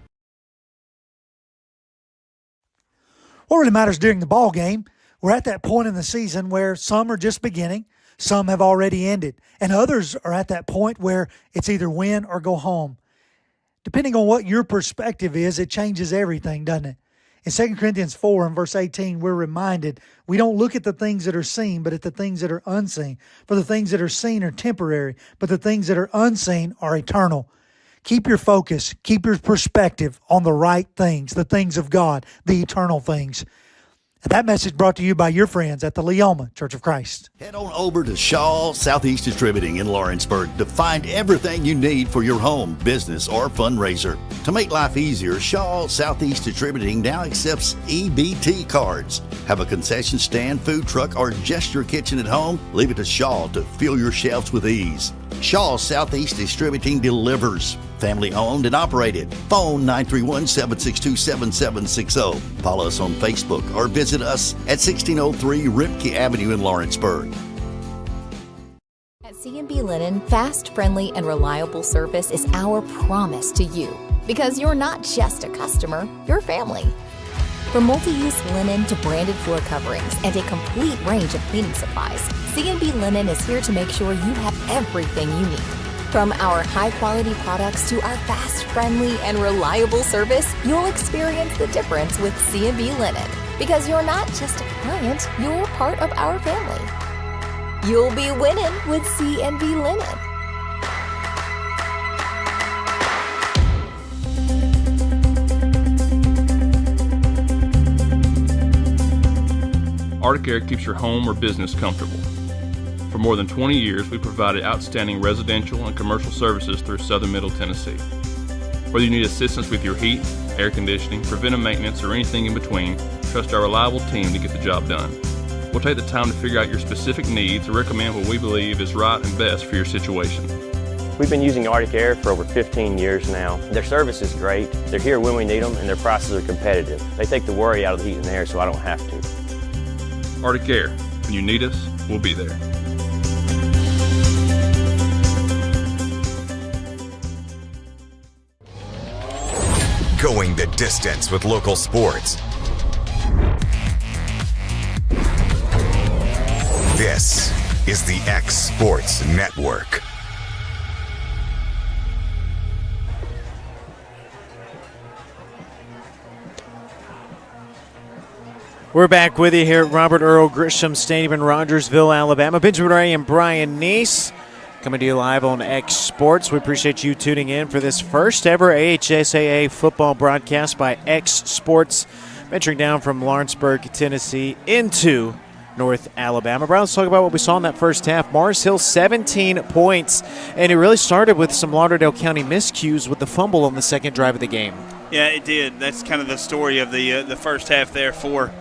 What really matters during the ball game, we're at that point in the season where some are just beginning, some have already ended, and others are at that point where it's either win or go home. Depending on what your perspective is, it changes everything, doesn't it? In 2 Corinthians 4 and verse 18, we're reminded we don't look at the things that are seen, but at the things that are unseen. For the things that are seen are temporary, but the things that are unseen are eternal. Keep your focus, keep your perspective on the right things, the things of God, the eternal things. And that message brought to you by your friends at the Leoma Church of Christ. Head on over to Shaw Southeast Distributing in Lawrenceburg to find everything you need for your home, business, or fundraiser. To make life easier, Shaw Southeast Distributing now accepts EBT cards. Have a concession stand, food truck, or just your kitchen at home? Leave it to Shaw to fill your shelves with ease. Shaw Southeast Distributing delivers. Family owned and operated. Phone 931-762-7760. Follow us on Facebook or visit us at 1603 Ripke Avenue in Lawrenceburg. At C&B Linen, fast, friendly, and reliable service is our promise to you. Because you're not just a customer, you're family. From multi-use linen to branded floor coverings and a complete range of cleaning supplies, C&B Linen is here to make sure you have everything you need. From our high-quality products to our fast, friendly, and reliable service, you'll experience the difference with C&B Linen. Because you're not just a client, you're part of our family. You'll be winning with C&B Linen. Arctic Air keeps your home or business comfortable. For more than 20 years, we provided outstanding residential and commercial services through Southern Middle Tennessee. Whether you need assistance with your heat, air conditioning, preventive maintenance, or anything in between, trust our reliable team to get the job done. We'll take the time to figure out your specific needs and recommend what we believe is right and best for your situation. We've been using Arctic Air for over 15 years now. Their service is great, they're here when we need them, and their prices are competitive. They take the worry out of the heat and air so I don't have to. Arctic Air. When you need us, we'll be there. Going the distance with local sports. This is the X Sports Network. We're back with you here at Robert Earl Grisham Stadium in Rogersville, Alabama. Benjamin Ray and Brian Neese coming to you live on X Sports. We appreciate you tuning in for this first ever AHSAA football broadcast by X Sports, venturing down from Lawrenceburg, Tennessee into North Alabama. Brian, let's talk about what we saw in that first half. Mars Hill, 17 points, and it really started with some Lauderdale County miscues with the fumble on the second drive of the game. Yeah, it did. That's kind of the story of the first half there for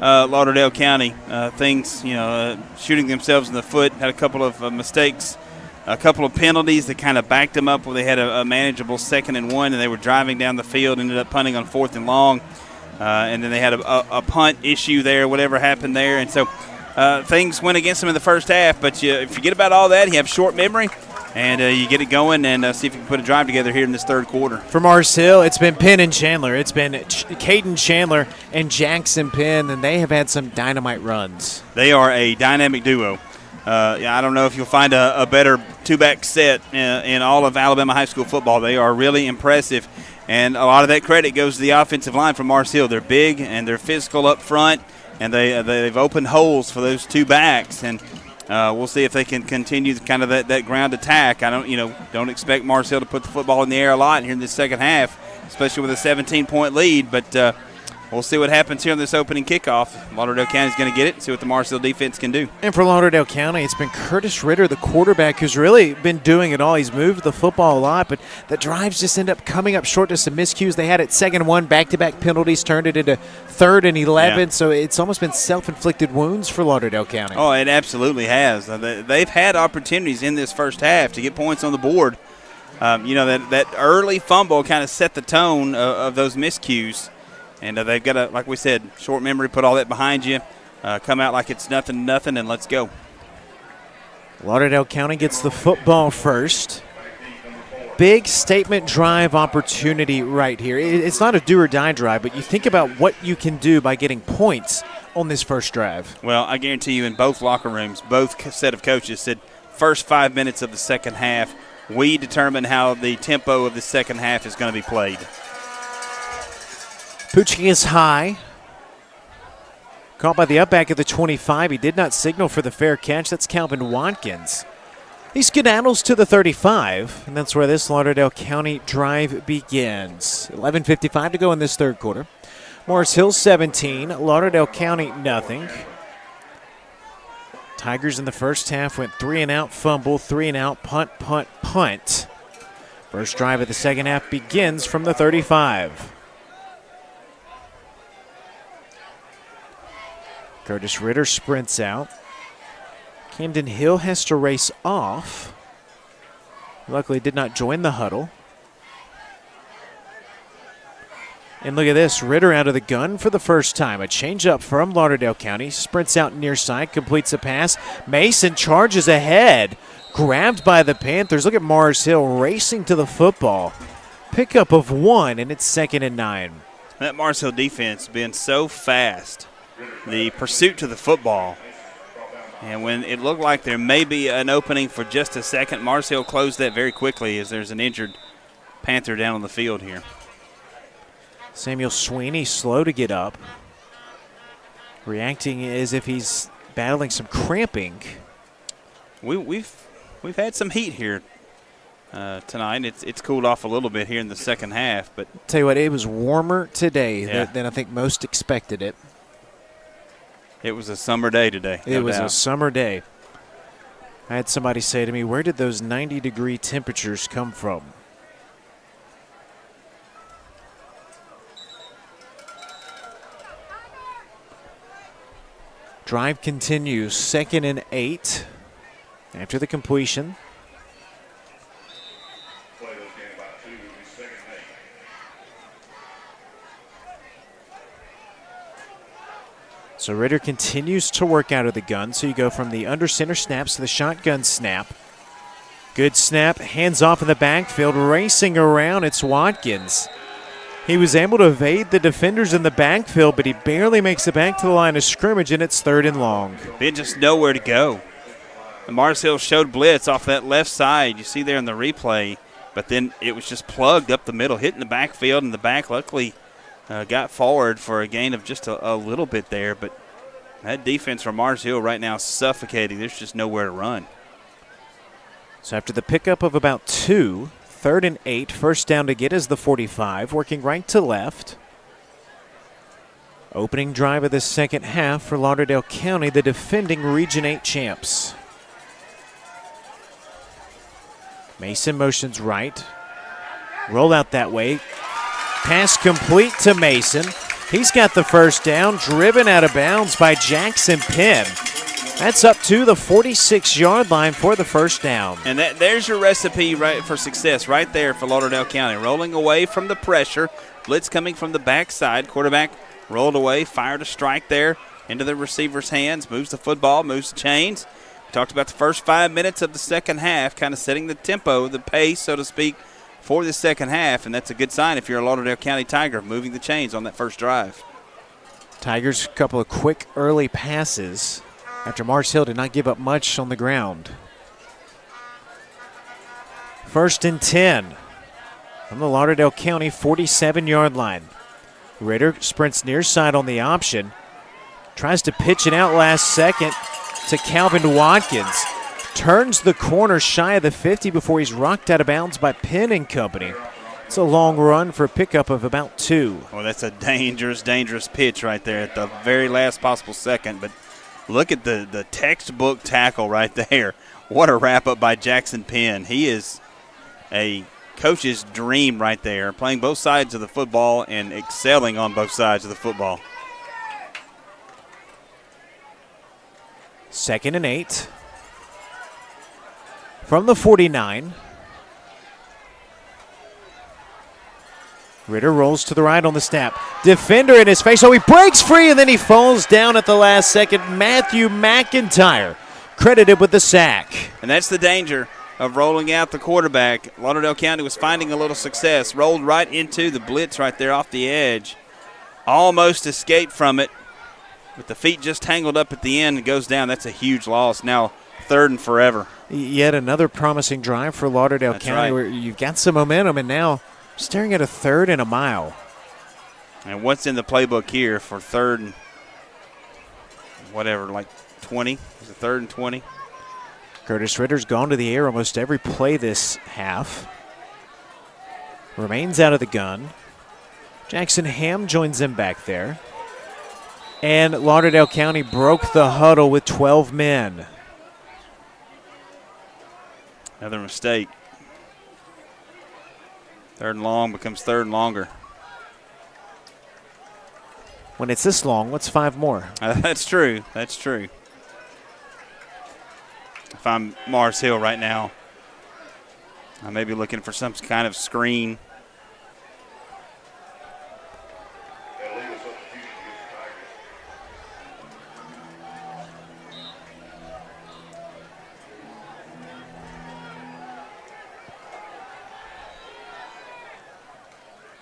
Lauderdale County. Things, shooting themselves in the foot, had a couple of mistakes, a couple of penalties that kind of backed them up where they had a manageable 2nd and 1, and they were driving down the field, ended up punting on 4th and long, and then they had a punt issue there, whatever happened there. And so things went against them in the first half, but you forget about all that. You have short memory, and you get it going and see if you can put a drive together here in this third quarter. For Mars Hill, it's been Penn and Chandler. It's been Caden Chandler and Jackson Penn, and they have had some dynamite runs. They are a dynamic duo. I don't know if you'll find a better two-back set in all of Alabama high school football. They are really impressive, and a lot of that credit goes to the offensive line from Mars Hill. They're big and they're physical up front, and they've opened holes for those two backs, and we'll see if they can continue kind of that ground attack. I don't expect Mars Hill to put the football in the air a lot here in this second half, especially with a 17-point lead, but we'll see what happens here on this opening kickoff. Lauderdale County's going to get it and see what the Mars Hill defense can do. And for Lauderdale County, it's been Curtis Ritter, the quarterback, who's really been doing it all. He's moved the football a lot, but the drives just end up coming up short to some miscues. They had it 2nd and 1, back-to-back penalties, turned it into 3rd and 11, yeah. So it's almost been self-inflicted wounds for Lauderdale County. Oh, it absolutely has. They've had opportunities in this first half to get points on the board. That early fumble kind of set the tone of those miscues. And they've got to, like we said, short memory, put all that behind you, come out like it's nothing, and let's go. Lauderdale County gets the football first. Big statement drive opportunity right here. It's not a do-or-die drive, but you think about what you can do by getting points on this first drive. Well, I guarantee you in both locker rooms, both set of coaches said first 5 minutes of the second half, we determine how the tempo of the second half is going to be played. Poochie is high. Caught by the up back of the 25. He did not signal for the fair catch. That's Calvin Watkins. He skedaddles to the 35, and that's where this Lauderdale County drive begins. 11:55 to go in this third quarter. Morris Hill 17, Lauderdale County nothing. Tigers in the first half went 3-and-out, fumble, 3-and-out, punt, punt, punt. First drive of the second half begins from the 35. Curtis Ritter sprints out. Camden Hill has to race off. Luckily did not join the huddle. And look at this, Ritter out of the gun for the first time. A changeup from Lauderdale County. Sprints out near side, completes a pass. Mason charges ahead. Grabbed by the Panthers. Look at Mars Hill racing to the football. Pickup of 1, and it's 2nd and 9. That Mars Hill defense has been so fast. The pursuit to the football And when it looked like there may be an opening for just a second, Mars Hill closed that very quickly as there's an injured Panther down on the field here. Samuel Sweeney slow to get up, reacting as if he's battling some cramping. We've had some heat here tonight. It's cooled off a little bit here in the second half, but tell you what, it was warmer today than I think most expected it. It was a summer day today. It was a summer day. I had somebody say to me, "Where did those 90-degree temperatures come from?" Drive continues, 2nd and 8 after the completion. So Ritter continues to work out of the gun. So you go from the under center snaps to the shotgun snap. Good snap, hands off in the backfield, racing around. It's Watkins. He was able to evade the defenders in the backfield, but he barely makes it back to the line of scrimmage, and it's 3rd and long. He just nowhere to go. And Mars Hill showed blitz off that left side. You see there in the replay, but then it was just plugged up the middle, hitting the backfield, and the back luckily got forward for a gain of just a little bit there. But that defense from Mars Hill right now is suffocating. There's just nowhere to run. So after the pickup of about 2, 3rd and 8, first down to get is the 45, working right to left. Opening drive of the second half for Lauderdale County, the defending Region 8 champs. Mason motions right. Roll out that way. Pass complete to Mason. He's got the first down, driven out of bounds by Jackson Penn. That's up to the 46-yard line for the first down. And there's your recipe for success right there for Lauderdale County. Rolling away from the pressure. Blitz coming from the backside. Quarterback rolled away, fired a strike there into the receiver's hands. Moves the football, moves the chains. We talked about the first 5 minutes of the second half, kind of setting the tempo, the pace, so to speak, for the second half. And that's a good sign if you're a Lauderdale County Tiger, moving the chains on that first drive. Tigers, a couple of quick early passes after Mars Hill did not give up much on the ground. 1st and 10 from the Lauderdale County 47-yard line. Ritter sprints near side on the option. Tries to pitch it out last second to Calvin Watkins. Turns the corner shy of the 50 before he's rocked out of bounds by Penn and company. It's a long run for a pickup of about 2. Well, that's a dangerous, dangerous pitch right there at the very last possible second. But look at the textbook tackle right there. What a wrap-up by Jackson Penn. He is a coach's dream right there, playing both sides of the football and excelling on both sides of the football. 2nd and 8 from the 49. Ritter rolls to the right on the snap. Defender in his face. Oh, he breaks free, and then he falls down at the last second. Matthew McIntyre credited with the sack. And that's the danger of rolling out the quarterback. Lauderdale County was finding a little success. Rolled right into the blitz right there off the edge. Almost escaped from it, but the feet just tangled up at the end and goes down. That's a huge loss. Now 3rd and forever. Yet another promising drive for Lauderdale County, right, where you've got some momentum, and now staring at a 3rd and a mile. And what's in the playbook here for 3rd and whatever, like 20? Is it 3rd and 20? Curtis Ritter's gone to the air almost every play this half. Remains out of the gun. Jackson Ham joins him back there. And Lauderdale County broke the huddle with 12 men. Another mistake. 3rd and long becomes 3rd and longer. When it's this long, what's 5 more? That's true. That's true. If I'm Mars Hill right now, I may be looking for some kind of screen.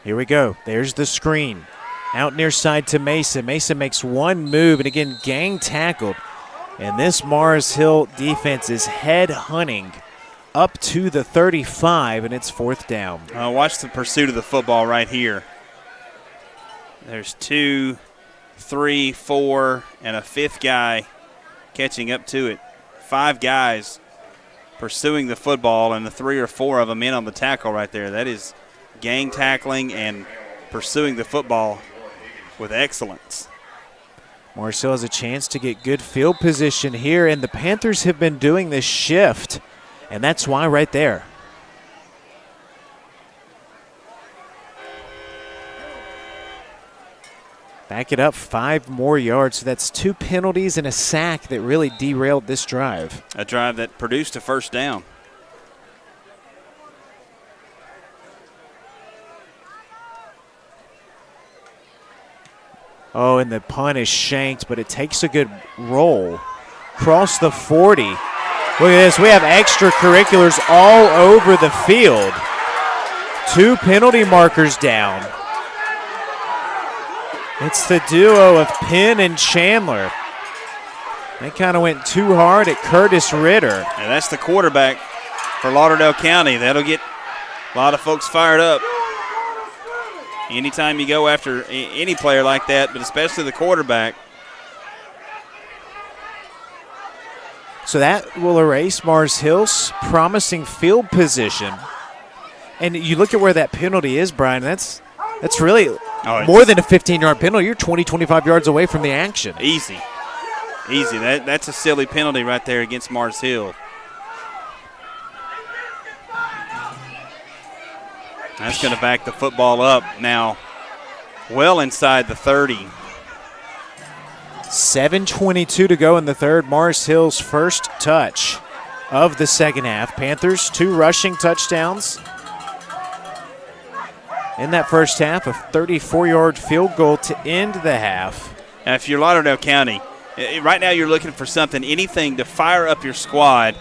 Here we go. There's the screen. Out near side to Mason. Mason makes one move, and again, gang tackled. And this Mars Hill defense is head hunting up to the 35, and it's 4th down. Watch the pursuit of the football right here. There's 2, 3, 4, and a 5th guy catching up to it. 5 guys pursuing the football, and the 3 or 4 of them in on the tackle right there. That is gang tackling and pursuing the football with excellence. Mars Hill has a chance to get good field position here, and the Panthers have been doing this shift, and that's why right there. Back it up 5 more yards. So that's 2 penalties and a sack that really derailed this drive. A drive that produced a 1st down. Oh, and the punt is shanked, but it takes a good roll. Cross the 40. Look at this. We have extracurriculars all over the field. 2 penalty markers down. It's the duo of Penn and Chandler. They kind of went too hard at Curtis Ritter. And that's the quarterback for Lauderdale County. That'll get a lot of folks fired up. Anytime you go after any player like that, but especially the quarterback. So that will erase Mars Hill's promising field position. And you look at where that penalty is, Brian, that's really more than a 15-yard penalty. You're 20, 25 yards away from the action. Easy. That's a silly penalty right there against Mars Hill. That's going to back the football up now well inside the 30. 7:22 to go in the third. Mars Hill's first touch of the second half. Panthers 2 rushing touchdowns in that first half. A 34-yard field goal to end the half. Now, if you're Lauderdale County, right now you're looking for something, anything to fire up your squad,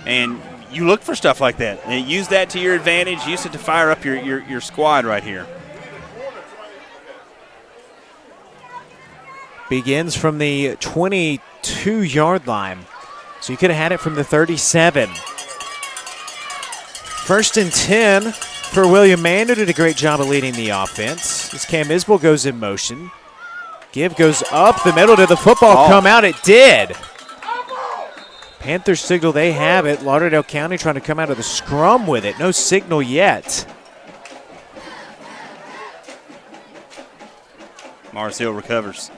and you look for stuff like that. And use that to your advantage. Use it to fire up your squad right here. Begins from the 22-yard line. So you could have had it from the 37. 1st and 10 for William Mann, who did a great job of leading the offense. As Cam Isbell goes in motion. Give goes up the middle. Did the football come out? It did. Panthers signal they have it. Lauderdale County trying to come out of the scrum with it. No signal yet. Mars Hill recovers.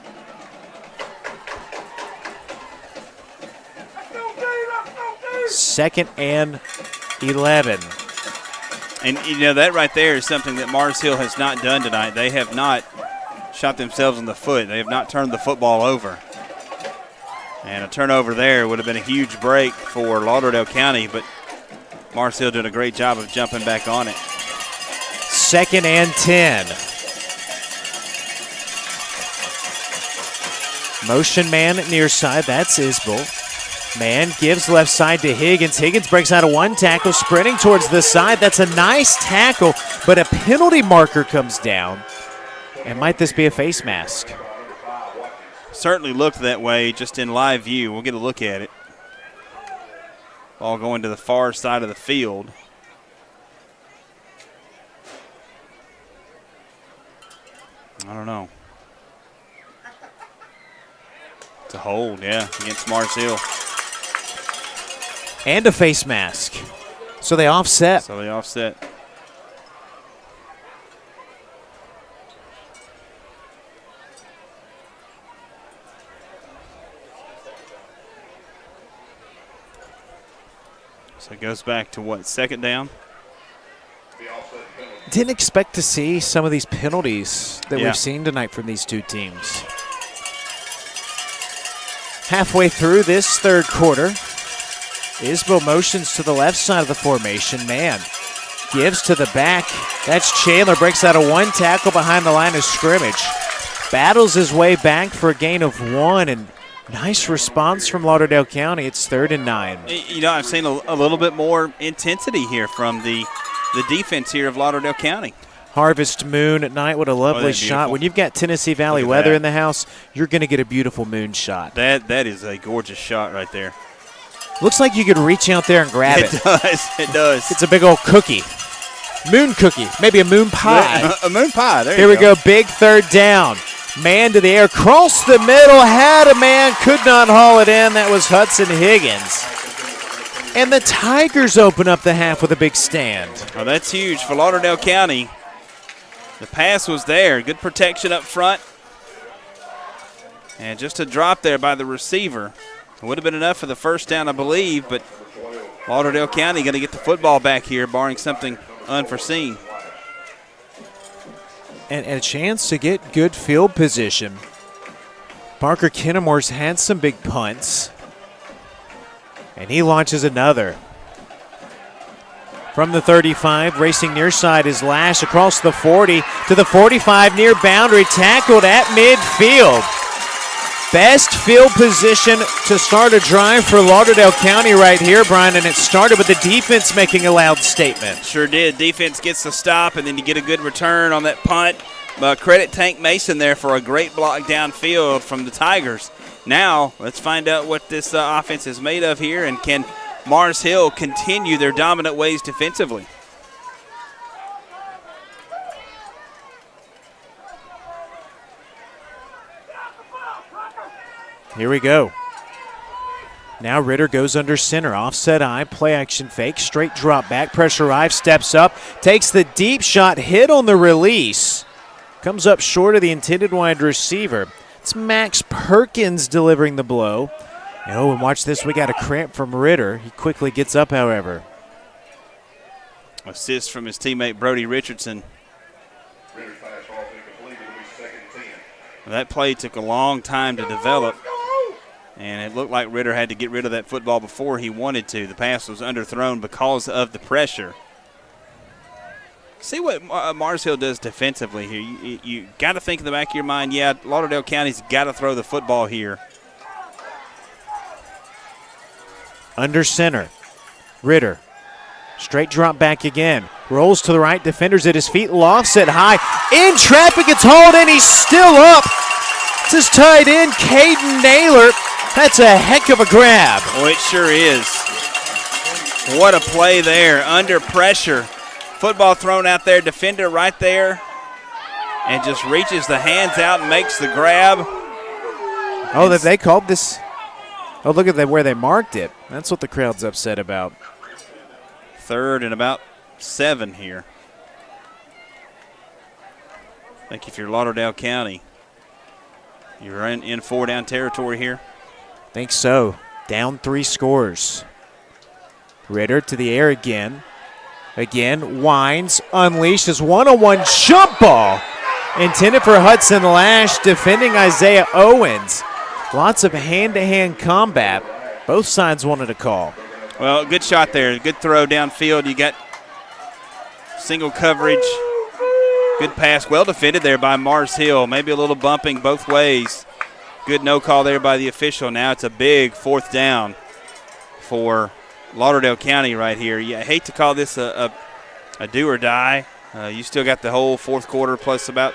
Second and 11. And, that right there is something that Mars Hill has not done tonight. They have not shot themselves in the foot. They have not turned the football over. And a turnover there would have been a huge break for Lauderdale County, but Mars Hill did a great job of jumping back on it. 2nd and 10. Motion man near side. That's Isbell. Man gives left side to Higgins. Higgins breaks out of 1 tackle, sprinting towards the side. That's a nice tackle, but a penalty marker comes down. And might this be a face mask? Certainly looked that way just in live view. We'll get a look at it. Ball going to the far side of the field. I don't know. It's a hold, yeah, against Mars Hill. And a face mask. So they offset. So it goes back to what, 2nd down? Didn't expect to see some of these penalties that we've seen tonight from these two teams. Halfway through this third quarter, Isbell motions to the left side of the formation. Man gives to the back. That's Chandler, breaks out of 1 tackle behind the line of scrimmage. Battles his way back for a gain of 1, and nice response from Lauderdale County. It's 3rd and 9. I've seen a little bit more intensity here from the defense here of Lauderdale County. harvest moon at night. What a lovely shot. When you've got Tennessee Valley weather in the house, you're going to get a beautiful moon shot. That is a gorgeous shot right there. Looks like you could reach out there and grab it. It does. It does. It's a big old cookie. Moon cookie. Maybe a moon pie. A moon pie. There Here you we go. Big third down. Man to the air. Cross the middle. Had a man. Could not haul it in. That was Hudson Higgins. And the Tigers open up the half with a big stand. Oh, that's huge for Lauderdale County. The pass was there. Good protection up front. And just a drop there by the receiver. It would have been enough for the first down, I believe, but Lauderdale County going to get the football back here, barring something unforeseen. And a chance to get good field position. Parker Kennemore's had some big punts. And he launches another. From the 35, racing near side is Lash across the 40 to the 45 near boundary, tackled at midfield. Best field position to start a drive for Lauderdale County right here, Brian, and it started with the defense making a loud statement. Sure did. Defense gets the stop, and then you get a good return on that punt. Credit Tank Mason there for a great block downfield from the Tigers. Now, let's find out what this offense is made of here, and can Mars Hill continue their dominant ways defensively? Here we go. Now Ritter goes under center. Offset eye, play action fake, straight drop back. Pressure Ive steps up, takes the deep shot, hit on the release. Comes up short of the intended wide receiver. It's Max Perkins delivering the blow. And watch this. We got a cramp from Ritter. He quickly gets up, however. Assist from his teammate Brody Richardson. That play took a long time to develop, and it looked like Ritter had to get rid of that football before he wanted to. The pass was underthrown because of the pressure. See what Mars Hill does defensively here. You got to think in the back of your mind, yeah, Lauderdale County's got to throw the football here. Under center, Ritter. Straight drop back again. Rolls to the right, defenders at his feet, lofts it high. In traffic, it's hauled in, he's still up. It's his tight end, Caden Naylor. That's a heck of a grab. Oh, it sure is. What a play there, under pressure. Football thrown out there, defender right there, and just reaches the hands out and makes the grab. Oh, that they called this. Oh, look at where they marked it. That's what the crowd's upset about. Third and about 7 here. I think if you're Lauderdale County, you're in 4-down territory here. Think so. Down 3 scores. Ritter to the air again. Again, winds, unleashes one-on-one jump ball. Intended for Hudson Lash, defending Isaiah Owens. Lots of hand-to-hand combat. Both sides wanted a call. Well, good shot there. Good throw downfield. You got single coverage. Good pass. Well defended there by Mars Hill. Maybe a little bumping both ways. Good no call there by the official. Now it's a big 4th down for Lauderdale County right here. I hate to call this a do or die. You still got the whole 4th quarter plus about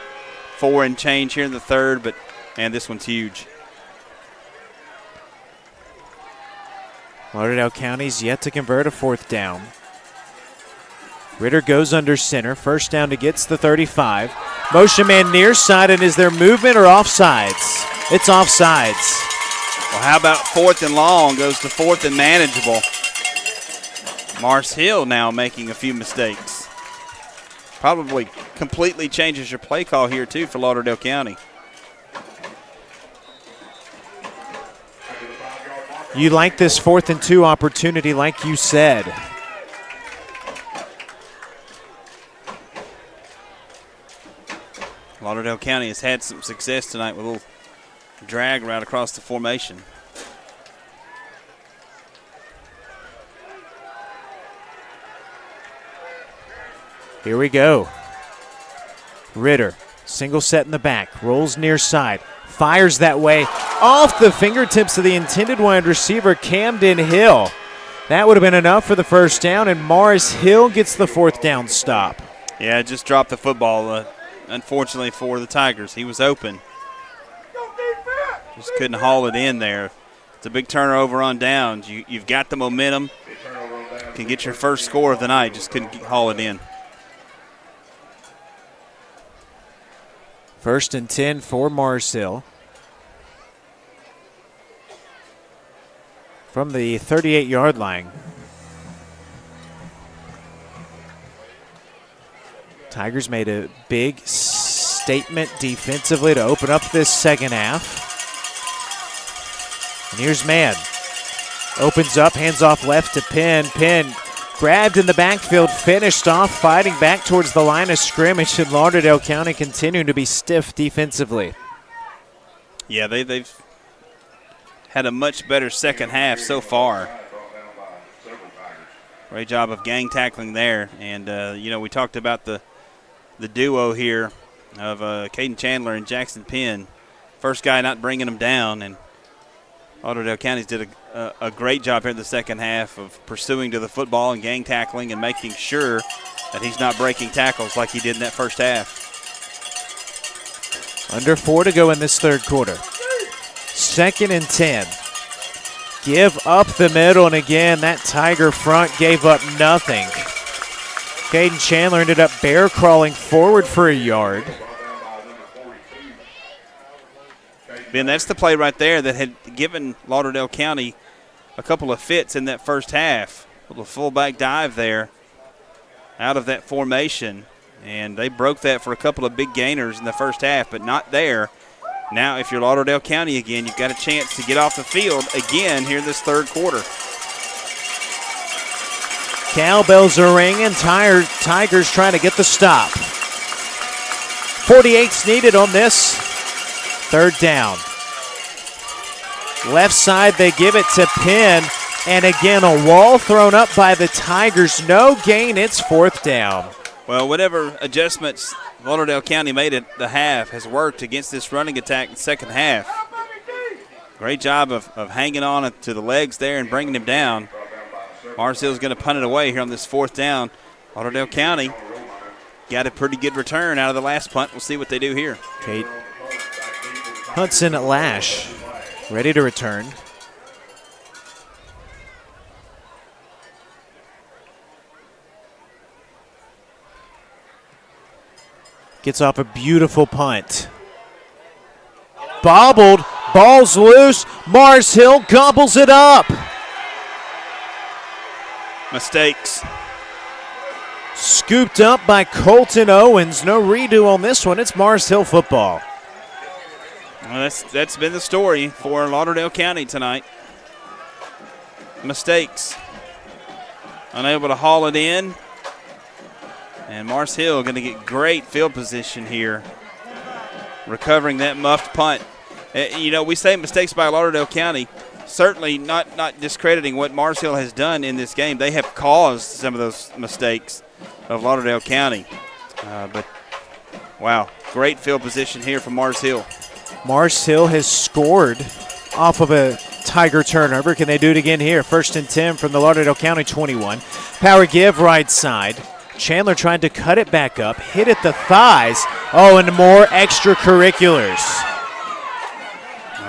4 and change here in the 3rd, but man, this one's huge. Lauderdale County's yet to convert a 4th down. Ritter goes under center. First down to gets the 35. Motion man near side, and is there movement or offsides? It's offsides. Well, how about 4th and long? Goes to 4th and manageable. Mars Hill now making a few mistakes. Probably completely changes your play call here, too, for Lauderdale County. You like this 4th and 2 opportunity, like you said. Lauderdale County has had some success tonight with a little drag right across the formation. Here we go. Ritter, single set in the back, rolls near side, fires that way, off the fingertips of the intended wide receiver, Camden Hill. That would have been enough for the first down, and Morris Hill gets the 4th down stop. Yeah, just dropped the football, unfortunately for the Tigers. He was open. Just couldn't haul it in there. It's a big turnover on downs. You've got the momentum. Can get your first score of the night. Just couldn't haul it in. 1st and 10 for Mars Hill. From the 38-yard line. Tigers made a big statement defensively to open up this second half. And here's Mann. Opens up, hands off left to Penn. Penn grabbed in the backfield, finished off, fighting back towards the line of scrimmage, and Lauderdale County continuing to be stiff defensively. Yeah, they've had a much better second half so far. Great job of gang tackling there. And, we talked about the duo here of Caden Chandler and Jackson Penn. First guy not bringing them down, and Lauderdale County's did a great job here in the second half of pursuing to the football and gang tackling and making sure that he's not breaking tackles like he did in that first half. Under 4 to go in this third quarter. 2nd and 10. Give up the middle, and again, that Tiger front gave up nothing. Caden Chandler ended up bear crawling forward for a yard. Ben, that's the play right there that had given Lauderdale County a couple of fits in that first half. A little fullback dive there out of that formation, and they broke that for a couple of big gainers in the first half, but not there. Now, if you're Lauderdale County again, you've got a chance to get off the field again here in this third quarter. Cowbells are ringing. Tigers trying to get the stop. 48's needed on this third down. Left side, they give it to Penn. And again, a wall thrown up by the Tigers. No gain, it's 4th down. Well, whatever adjustments Lauderdale County made at the half has worked against this running attack in the second half. Great job of hanging on to the legs there and bringing him down. Mars Hill's going to punt it away here on this 4th down. Lauderdale County got a pretty good return out of the last punt. We'll see what they do here. Kate Hudson at Lash, ready to return. Gets off a beautiful punt. Bobbled, ball's loose. Mars Hill gobbles it up. Mistakes. Scooped up by Colton Owens. No redo on this one. It's Mars Hill football. Well, that's been the story for Lauderdale County tonight. Mistakes. Unable to haul it in. And Mars Hill going to get great field position here, recovering that muffed punt. We say mistakes by Lauderdale County. Certainly not discrediting what Mars Hill has done in this game. They have caused some of those mistakes of Lauderdale County. But, wow, great field position here from Mars Hill. Mars Hill has scored off of a Tiger turnover. Can they do it again here? 1st and 10 from the Lauderdale County 21. Power give right side. Chandler tried to cut it back up, hit at the thighs. Oh, and more extracurriculars.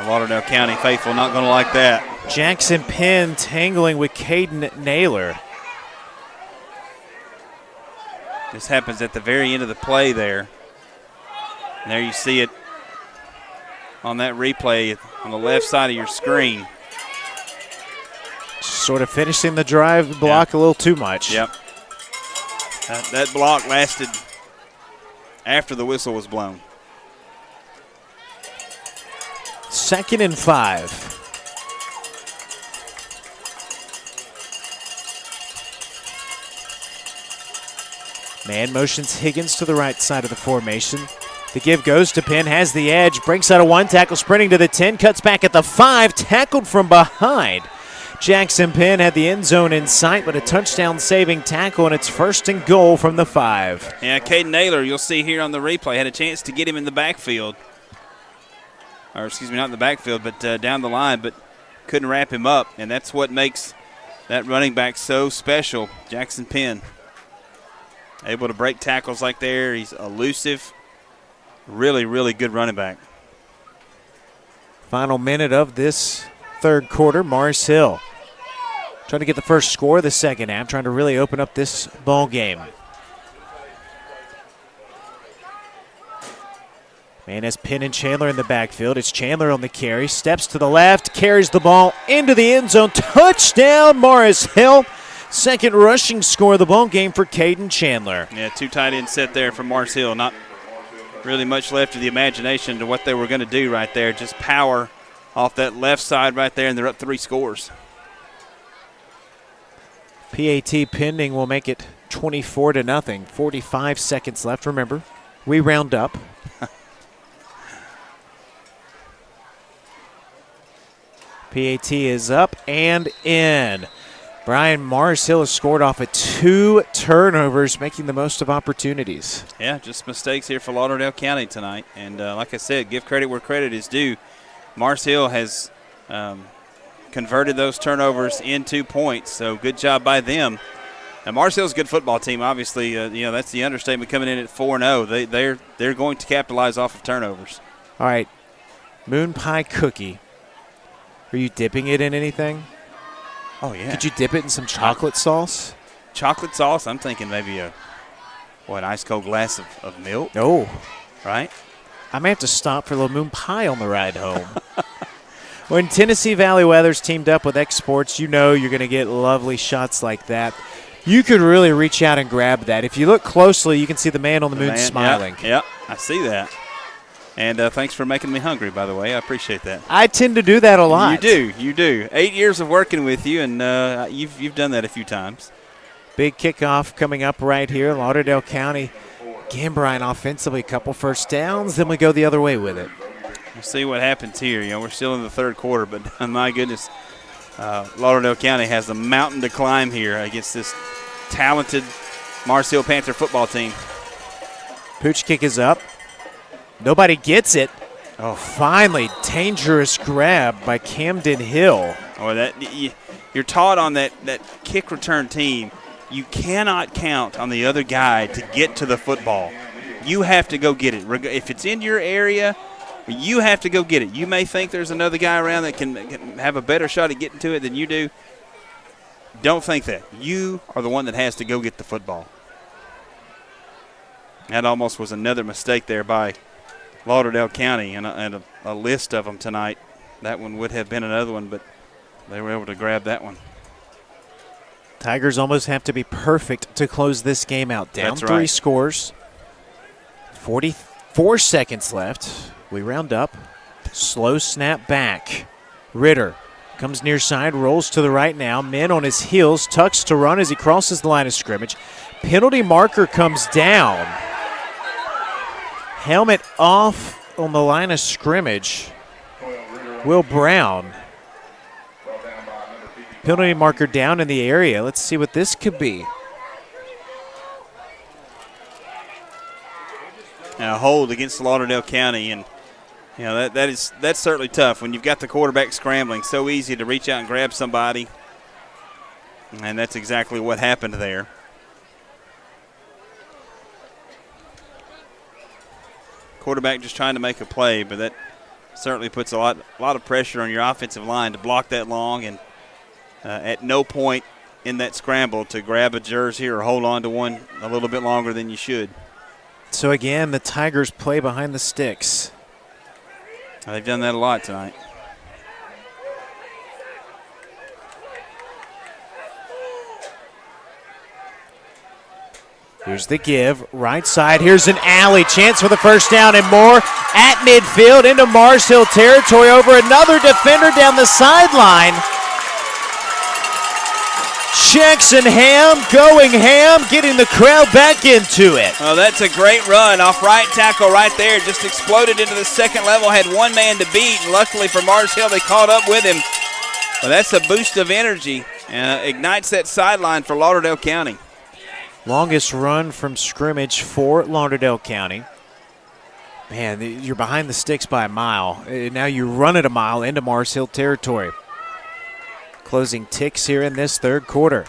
Lauderdale County faithful not going to like that. Jackson Penn tangling with Caden Naylor. This happens at the very end of the play there. And there you see it on that replay on the left side of your screen. Sort of finishing the drive block a little too much. Yep. That block lasted after the whistle was blown. 2nd and 5. Man motions Higgins to the right side of the formation. The give goes to Penn, has the edge, breaks out of one tackle, sprinting to the 10, cuts back at the 5, tackled from behind. Jackson Penn had the end zone in sight, but a touchdown-saving tackle, and it's 1st and goal from the 5. Yeah, Caden Naylor, you'll see here on the replay, had a chance to get him in the backfield. Or, excuse me, not in the backfield, but down the line, but couldn't wrap him up, and that's what makes that running back so special, Jackson Penn. Able to break tackles like there. He's elusive. Really, really good running back. Final minute of this third quarter. Mars Hill trying to get the first score of the second half, trying to really open up this ball game. Man has Penn and Chandler in the backfield. It's Chandler on the carry. Steps to the left, carries the ball into the end zone. Touchdown, Morris Hill. Second rushing score of the ball game for Caden Chandler. Yeah, 2 tight end set there from Mars Hill. Not really much left of the imagination to what they were going to do right there. Just power off that left side right there, and they're up 3 scores. PAT pending will make it 24-0. 45 seconds left. Remember, we round up. PAT is up and in. Brian Mars Hill has scored off of 2 turnovers, making the most of opportunities. Yeah, just mistakes here for Lauderdale County tonight. And like I said, give credit where credit is due. Mars Hill has converted those turnovers into points, so good job by them. Now, Mars Hill's a good football team, obviously. That's the understatement coming in at 4-0. They're going to capitalize off of turnovers. All right, moon pie cookie. Are you dipping it in anything? Oh, yeah. Could you dip it in some chocolate sauce? Chocolate sauce? I'm thinking maybe an ice cold glass of milk. Oh. Right? I may have to stop for a little moon pie on the ride home. When Tennessee Valley Weather's teamed up with Exports, you know you're going to get lovely shots like that. You could really reach out and grab that. If you look closely, you can see the man on the moon smiling. Yep, I see that. And thanks for making me hungry, by the way. I appreciate that. I tend to do that a lot. You do. 8 years of working with you, and you've done that a few times. Big kickoff coming up right here. Lauderdale County, Gambrine offensively, a couple first downs, then we go the other way with it. We'll see what happens here. We're still in the third quarter, but my goodness, Lauderdale County has a mountain to climb here against this talented Mars Hill Panther football team. Pooch kick is up. Nobody gets it. Oh, finally, dangerous grab by Camden Hill. Oh, you're taught on that kick return team, you cannot count on the other guy to get to the football. You have to go get it. If it's in your area, you have to go get it. You may think there's another guy around that can have a better shot at getting to it than you do. Don't think that. You are the one that has to go get the football. That almost was another mistake there by Lauderdale County, and a list of them tonight. That one would have been another one, but they were able to grab that one. Tigers almost have to be perfect to close this game out. Down 3 scores. 44 seconds left. We round up. Slow snap back. Ritter comes near side, rolls to the right now. Men on his heels, tucks to run as he crosses the line of scrimmage. Penalty marker comes down. Helmet off on the line of scrimmage. Will Brown. Penalty marker down in the area. Let's see what this could be. And a hold against Lauderdale County, and that's certainly tough when you've got the quarterback scrambling. So easy to reach out and grab somebody, and that's exactly what happened there. Quarterback just trying to make a play, but that certainly puts a lot of pressure on your offensive line to block that long, and at no point in that scramble to grab a jersey or hold on to one a little bit longer than you should. So again, the Tigers play behind the sticks. They've done that a lot tonight. Here's the give, right side. Here's an alley, chance for the first down and more at midfield into Mars Hill territory over another defender down the sideline. Jackson Ham going ham, getting the crowd back into it. Oh, that's a great run off right tackle right there. Just exploded into the second level, had one man to beat, and luckily for Mars Hill, they caught up with him. Well, that's a boost of energy and ignites that sideline for Lauderdale County. Longest run from scrimmage for Lauderdale County. Man, you're behind the sticks by a mile. Now you run it a mile into Mars Hill territory. Closing ticks here in this third quarter.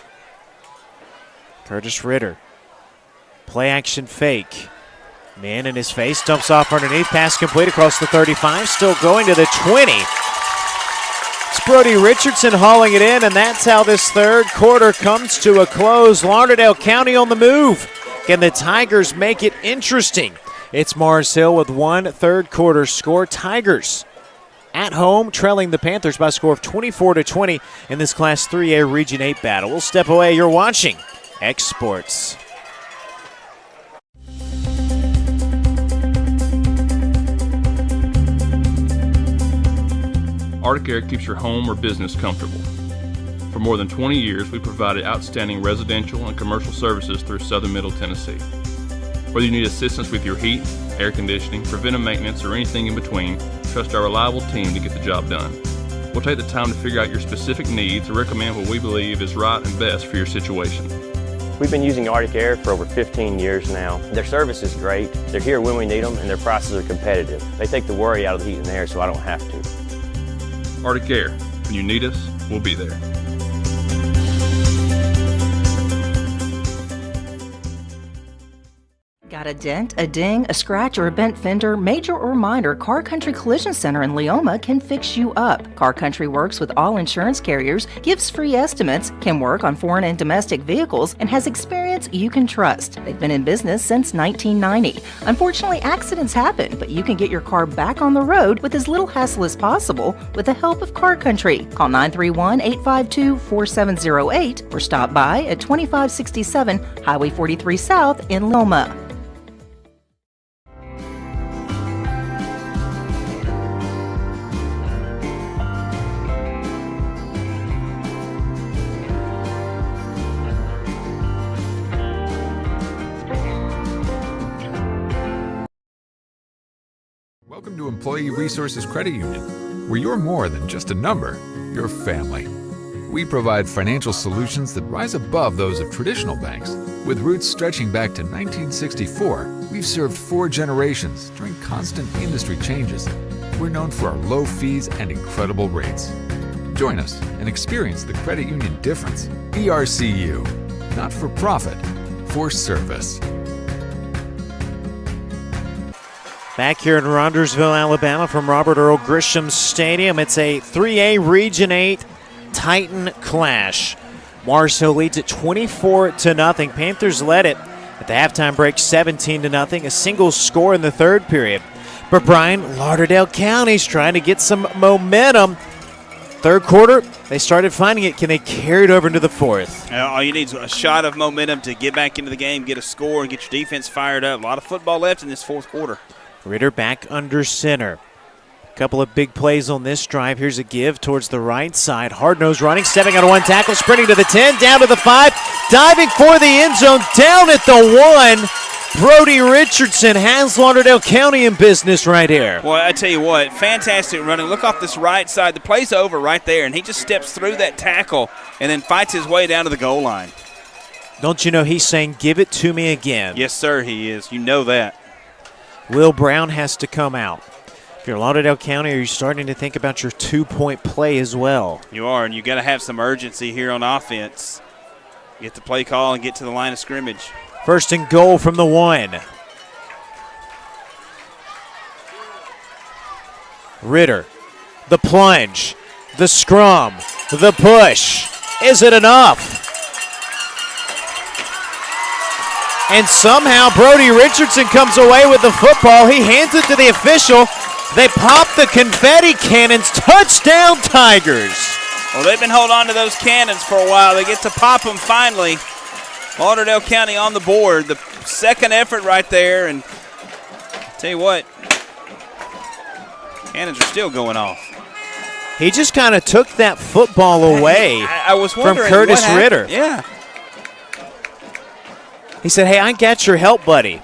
Curtis Ritter Play action fake. Man in his face, dumps off underneath, pass complete across the 35, still going to the 20. It's Brody Richardson hauling it in, and that's how this third quarter comes to a close. Lauderdale County on the move. Can the Tigers make it interesting? It's Mars Hill with one third quarter score. Tigers at home, trailing the Panthers by a score of 24-20 in this Class 3A Region 8 battle. We'll step away. You're watching X Sports. Arctic Air keeps your home or business comfortable. For more than 20 years, we provided outstanding residential and commercial services through southern Middle Tennessee. Whether you need assistance with your heat, air conditioning, preventive maintenance, or anything in between, trust our reliable team to get the job done. We'll take the time to figure out your specific needs and recommend what we believe is right and best for your situation. We've been using Arctic Air for over 15 years now. Their service is great, they're here when we need them, and their prices are competitive. They take the worry out of the heat and air so I don't have to. Arctic Air. When you need us, we'll be there. Got a dent, a ding, a scratch, or a bent fender? Major or minor, Car Country Collision Center in Leoma can fix you up. Car Country works with all insurance carriers, gives free estimates, can work on foreign and domestic vehicles, and has experience you can trust. They've been in business since 1990. Unfortunately, accidents happen, but you can get your car back on the road with as little hassle as possible with the help of Car Country. Call 931-852-4708 or stop by at 2567 Highway 43 South in Leoma. Welcome to Employee Resources Credit Union, where you're more than just a number, you're family. We provide financial solutions that rise above those of traditional banks. With roots stretching back to 1964, we've served 4 generations during constant industry changes. We're known for our low fees and incredible rates. Join us and experience the credit union difference. ERCU, not for profit, for service. Back here in Roundersville, Alabama from Robert Earl Grisham Stadium, it's a 3A Region 8 Titan clash. Mars Hill leads it 24-0. Panthers led it at the halftime break 17-0, a single score in the third period. But Brian, Lauderdale County's trying to get some momentum. Third quarter, they started finding it. Can they carry it over into the fourth? All you need is a shot of momentum to get back into the game, get a score, and get your defense fired up. A lot of football left in this fourth quarter. Ritter back under center. A couple of big plays on this drive. Here's a give towards the right side. Hard-nosed running, stepping out of one tackle, sprinting to the 10, down to the 5, diving for the end zone, down at the 1. Brody Richardson has Lauderdale County in business right here. Well, I tell you what, fantastic running. Look off this right side. The play's over right there, and he just steps through that tackle and then fights his way down to the goal line. Don't you know he's saying, give it to me again? Yes, sir, he is. You know that. Will Brown has to come out. If you're Lauderdale County, are you starting to think about your 2-point play as well? You are, and you got to have some urgency here on offense. Get the play call and get to the line of scrimmage. First and goal from the 1. Ritter, the plunge, the scrum, the push. Is it enough? And somehow Brody Richardson comes away with the football. He hands it to the official. They pop the confetti cannons. Touchdown, Tigers. Well, they've been holding on to those cannons for a while. They get to pop them finally. Lauderdale County on the board. The second effort right there. And I'll tell you what, cannons are still going off. He just kind of took that football away I was from Curtis Ritter. Yeah. He said, hey, I got your help, buddy.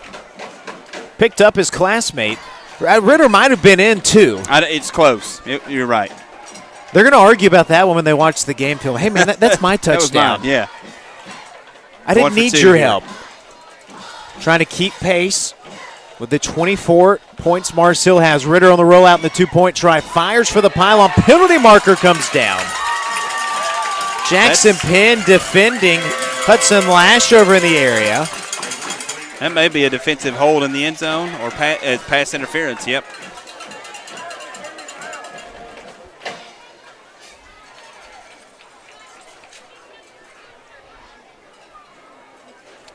Picked up his classmate. Ritter might have been in, too. It's close. You're right. They're going to argue about that one when they watch the game film. Hey, man, that's my touchdown. That was mine, yeah. I didn't need your help. Trying to keep pace with the 24 points Mars Hill has. Ritter on the rollout in the 2-point try. Fires for the pylon. Penalty marker comes down. Jackson Penn defending. Hudson Lash over in the area. That may be a defensive hold in the end zone or pass interference. Yep.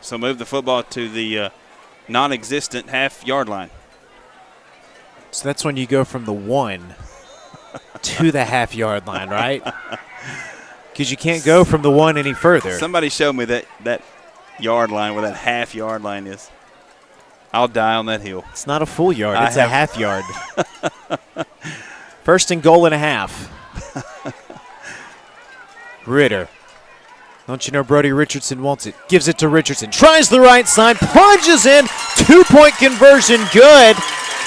So move the football to the non-existent half-yard line. So that's when you go from the 1 to the half-yard line, right? Because you can't go from the 1 any further. Somebody showed me that yard line where that half-yard line is. I'll die on that hill. It's not a full yard. It's a half yard. 1st and goal and a half. Ritter. Don't you know Brody Richardson wants it? Gives it to Richardson. Tries the right side. Plunges in. 2-point conversion. Good.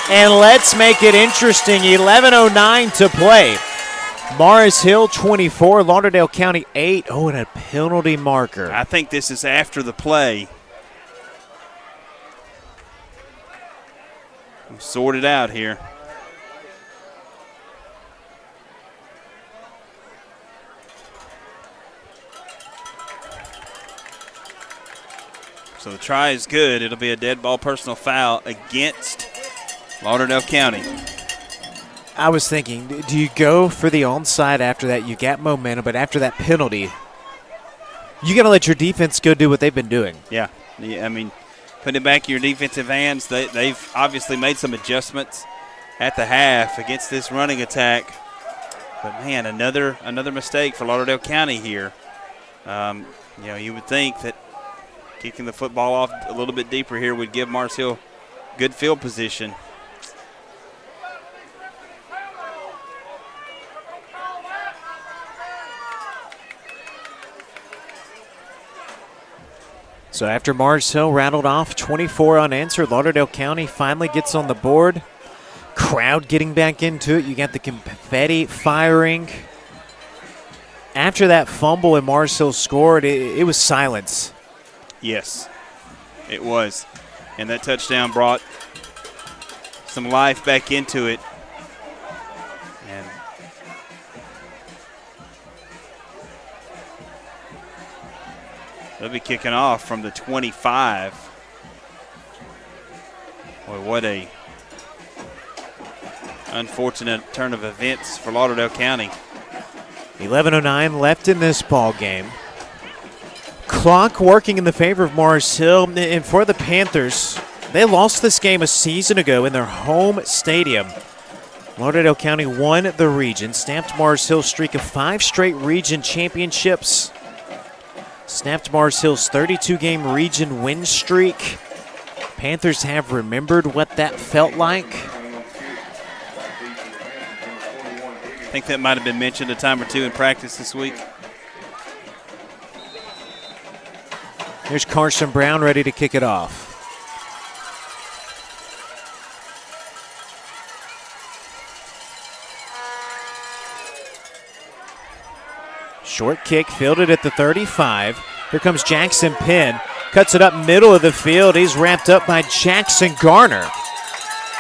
And let's make it interesting. 11:09 to play. Morris Hill 24. Lauderdale County 8. Oh, and a penalty marker. I think this is after the play. Sort it out here. So the try is good. It'll be a dead ball personal foul against Lauderdale County. I was thinking, do you go for the onside after that? You got momentum, but after that penalty, you got to let your defense go do what they've been doing. Yeah, I mean, put it back in your defensive hands. They've obviously made some adjustments at the half against this running attack. But, man, another mistake for Lauderdale County here. You would think that kicking the football off a little bit deeper here would give Mars Hill good field position. So after Mars Hill rattled off 24 unanswered, Lauderdale County finally gets on the board. Crowd getting back into it. You got the confetti firing. After that fumble and Mars Hill scored, it was silence. Yes, it was. And that touchdown brought some life back into it. And they'll be kicking off from the 25. Boy, what a unfortunate turn of events for Lauderdale County. 11:09 left in this ball game. Clock working in the favor of Mars Hill. And for the Panthers, they lost this game a season ago in their home stadium. Lauderdale County won the region, snapped Mars Hill's streak of 5 straight region championships, snapped Mars Hill's 32-game region win streak. Panthers have remembered what that felt like. I think that might have been mentioned a time or two in practice this week. Here's Carson Brown ready to kick it off. Short kick fielded at the 35. Here comes Jackson Penn. Cuts it up middle of the field. He's wrapped up by Jackson Garner.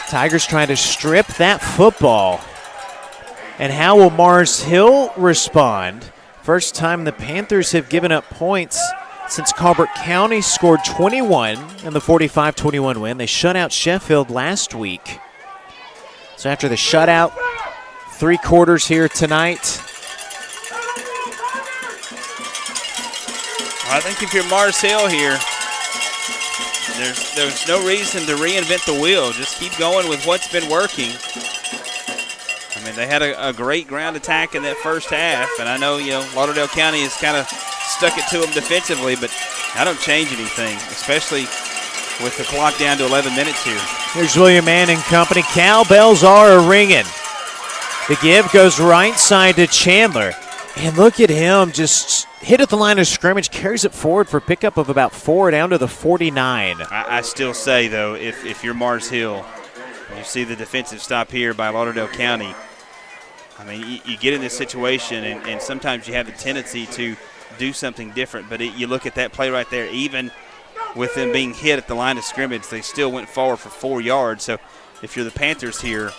Tigers trying to strip that football. And how will Mars Hill respond? First time the Panthers have given up points since Colbert County scored 21 in the 45-21 win. They shut out Sheffield last week. So after the shutout, 3 quarters here tonight. I think if you're Mars Hill here, there's no reason to reinvent the wheel. Just keep going with what's been working. I mean, they had a great ground attack in that first half, and I know, Lauderdale County has kind of stuck it to them defensively, but I don't change anything, especially with the clock down to 11 minutes here. Here's William Mann and company. Cowbells are ringing. The give goes right side to Chandler, and look at him just hit at the line of scrimmage, carries it forward for pickup of about 4 down to the 49. I still say, though, if you're Mars Hill, you see the defensive stop here by Lauderdale County, I mean, you get in this situation, and sometimes you have the tendency to do something different. But you look at that play right there, even with them being hit at the line of scrimmage, they still went forward for 4 yards. So if you're the Panthers here,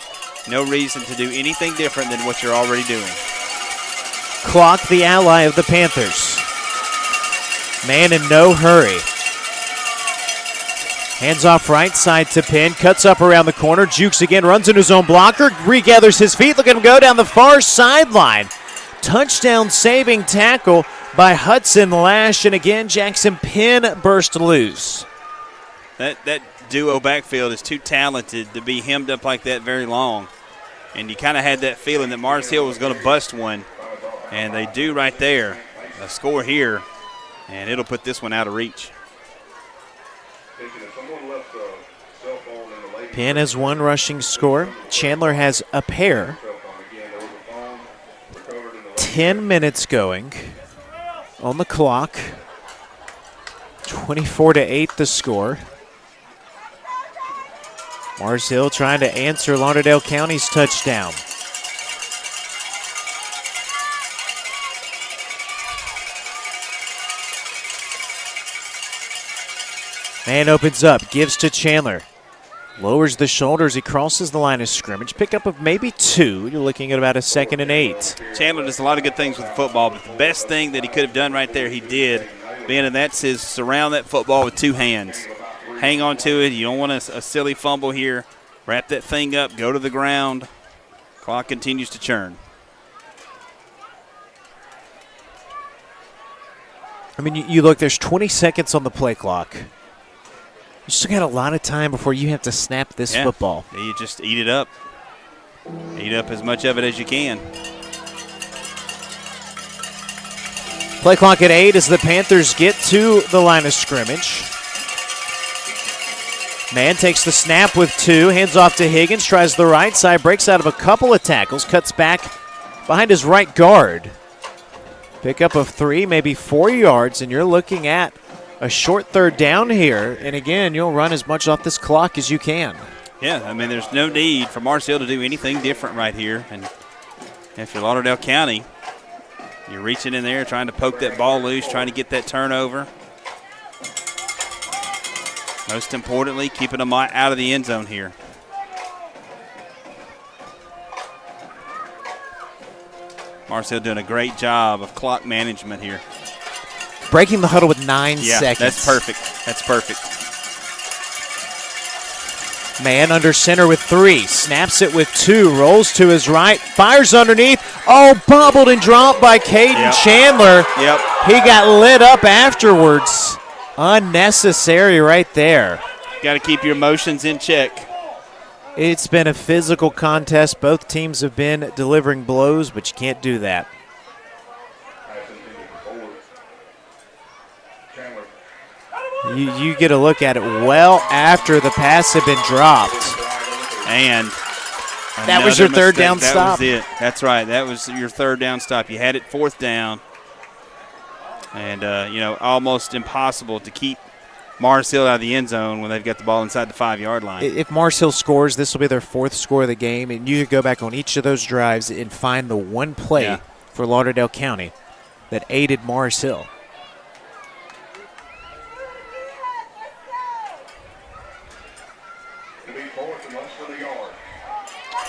no reason to do anything different than what you're already doing. Clock, the ally of the Panthers. Man in no hurry. Hands off right side to Penn, cuts up around the corner, jukes again, runs into his own blocker, regathers his feet, look at him go down the far sideline. Touchdown saving tackle by Hudson Lash, and again Jackson Penn burst loose. That duo backfield is too talented to be hemmed up like that very long. And you kind of had that feeling that Mars Hill was going to bust one. And they do right there. A score here, and it'll put this one out of reach. Penn has one rushing score. Chandler has a pair. 10 minutes going on the clock. 24-8 the score. Mars Hill trying to answer Lauderdale County's touchdown. Man opens up, gives to Chandler. Lowers the shoulders, he crosses the line of scrimmage. Pickup of maybe 2. You're looking at about a 2nd and 8. Chandler does a lot of good things with football, but the best thing that he could have done right there, he did. And that's his surround that football with 2 hands. Hang on to it. You don't want a silly fumble here. Wrap that thing up, go to the ground. Clock continues to churn. I mean, you look, there's 20 seconds on the play clock. You still got a lot of time before you have to snap this football. You just eat it up. Eat up as much of it as you can. Play clock at 8 as the Panthers get to the line of scrimmage. Man takes the snap with 2, hands off to Higgins, tries the right side, breaks out of a couple of tackles, cuts back behind his right guard. Pickup of 3, maybe 4 yards, and you're looking at a short 3rd down here. And again, you'll run as much off this clock as you can. Yeah, I mean, there's no need for Mars Hill to do anything different right here. And if you're Lauderdale County, you're reaching in there, trying to poke that ball loose, trying to get that turnover. Most importantly, keeping them out of the end zone here. Mars Hill doing a great job of clock management here. Breaking the huddle with 9 seconds. That's perfect. That's perfect. Man under center with 3. Snaps it with 2. Rolls to his right. Fires underneath. Oh, bobbled and dropped by Caden Chandler. Yep. He got lit up afterwards. Unnecessary right there. Got to keep your emotions in check. It's been a physical contest. Both teams have been delivering blows, but you can't do that. You get a look at it well after the pass had been dropped. And that was your 3rd down stop. That was it. That's right. That was your 3rd down stop. You had it 4th down. And, almost impossible to keep Mars Hill out of the end zone when they've got the ball inside the 5-yard line. If Mars Hill scores, this will be their 4th score of the game, and you could go back on each of those drives and find the one play for Lauderdale County that aided Mars Hill.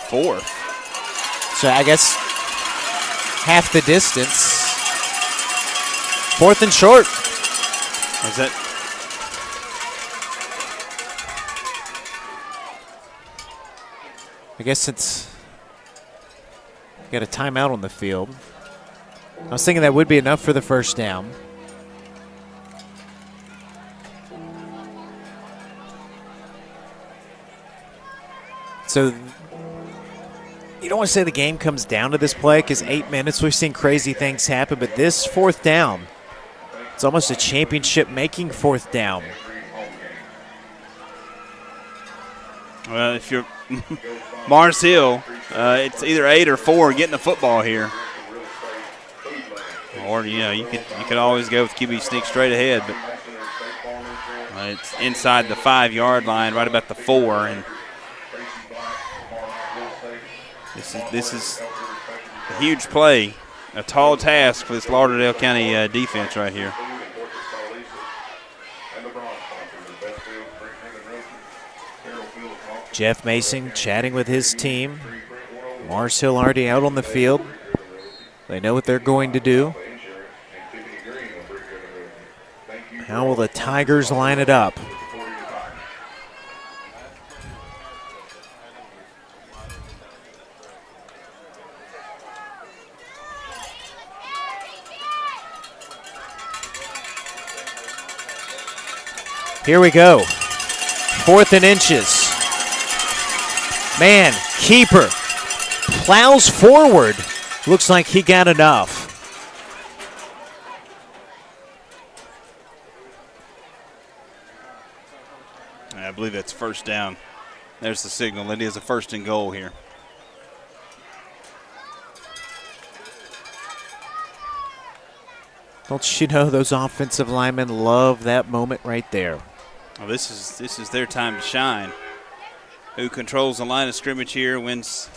Fourth. So I guess half the distance. 4th and short. Is that? I guess since got a timeout on the field. I was thinking that would be enough for the 1st down. So you don't want to say the game comes down to this play because 8 minutes, we've seen crazy things happen, but this 4th down, it's almost a championship-making 4th down. Well, if you're Mars Hill, it's either 8 or 4 getting the football here. Or, you could always go with QB sneak straight ahead, but it's inside the 5-yard line, right about the 4, and This is a huge play, a tall task for this Lauderdale County defense right here. Jeff Mason chatting with his team. Mars Hill already out on the field. They know what they're going to do. How will the Tigers line it up? Here we go. 4th and inches. Man, keeper plows forward. Looks like he got enough. I believe that's first down. There's the signal. It is a 1st and goal here. Don't you know those offensive linemen love that moment right there? Well, this is their time to shine. Who controls the line of scrimmage here wins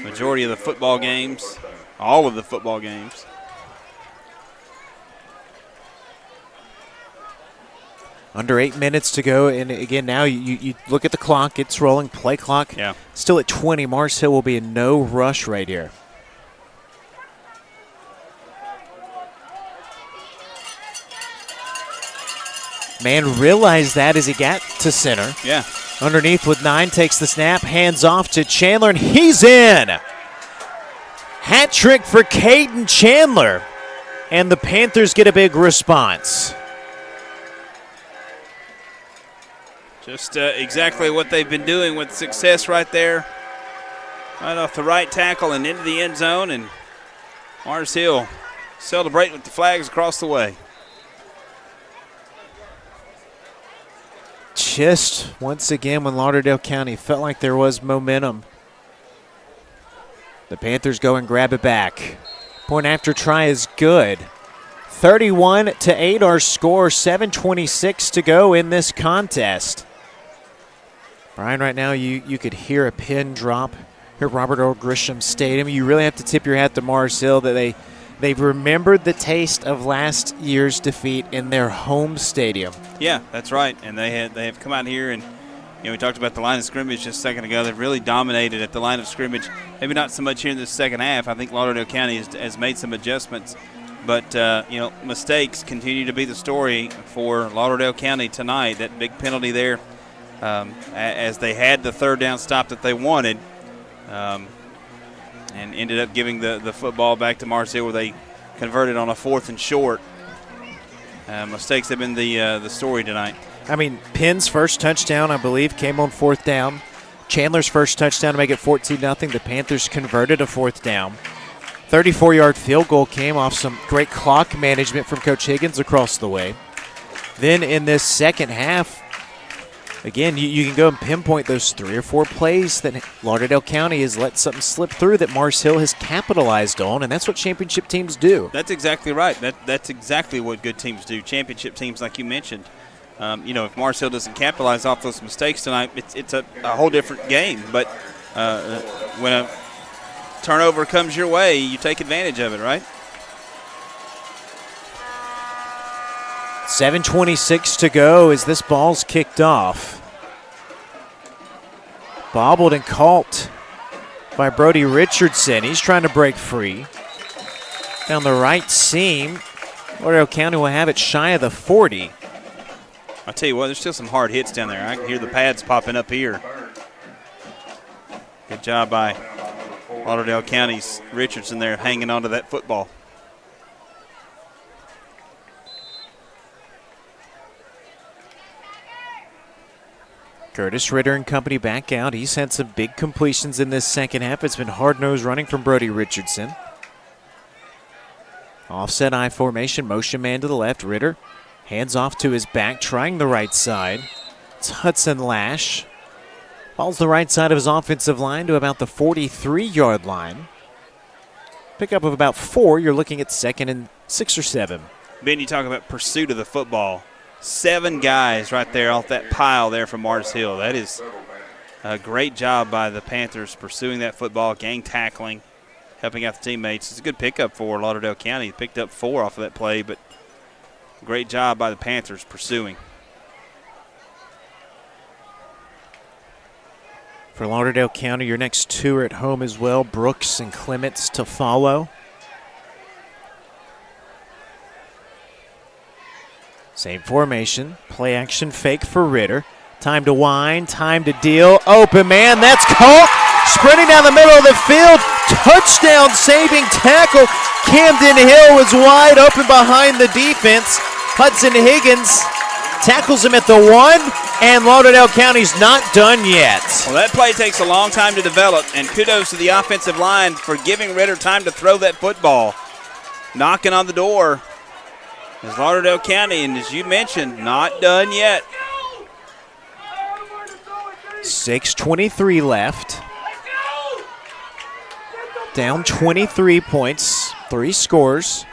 majority of the football games, all of the football games. Under 8 minutes to go, and again, now you look at the clock. It's rolling, play clock. Yeah. Still at 20. Mars Hill will be in no rush right here. Man realized that as he got to center. Yeah. Underneath with 9, takes the snap, hands off to Chandler, and he's in. Hat trick for Caden Chandler, and the Panthers get a big response. Just exactly what they've been doing with success right there. Right off the right tackle and into the end zone, and Mars Hill celebrating with the flags across the way. Just once again when Lauderdale County felt like there was momentum, the Panthers go and grab it back. Point after try is good. 31-8 our score, 7:26 to go in this contest. Brian, right now you could hear a pin drop here at Robert Earl Grisham Stadium. You really have to tip your hat to Mars Hill that they've remembered the taste of last year's defeat in their home stadium. Yeah, that's right. And they have come out here and, we talked about the line of scrimmage just a second ago. They've really dominated at the line of scrimmage. Maybe not so much here in the second half. I think Lauderdale County has made some adjustments. But, mistakes continue to be the story for Lauderdale County tonight. That big penalty there as they had the 3rd down stop that they wanted. And ended up giving the football back to Mars Hill where they converted on a 4th and short. Mistakes have been the story tonight. I mean, Penn's first touchdown, I believe, came on 4th down. Chandler's first touchdown to make it 14-0. The Panthers converted a 4th down. 34-yard field goal came off some great clock management from Coach Higgins across the way. Then in this second half, again, you can go and pinpoint those 3 or 4 plays that Lauderdale County has let something slip through that Mars Hill has capitalized on, and that's what championship teams do. That's exactly right. That's exactly what good teams do. Championship teams, like you mentioned. If Mars Hill doesn't capitalize off those mistakes tonight, it's a whole different game. But when a turnover comes your way, you take advantage of it, right? 7:26 to go as this ball's kicked off. Bobbled and caught by Brody Richardson. He's trying to break free. Down the right seam, Lauderdale County will have it shy of the 40. I tell you what, there's still some hard hits down there. I can hear the pads popping up here. Good job by Lauderdale County's Richardson there hanging onto that football. Curtis Ritter and company back out. He's had some big completions in this second half. It's been hard-nosed running from Brody Richardson. Offset I formation, motion man to the left. Ritter hands off to his back, trying the right side. It's Hudson Lash. Falls the right side of his offensive line to about the 43-yard line. Pickup of about 4. You're looking at 2nd and 6 or 7. Ben, you talk about pursuit of the football. 7 guys right there off that pile there from Mars Hill. That is a great job by the Panthers pursuing that football, gang tackling, helping out the teammates. It's a good pickup for Lauderdale County. Picked up 4 off of that play, but great job by the Panthers pursuing. For Lauderdale County, your next 2 are at home as well. Brooks and Clements to follow. Same formation. Play action fake for Ritter. Time to wind, time to deal. Open man, that's caught. Sprinting down the middle of the field. Touchdown saving tackle. Camden Hill was wide open behind the defense. Hudson Higgins tackles him at the 1, and Lauderdale County's not done yet. Well, that play takes a long time to develop, and kudos to the offensive line for giving Ritter time to throw that football. Knocking on the door is Lauderdale County, and as you mentioned, not done yet. 6:23 left. Down 23 points, 3 scores.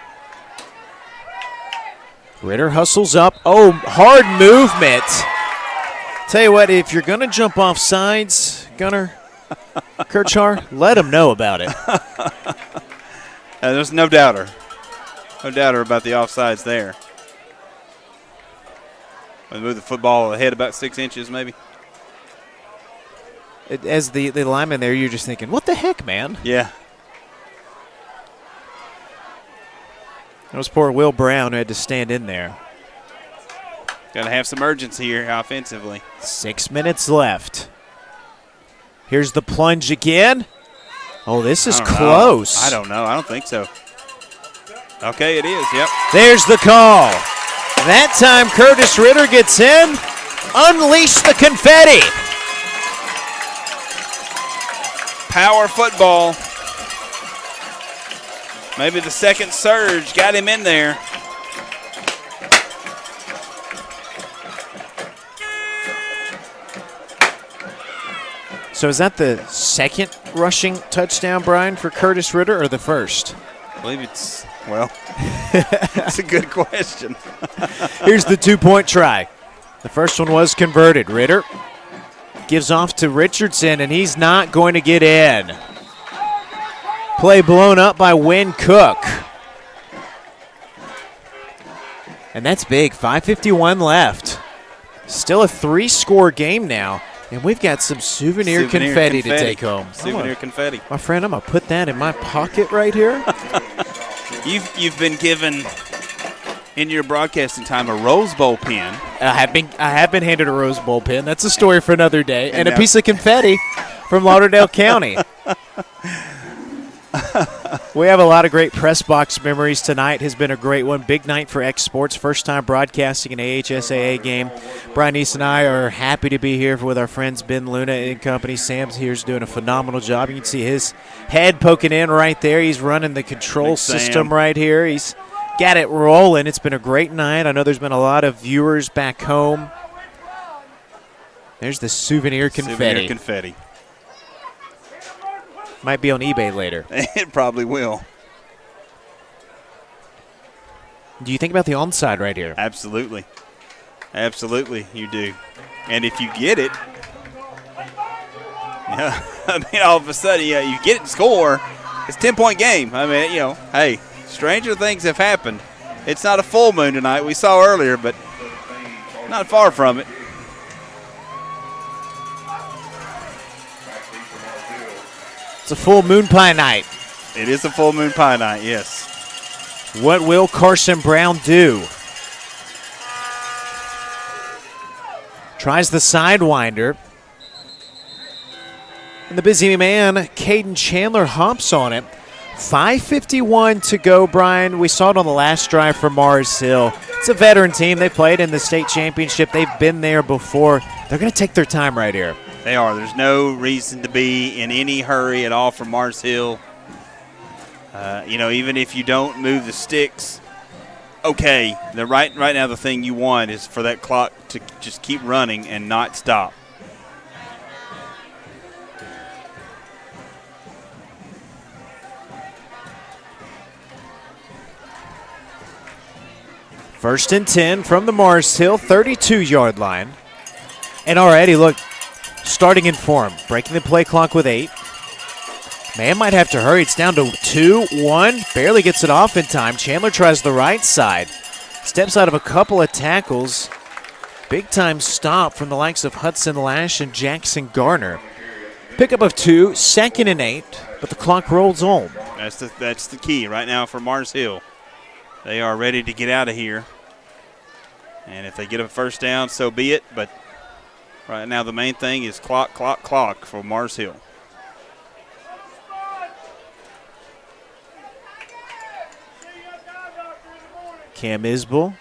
Ritter hustles up. Oh, hard movement. Tell you what, if you're going to jump off sides, Gunner Kirchar, let them know about it. There's no doubter. No doubter about the offsides there. We move the football ahead about 6 inches maybe. As the lineman there, you're just thinking, what the heck, man? Yeah. That was poor Will Brown who had to stand in there. Got to have some urgency here offensively. 6 minutes left. Here's the plunge again. Oh, this is close. I don't know. I don't think so. Okay, it is. Yep. There's the call. That time Curtis Ritter gets in. Unleash the confetti. Power football. Maybe the second surge got him in there. So is that the second rushing touchdown, Brian, for Curtis Ritter, or the first? I believe it's, well, that's a good question. Here's the 2-point try. The first one was converted. Ritter gives off to Richardson, and he's not going to get in. Play blown up by Wynn Cook. And that's big. 5:51 left. Still a 3-score game now. And we've got some souvenir confetti to take home. Souvenir confetti. My friend, I'm going to put that in my pocket right here. You've been given, in your broadcasting time, a Rose Bowl pin. I have been handed a Rose Bowl pin. That's a story for another day. And a piece of confetti from Lauderdale County. We have a lot of great press box memories. Tonight has been a great one. Big night for X Sports. First time broadcasting an AHSAA game. Brian East and I are happy to be here with our friends Ben Luna and company. Sam's here's doing a phenomenal job. You can see his head poking in right there. He's running the control system right here. He's got it rolling. It's been a great night. I know there's been a lot of viewers back home. There's the souvenir confetti. Souvenir confetti. Might be on eBay later. It probably will. Do you think about the onside right here? Absolutely. Absolutely, you do. And if you get it, yeah, I mean, all of a sudden, yeah, you get it and score. It's a 10-point game. I mean, you know, hey, stranger things have happened. It's not a full moon tonight. We saw earlier, but not far from it. It's a full moon pie night. It is a full moon pie night, yes. What will Carson Brown do? Tries the sidewinder. And the busy man, Caden Chandler, hops on it. 5:51 to go, Brian. We saw it on the last drive for Mars Hill. It's a veteran team. They played in the state championship. They've been there before. They're going to take their time right here. They are. There's no reason to be in any hurry at all for Mars Hill. You know, even if you don't move the sticks, okay. Right now the thing you want is for that clock to just keep running and not stop. First and 10 from the Mars Hill 32-yard line. And already, look, starting in form, breaking the play clock with 8. Man might have to hurry. It's down to 2-1. Barely gets it off in time. Chandler tries the right side. Steps out of a couple of tackles. Big time stop from the likes of Hudson Lash and Jackson Garner. Pickup of 2, 2nd and 8, but the clock rolls on. That's the key right now for Mars Hill. They are ready to get out of here. And if they get a first down, so be it. But right now the main thing is clock, clock, clock for Mars Hill. Cam Isbell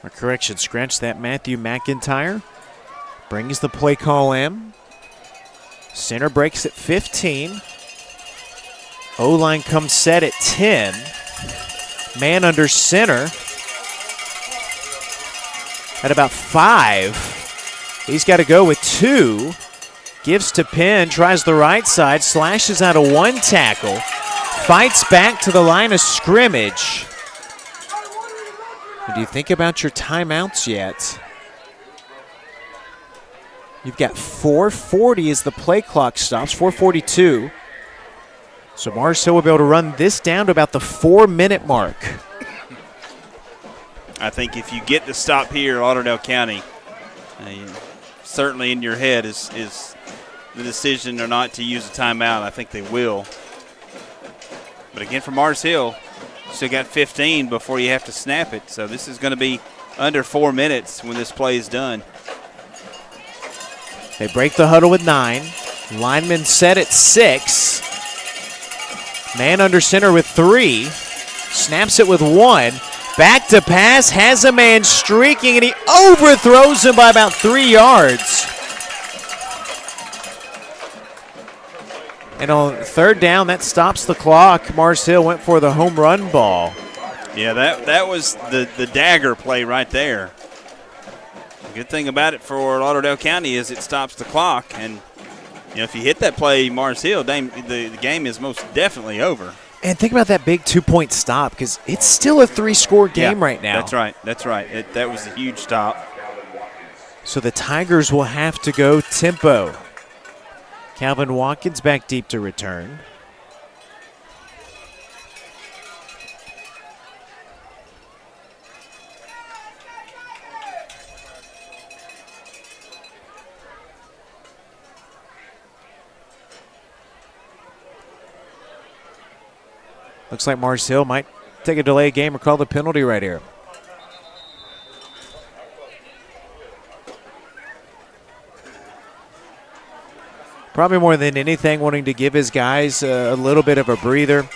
Or correction, scratch that, Matthew McIntyre brings the play call in. Center breaks at 15. O-line comes set at 10. Man under center at about 5. He's got to go with 2. Gives to Penn, tries the right side, slashes out of 1 tackle, fights back to the line of scrimmage. Do you think about your timeouts yet? You've got 4:40 as the play clock stops, 4:42. So Mars Hill will be able to run this down to about the 4-minute mark. I think if you get to stop here, Lauderdale County, certainly in your head is the decision or not to use a timeout. I think they will. But again, for Mars Hill, still got 15 before you have to snap it. So this is going to be under 4 minutes when this play is done. They break the huddle with 9. Lineman set at 6. Man under center with 3. Snaps it with 1. Back to pass, has a man streaking, and he overthrows him by about 3 yards. And on 3rd down, that stops the clock. Mars Hill went for the home run ball. Yeah, that was the dagger play right there. The good thing about it for Lauderdale County is it stops the clock. And if you hit that play, Mars Hill, the game is most definitely over. And think about that big 2-point stop, because it's still a 3-score game right now. That's right. That was a huge stop. So the Tigers will have to go tempo. Calvin Watkins back deep to return. Looks like Mars Hill might take a delay game or call the penalty right here. Probably more than anything, wanting to give his guys a little bit of a breather.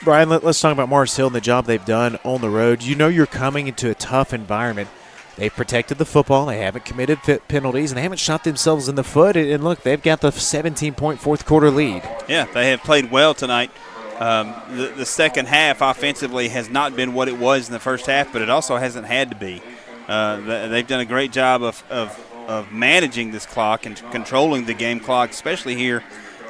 Brian, let's talk about Mars Hill and the job they've done on the road. You know you're coming into a tough environment. They've protected the football. They haven't committed penalties, and they haven't shot themselves in the foot. And look, they've got the 17-point fourth-quarter lead. Yeah, they have played well tonight. The second half offensively has not been what it was in the first half, but it also hasn't had to be. They've done a great job of managing this clock and controlling the game clock, especially here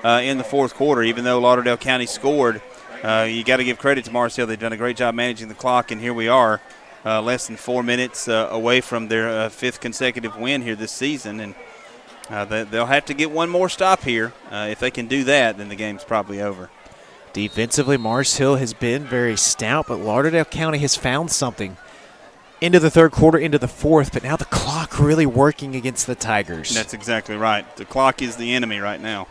in the fourth quarter. Even though Lauderdale County scored, you got to give credit to Mars Hill. They've done a great job managing the clock, and here we are, less than 4 minutes away from their 5th consecutive win here this season. And they'll have to get one more stop here. If they can do that, then the game's probably over. Defensively, Mars Hill has been very stout, but Lauderdale County has found something. Into the third quarter, into the fourth, but now the clock really working against the Tigers. That's exactly right. The clock is the enemy right now.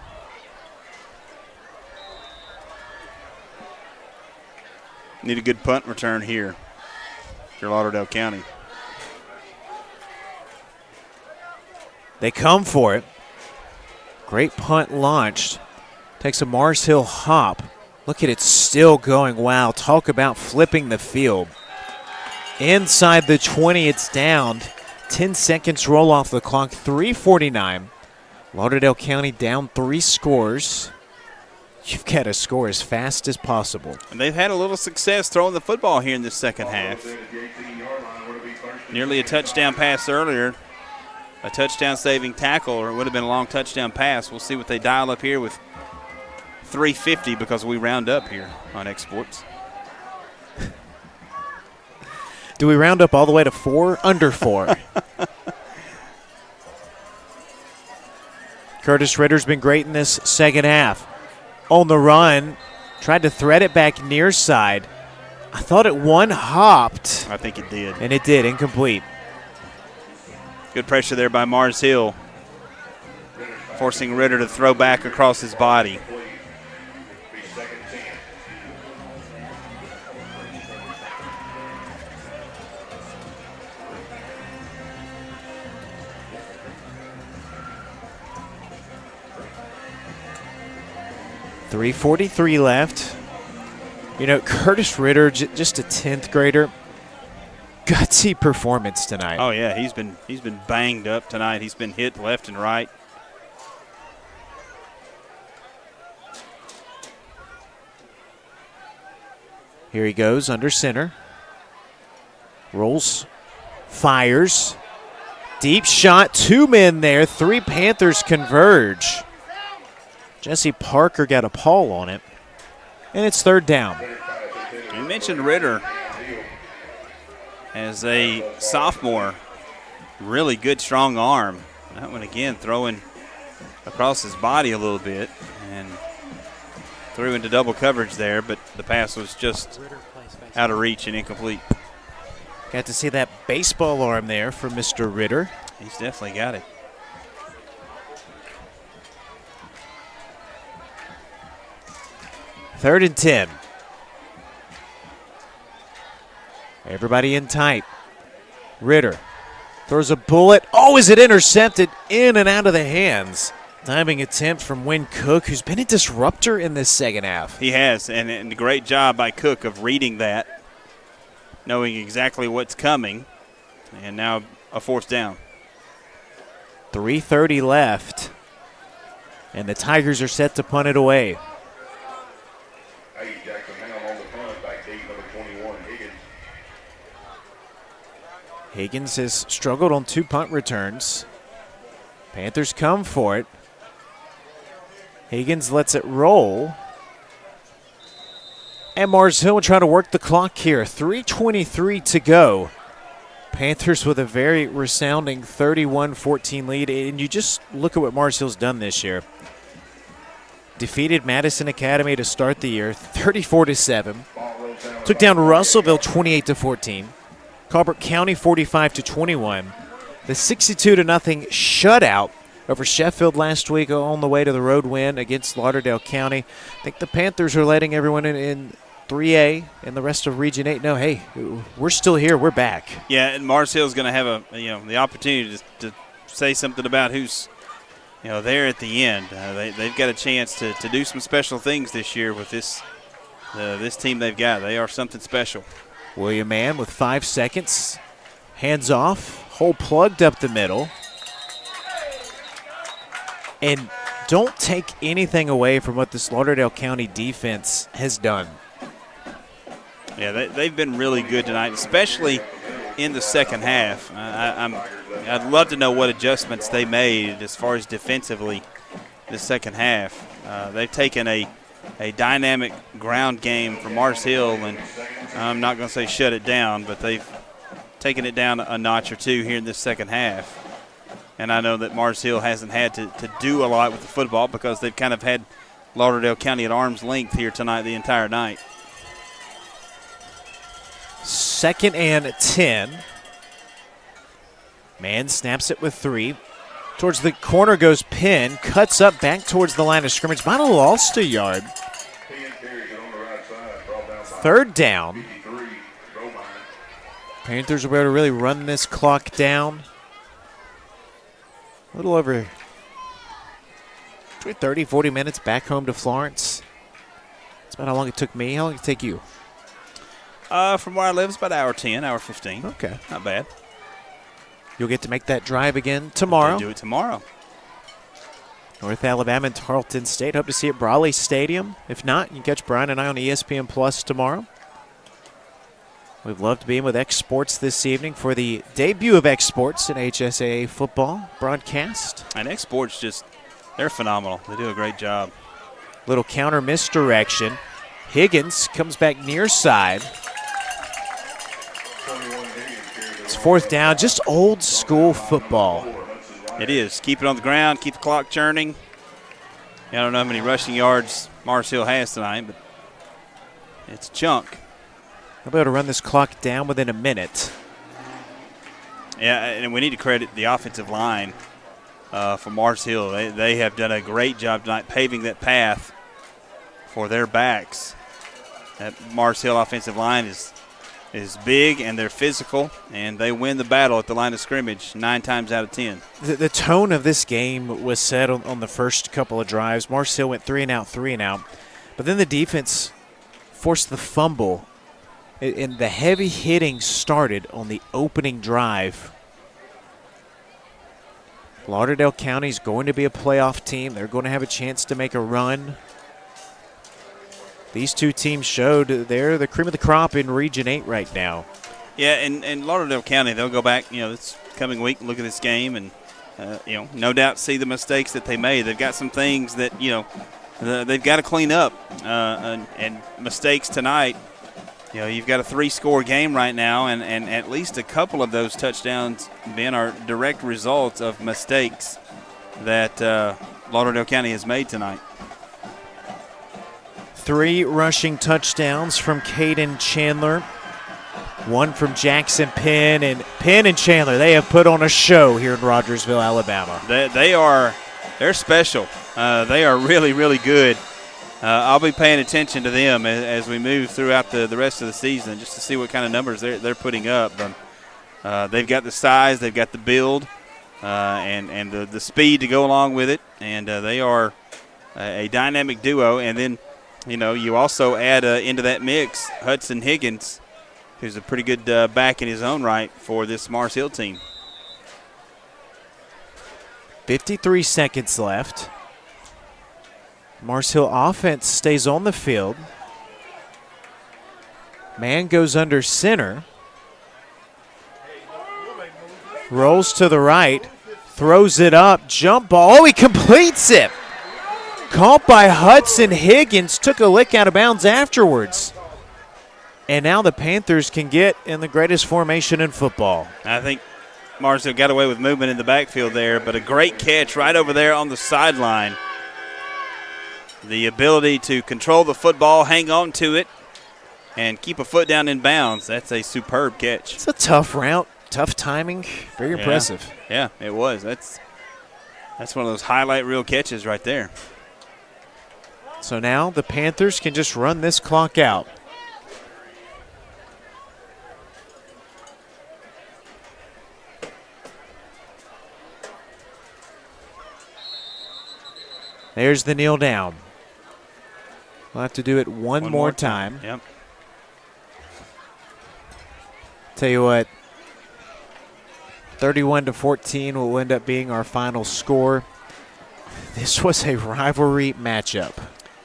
Need a good punt return here for Lauderdale County. They come for it. Great punt launched. Takes a Mars Hill hop. Look at it still going. Wow, talk about flipping the field. Inside the 20, it's down. 10 seconds roll off the clock, 3:49. Lauderdale County down 3 scores. You've got to score as fast as possible. And they've had a little success throwing the football here in the second half. Nearly a touchdown pass earlier. A touchdown-saving tackle, or it would have been a long touchdown pass. We'll see what they dial up here with 350 because we round up here on Exports. Do we round up all the way to 4? Under 4. Curtis Ritter's been great in this second half. On the run, tried to thread it back near side. I thought it one-hopped. I think it did. And it did, incomplete. Good pressure there by Mars Hill, forcing Ritter to throw back across his body. .343 left. You know, Curtis Ritter, just a 10th grader. gutsy performance tonight. Oh yeah, he's been banged up tonight. He's been hit left and right. Here he goes under center. Rolls, fires. Deep shot, 2 men there. 3 Panthers converge. Jesse Parker got a paw on it. And it's 3rd down. You mentioned Ritter as a sophomore. Really good, strong arm. That one again throwing across his body a little bit and threw into double coverage there, but the pass was just out of reach and incomplete. Got to see that baseball arm there from Mr. Ritter. He's definitely got it. Third and 10. Everybody in tight. Ritter throws a bullet. Oh, is it intercepted? In and out of the hands. Timing attempt from Wynn Cook, who's been a disruptor in this second half. He has, and a great job by Cook of reading that, knowing exactly what's coming, and now a 4th down. 3:30 left, and the Tigers are set to punt it away. Higgins has struggled on 2 punt returns. Panthers come for it. Higgins lets it roll. And Mars Hill will try to work the clock here. 3:23 to go. Panthers with a very resounding 31-14 lead. And you just look at what Mars Hill's done this year. Defeated Madison Academy to start the year, 34-7. Took down Russellville 28-14. Colbert County 45-21. The 62-0 shutout over Sheffield last week on the way to the road win against Lauderdale County. I think the Panthers are letting everyone in 3A and the rest of Region 8 know, hey, we're still here, we're back. Yeah, and Mars Hill's going to have the opportunity to say something about who's there at the end. They've got a chance to do some special things this year with this team they've got. They are something special. William Mann with 5 seconds. Hands off. Hole plugged up the middle. And don't take anything away from what this Lauderdale County defense has done. Yeah, they've been really good tonight, especially in the second half. I'd love to know what adjustments they made as far as defensively the second half. They've taken a dynamic ground game from Mars Hill, and I'm not going to say shut it down, but they've taken it down a notch or two here in this second half. And I know that Mars Hill hasn't had to do a lot with the football because they've kind of had Lauderdale County at arm's length here tonight the entire night. 2nd and 10. Mann snaps it with 3. Towards the corner goes Penn. Cuts up back towards the line of scrimmage. Might have lost a yard. 3rd down. Panthers will be able to really run this clock down. A little over 30, 40 minutes back home to Florence. That's about how long it took me. How long did it take you? From where I live, it's about an hour 10, hour 15. Okay. Not bad. You'll get to make that drive again tomorrow. Do it tomorrow. North Alabama and Tarleton State. Hope to see you at Brawley Stadium. If not, you can catch Brian and I on ESPN Plus tomorrow. We'd love to be in with X Sports this evening for the debut of X Sports in HSAA football broadcast. And X Sports they're phenomenal. They do a great job. Little counter misdirection. Higgins comes back near side. It's 4th down, just old school football. It is. Keep it on the ground, keep the clock churning. I don't know how many rushing yards Mars Hill has tonight, but it's a chunk. They'll be able to run this clock down within a minute. Yeah, and we need to credit the offensive line for Mars Hill. They have done a great job tonight paving that path for their backs. That Mars Hill offensive line is big, and they're physical, and they win the battle at the line of scrimmage 9 times out of 10. The tone of this game was set on the first couple of drives. Mars Hill went 3 and out. But then the defense forced the fumble And the heavy hitting started on the opening drive. Lauderdale County is going to be a playoff team. They're going to have a chance to make a run. These two teams showed they're the cream of the crop in Region 8 right now. Yeah, and Lauderdale County, they'll go back, this coming week, look at this game, and, no doubt see the mistakes that they made. They've got some things that, they've got to clean up. And mistakes tonight, you've got a 3-score game right now, and at least a couple of those touchdowns, Ben, are direct results of mistakes that Lauderdale County has made tonight. 3 rushing touchdowns from Caden Chandler. 1 from Jackson Penn. And Penn and Chandler, they have put on a show here in Rogersville, Alabama. They're special. They are really, really good. I'll be paying attention to them as we move throughout the rest of the season just to see what kind of numbers they're putting up. They've got the size, they've got the build, and the speed to go along with it. And they are a dynamic duo. And then, you also add into that mix Hudson Higgins, who's a pretty good back in his own right for this Mars Hill team. 53 seconds left. Mars Hill offense stays on the field. Man goes under center. Rolls to the right. Throws it up. Jump ball. Oh, he completes it. Caught by Hudson Higgins. Took a lick out of bounds afterwards. And now the Panthers can get in the greatest formation in football. I think Mars Hill got away with movement in the backfield there, but a great catch right over there on the sideline. The ability to control the football, hang on to it, and keep a foot down in bounds. That's a superb catch. It's a tough route, tough timing, very impressive. Yeah, it was. That's one of those highlight reel catches right there. So now the Panthers can just run this clock out. There's the kneel down. We'll have to do it one more time. Yep. Tell you what, 31-14 will end up being our final score. This was a rivalry matchup.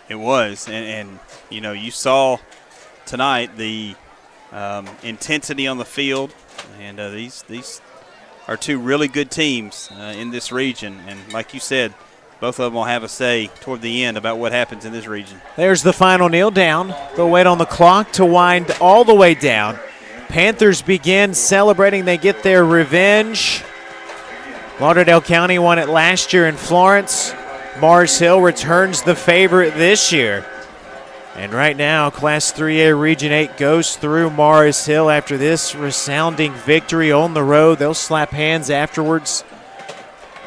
It was, and you saw tonight the intensity on the field, and these are two really good teams in this region, and like you said, both of them will have a say toward the end about what happens in this region. There's the final kneel down. They'll wait on the clock to wind all the way down. Panthers begin celebrating. They get their revenge. Lauderdale County won it last year in Florence. Mars Hill returns the favorite this year. And right now, Class 3A Region 8 goes through Mars Hill after this resounding victory on the road. They'll slap hands afterwards.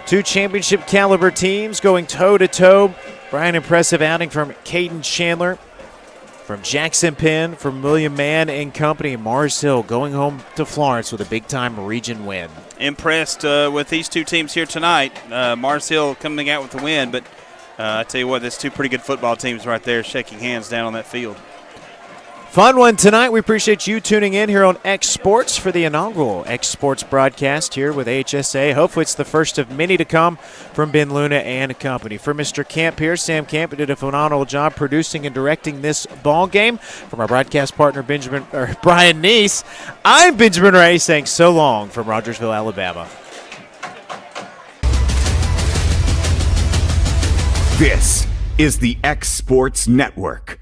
2 championship caliber teams going toe-to-toe. Brian, impressive outing from Caden Chandler, from Jackson Penn, from William Mann and company. Mars Hill going home to Florence with a big-time region win. Impressed with these two teams here tonight. Mars Hill coming out with the win, but I tell you what, there's 2 pretty good football teams right there shaking hands down on that field. Fun one tonight. We appreciate you tuning in here on X Sports for the inaugural X Sports broadcast here with HSA. Hopefully it's the first of many to come from Ben Luna and company. For Mr. Camp here, Sam Camp did a phenomenal job producing and directing this ball game. From our broadcast partner, Brian Neese, I'm Benjamin Ray saying so long from Rogersville, Alabama. This is the X Sports Network.